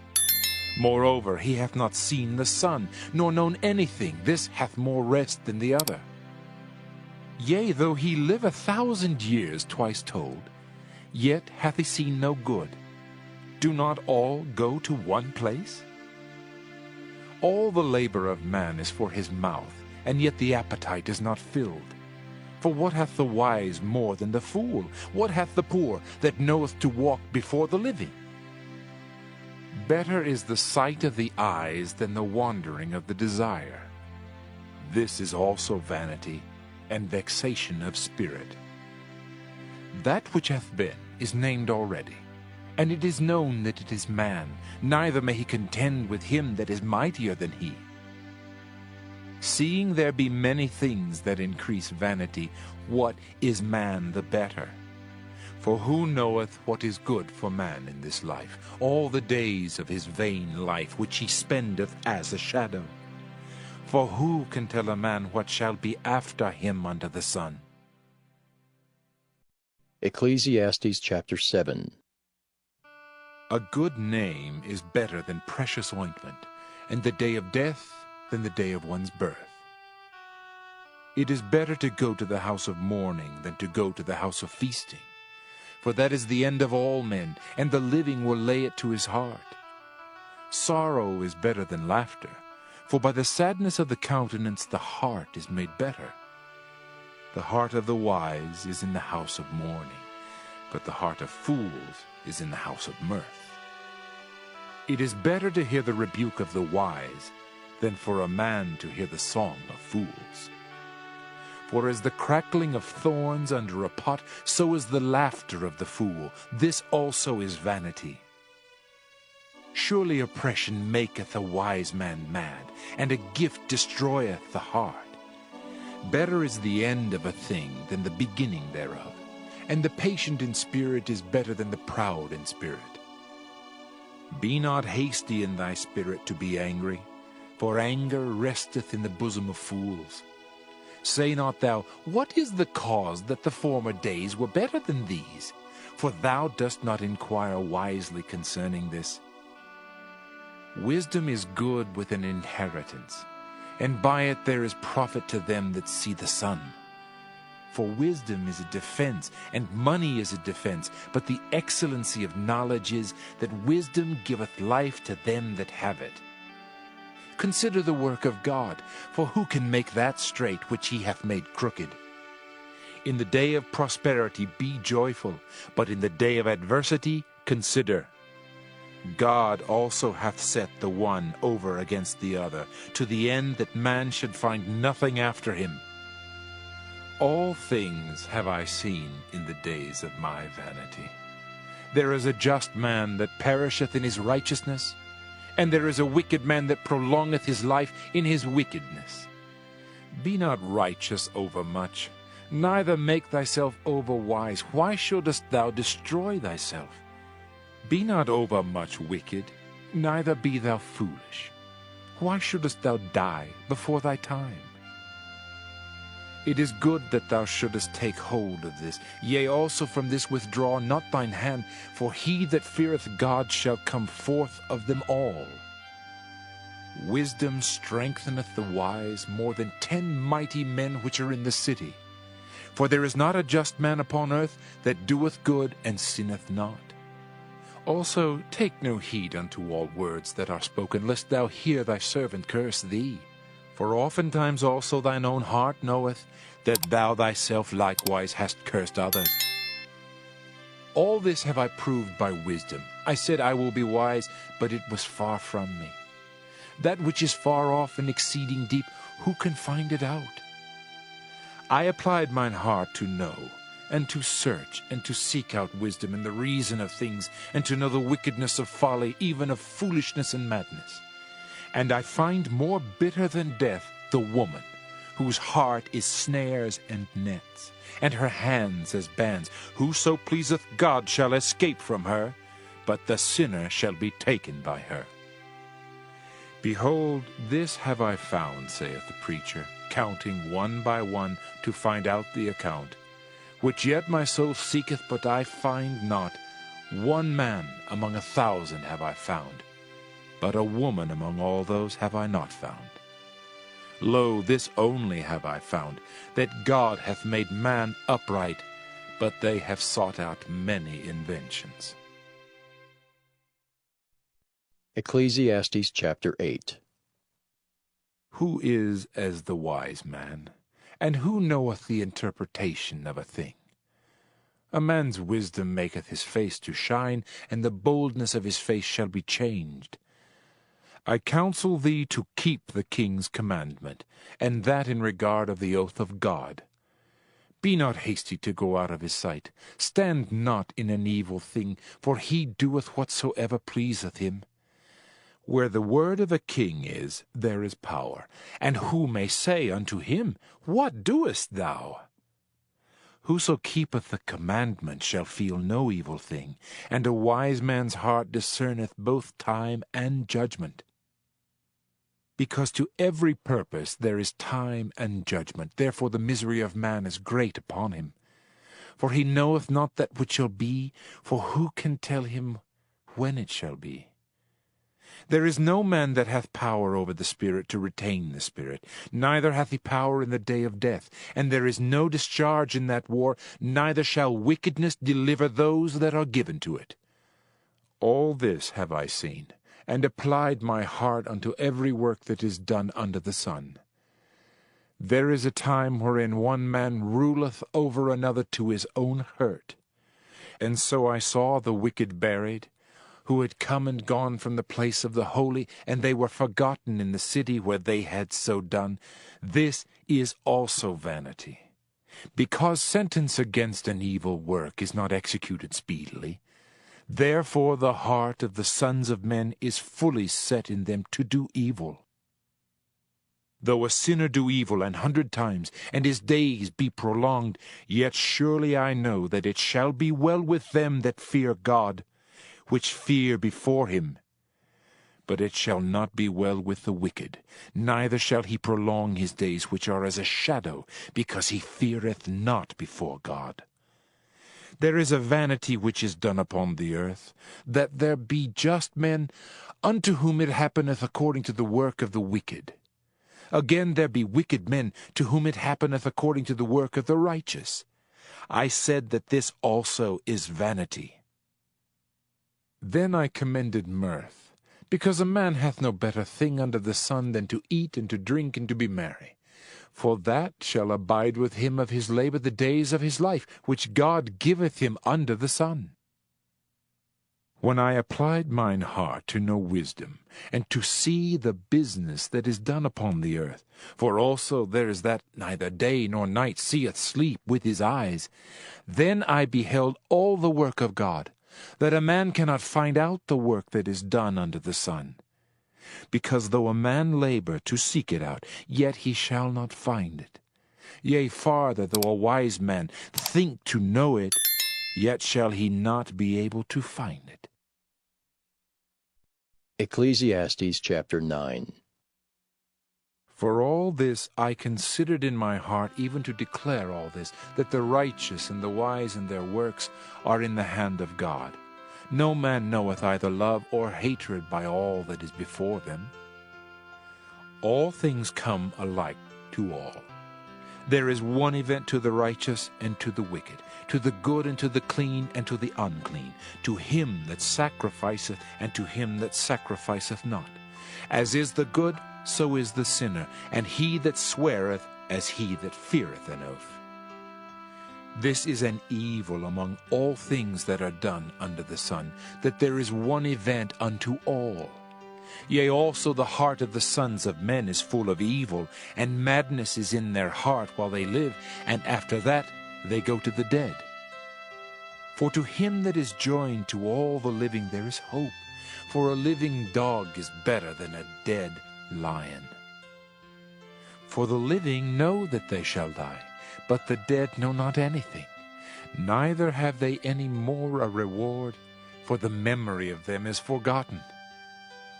Moreover, he hath not seen the sun, nor known anything. This hath more rest than the other. Yea, though he live 1,000 years, twice told, yet hath he seen no good. Do not all go to one place? All the labor of man is for his mouth, and yet the appetite is not filled. For what hath the wise more than the fool? What hath the poor that knoweth to walk before the living? Better is the sight of the eyes than the wandering of the desire. This is also vanity and vexation of spirit. That which hath been is named already, and it is known that it is man, neither may he contend with him that is mightier than he. Seeing there be many things that increase vanity, what is man the better? For who knoweth what is good for man in this life, all the days of his vain life which he spendeth as a shadow? For who can tell a man what shall be after him under the sun? Ecclesiastes chapter 7. A good name is better than precious ointment, and the day of death than the day of one's birth. It is better to go to the house of mourning than to go to the house of feasting. For that is the end of all men, and the living will lay it to his heart. Sorrow is better than laughter, for by the sadness of the countenance the heart is made better. The heart of the wise is in the house of mourning, but the heart of fools is in the house of mirth. It is better to hear the rebuke of the wise than for a man to hear the song of fools. For as the crackling of thorns under a pot, so is the laughter of the fool. This also is vanity. Surely oppression maketh a wise man mad, and a gift destroyeth the heart. Better is the end of a thing than the beginning thereof, and the patient in spirit is better than the proud in spirit. Be not hasty in thy spirit to be angry, for anger resteth in the bosom of fools. Say not thou, what is the cause that the former days were better than these? For thou dost not inquire wisely concerning this. Wisdom is good with an inheritance, and by it there is profit to them that see the sun. For wisdom is a defense, and money is a defense, but the excellency of knowledge is that wisdom giveth life to them that have it. consider the work of God, for who can make that straight which he hath made crooked? In the day of prosperity be joyful, but in the day of adversity consider. God also hath set the one over against the other, to the end that man should find nothing after him. All things have I seen in the days of my vanity. There is a just man that perisheth in his righteousness, and there is a wicked man that prolongeth his life in his wickedness. Be not righteous overmuch, neither make thyself overwise. Why shouldest thou destroy thyself? Be not overmuch wicked, neither be thou foolish. Why shouldest thou die before thy time? It is good that thou shouldest take hold of this. Yea, also from this withdraw not thine hand, for he that feareth God shall come forth of them all. Wisdom strengtheneth the wise more than 10 mighty men which are in the city. For there is not a just man upon earth that doeth good and sinneth not. Also take no heed unto all words that are spoken, lest thou hear thy servant curse thee. For oftentimes also thine own heart knoweth that thou thyself likewise hast cursed others. All this have I proved by wisdom. I said I will be wise, but it was far from me. That which is far off and exceeding deep, who can find it out? I applied mine heart to know, and to search, and to seek out wisdom and the reason of things, and to know the wickedness of folly, even of foolishness and madness. And I find more bitter than death the woman, whose heart is snares and nets, and her hands as bands. Whoso pleaseth God shall escape from her, but the sinner shall be taken by her. Behold, this have I found, saith the preacher, counting one by one to find out the account, which yet my soul seeketh, but I find not. One man among 1,000 have I found, but a woman among all those have I not found. Lo, this only have I found, that God hath made man upright, but they have sought out many inventions. Ecclesiastes chapter 8. Who is as the wise man, and who knoweth the interpretation of a thing? A man's wisdom maketh his face to shine, and the boldness of his face shall be changed. I counsel thee to keep the king's commandment, and that in regard of the oath of God. Be not hasty to go out of his sight. Stand not in an evil thing, for he doeth whatsoever pleaseth him. Where the word of a king is, there is power. And who may say unto him, What doest thou? Whoso keepeth the commandment shall feel no evil thing, and a wise man's heart discerneth both time and judgment. Because to every purpose there is time and judgment, therefore the misery of man is great upon him. For he knoweth not that which shall be, for who can tell him when it shall be? There is no man that hath power over the Spirit to retain the Spirit, neither hath he power in the day of death. And there is no discharge in that war, neither shall wickedness deliver those that are given to it. All this have I seen, and applied my heart unto every work that is done under the sun. There is a time wherein one man ruleth over another to his own hurt. And so I saw the wicked buried, who had come and gone from the place of the holy, and they were forgotten in the city where they had so done. This is also vanity. Because sentence against an evil work is not executed speedily, therefore the heart of the sons of men is fully set in them to do evil. Though a sinner do evil 100 times, and his days be prolonged, yet surely I know that it shall be well with them that fear God, which fear before him. But it shall not be well with the wicked, neither shall he prolong his days, which are as a shadow, because he feareth not before God. There is a vanity which is done upon the earth, that there be just men, unto whom it happeneth according to the work of the wicked. Again there be wicked men, to whom it happeneth according to the work of the righteous. I said that this also is vanity. Then I commended mirth, Because a man hath no better thing under the sun than to eat and to drink and to be merry. For that shall abide with him of his labor the days of his life, which God giveth him under the sun. When I applied mine heart to know wisdom, and to see the business that is done upon the earth, for also there is that neither day nor night seeth sleep with his eyes, then I beheld all the work of God, that a man cannot find out the work that is done under the sun. Because though a man labor to seek it out, yet he shall not find it. Yea, farther, though a wise man think to know it, yet shall he not be able to find it. Ecclesiastes chapter 9. For all this I considered in my heart, even to declare all this, that the righteous and the wise in their works are in the hand of God. No man knoweth either love or hatred by all that is before them. All things come alike to all. There is one event to the righteous and to the wicked, to the good and to the clean and to the unclean, to him that sacrificeth and to him that sacrificeth not. As is the good, so is the sinner, and he that sweareth as he that feareth an oath. This is an evil among all things that are done under the sun, that there is one event unto all. Yea, also the heart of the sons of men is full of evil, and madness is in their heart while they live, and after that they go to the dead. For to him that is joined to all the living there is hope, for a living dog is better than a dead lion. For the living know that they shall die, but the dead know not anything, neither have they any more a reward, for the memory of them is forgotten.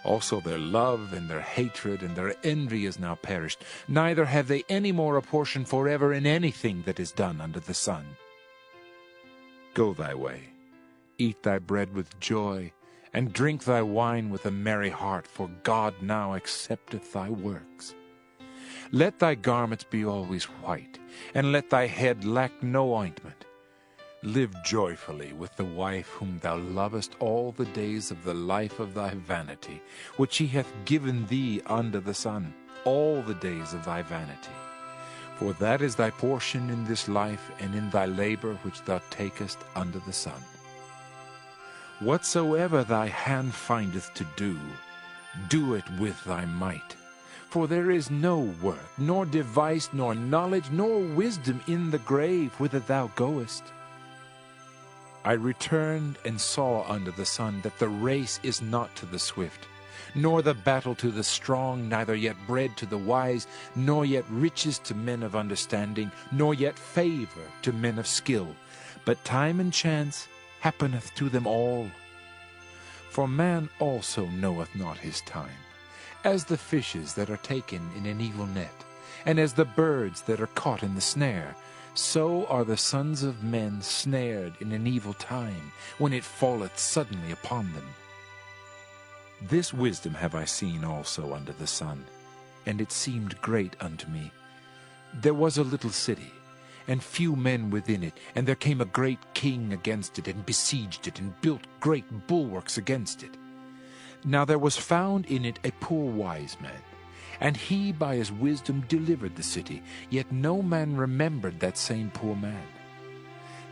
Also their love and their hatred and their envy is now perished, neither have they any more a portion forever in anything that is done under the sun. Go thy way, eat thy bread with joy, and drink thy wine with a merry heart, for God now accepteth thy works. Let thy garments be always white, and let thy head lack no ointment. Live joyfully with the wife whom thou lovest all the days of the life of thy vanity, which he hath given thee under the sun, all the days of thy vanity. For that is thy portion in this life, and in thy labor which thou takest under the sun. Whatsoever thy hand findeth to do, do it with thy might. For there is no work, nor device, nor knowledge, nor wisdom in the grave whither thou goest. I returned and saw under the sun that the race is not to the swift, nor the battle to the strong, neither yet bread to the wise, nor yet riches to men of understanding, nor yet favor to men of skill. But time and chance happeneth to them all. For man also knoweth not his time, as the fishes that are taken in an evil net, and as the birds that are caught in the snare, so are the sons of men snared in an evil time, when it falleth suddenly upon them. This wisdom have I seen also under the sun, and it seemed great unto me. There was a little city, and few men within it, and there came a great king against it, and besieged it, and built great bulwarks against it. Now there was found in it a poor wise man, and he by his wisdom delivered the city, yet no man remembered that same poor man.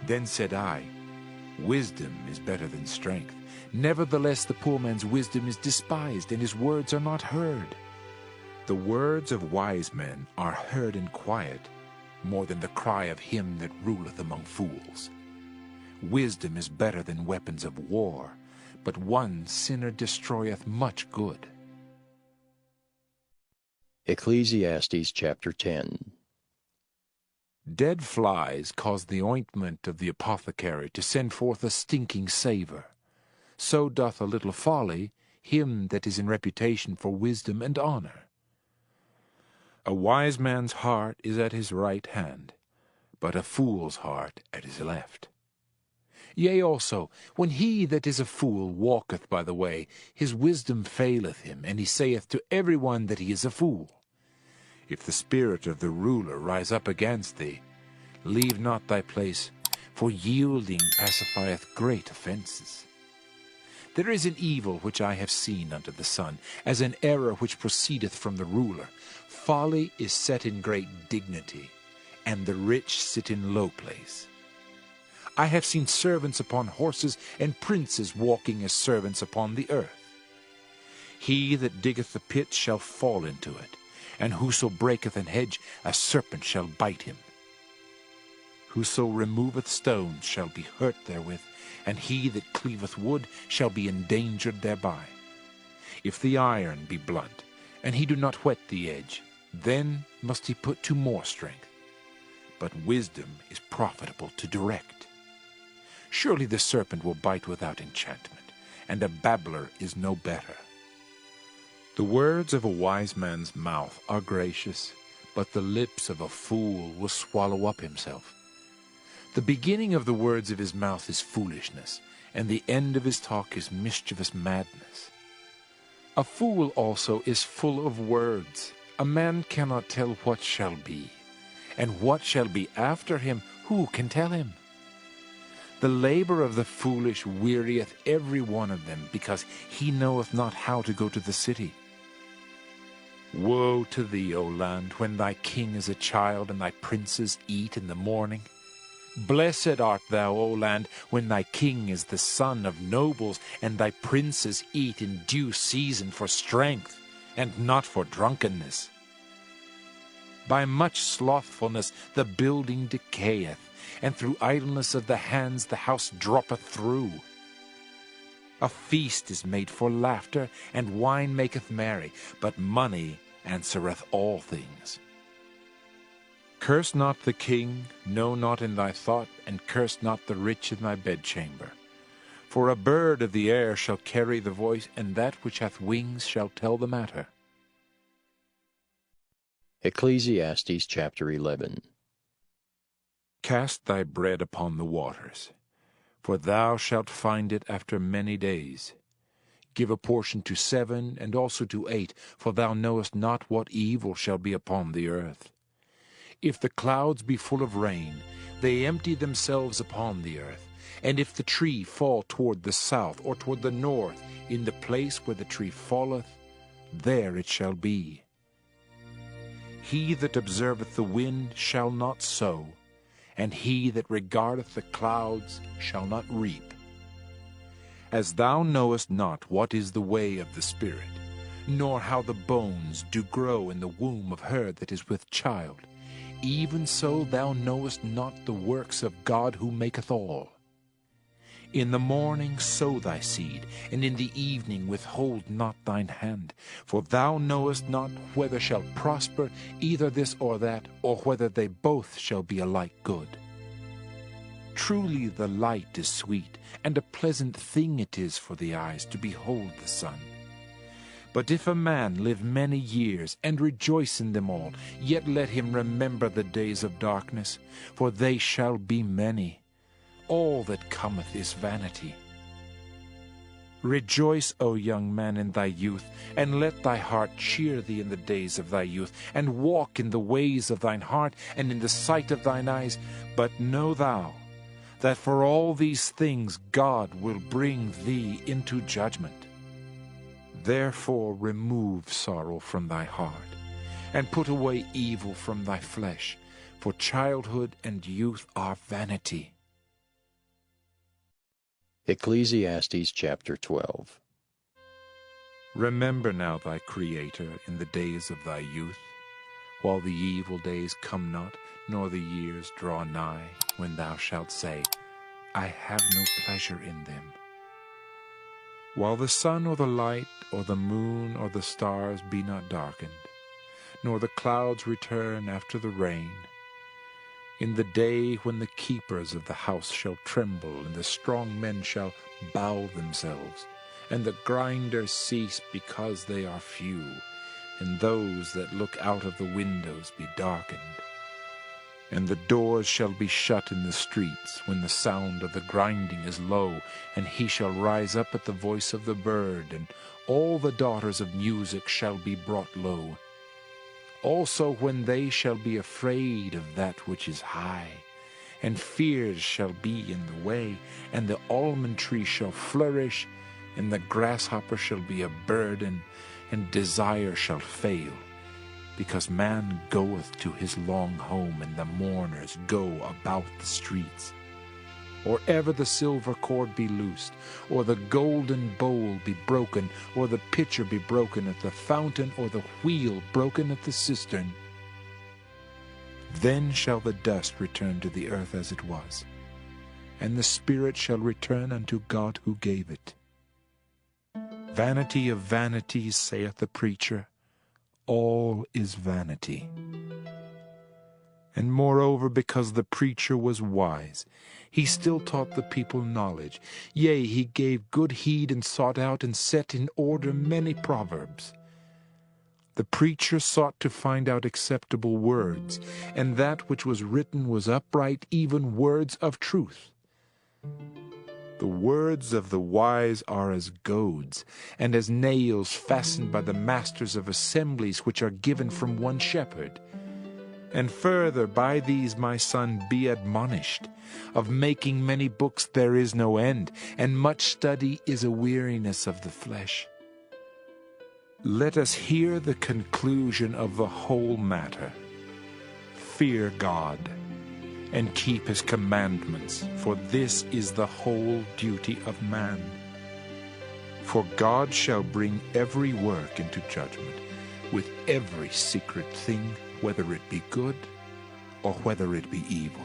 Then said I, Wisdom is better than strength. Nevertheless the poor man's wisdom is despised, and his words are not heard. The words of wise men are heard in quiet, more than the cry of him that ruleth among fools. Wisdom is better than weapons of war, but one sinner destroyeth much good. Ecclesiastes chapter 10. Dead flies cause the ointment of the apothecary to send forth a stinking savour. So doth a little folly him that is in reputation for wisdom and honour. A wise man's heart is at his right hand, but a fool's heart at his left. Yea, also, when he that is a fool walketh by the way, his wisdom faileth him, and he saith to every one that he is a fool. If the spirit of the ruler rise up against thee, leave not thy place, for yielding pacifieth great offences. There is an evil which I have seen under the sun, as an error which proceedeth from the ruler. Folly is set in great dignity, and the rich sit in low place. I have seen servants upon horses, and princes walking as servants upon the earth. He that diggeth the pit shall fall into it, and whoso breaketh an hedge, a serpent shall bite him. Whoso removeth stones shall be hurt therewith, and he that cleaveth wood shall be endangered thereby. If the iron be blunt, and he do not whet the edge, then must he put to more strength. But wisdom is profitable to direct. Surely the serpent will bite without enchantment, and a babbler is no better. The words of a wise man's mouth are gracious, but the lips of a fool will swallow up himself. The beginning of the words of his mouth is foolishness, and the end of his talk is mischievous madness. A fool also is full of words. A man cannot tell what shall be, and what shall be after him, who can tell him? The labor of the foolish wearieth every one of them, because he knoweth not how to go to the city. Woe to thee, O land, when thy king is a child, and thy princes eat in the morning. Blessed art thou, O land, when thy king is the son of nobles, and thy princes eat in due season for strength, and not for drunkenness. By much slothfulness the building decayeth, and through idleness of the hands the house droppeth through. A feast is made for laughter, and wine maketh merry, but money answereth all things. Curse not the king, no, not in thy thought, and curse not the rich in thy bedchamber. For a bird of the air shall carry the voice, and that which hath wings shall tell the matter. Ecclesiastes chapter 11. Cast thy bread upon the waters, for thou shalt find it after many days. Give a portion to 7, and also to 8, for thou knowest not what evil shall be upon the earth. If the clouds be full of rain, they empty themselves upon the earth. And if the tree fall toward the south or toward the north, in the place where the tree falleth, there it shall be. He that observeth the wind shall not sow, and he that regardeth the clouds shall not reap. As thou knowest not what is the way of the Spirit, nor how the bones do grow in the womb of her that is with child, even so thou knowest not the works of God who maketh all. In the morning sow thy seed, and in the evening withhold not thine hand. For thou knowest not whether shall prosper either this or that, or whether they both shall be alike good. Truly the light is sweet, and a pleasant thing it is for the eyes to behold the sun. But if a man live many years, and rejoice in them all, yet let him remember the days of darkness, for they shall be many. All that cometh is vanity. Rejoice, O young man, in thy youth, and let thy heart cheer thee in the days of thy youth, and walk in the ways of thine heart, and in the sight of thine eyes. But know thou, that for all these things God will bring thee into judgment. Therefore remove sorrow from thy heart, and put away evil from thy flesh, for childhood and youth are vanity. Ecclesiastes chapter 12. Remember now thy Creator in the days of thy youth, while the evil days come not, nor the years draw nigh, when thou shalt say, I have no pleasure in them. While the sun or the light, or the moon or the stars be not darkened, nor the clouds return after the rain, in the day when the keepers of the house shall tremble, and the strong men shall bow themselves, and the grinders cease because they are few, and those that look out of the windows be darkened. And the doors shall be shut in the streets, when the sound of the grinding is low, and he shall rise up at the voice of the bird, and all the daughters of music shall be brought low. Also when they shall be afraid of that which is high, and fears shall be in the way, and the almond tree shall flourish, and the grasshopper shall be a burden, and desire shall fail. Because man goeth to his long home, and the mourners go about the streets. Or ever the silver cord be loosed, or the golden bowl be broken, or the pitcher be broken at the fountain, or the wheel broken at the cistern. Then shall the dust return to the earth as it was, and the spirit shall return unto God who gave it. Vanity of vanities, saith the preacher, all is vanity. And moreover, because the preacher was wise, he still taught the people knowledge. Yea, he gave good heed, and sought out and set in order many proverbs. The preacher sought to find out acceptable words, and that which was written was upright, even words of truth. The words of the wise are as goads, and as nails fastened by the masters of assemblies, which are given from one shepherd. And further, by these, my son, be admonished. Of making many books there is no end, and much study is a weariness of the flesh. Let us hear the conclusion of the whole matter. Fear God, and keep his commandments, for this is the whole duty of man. For God shall bring every work into judgment, with every secret thing, whether it be good or whether it be evil.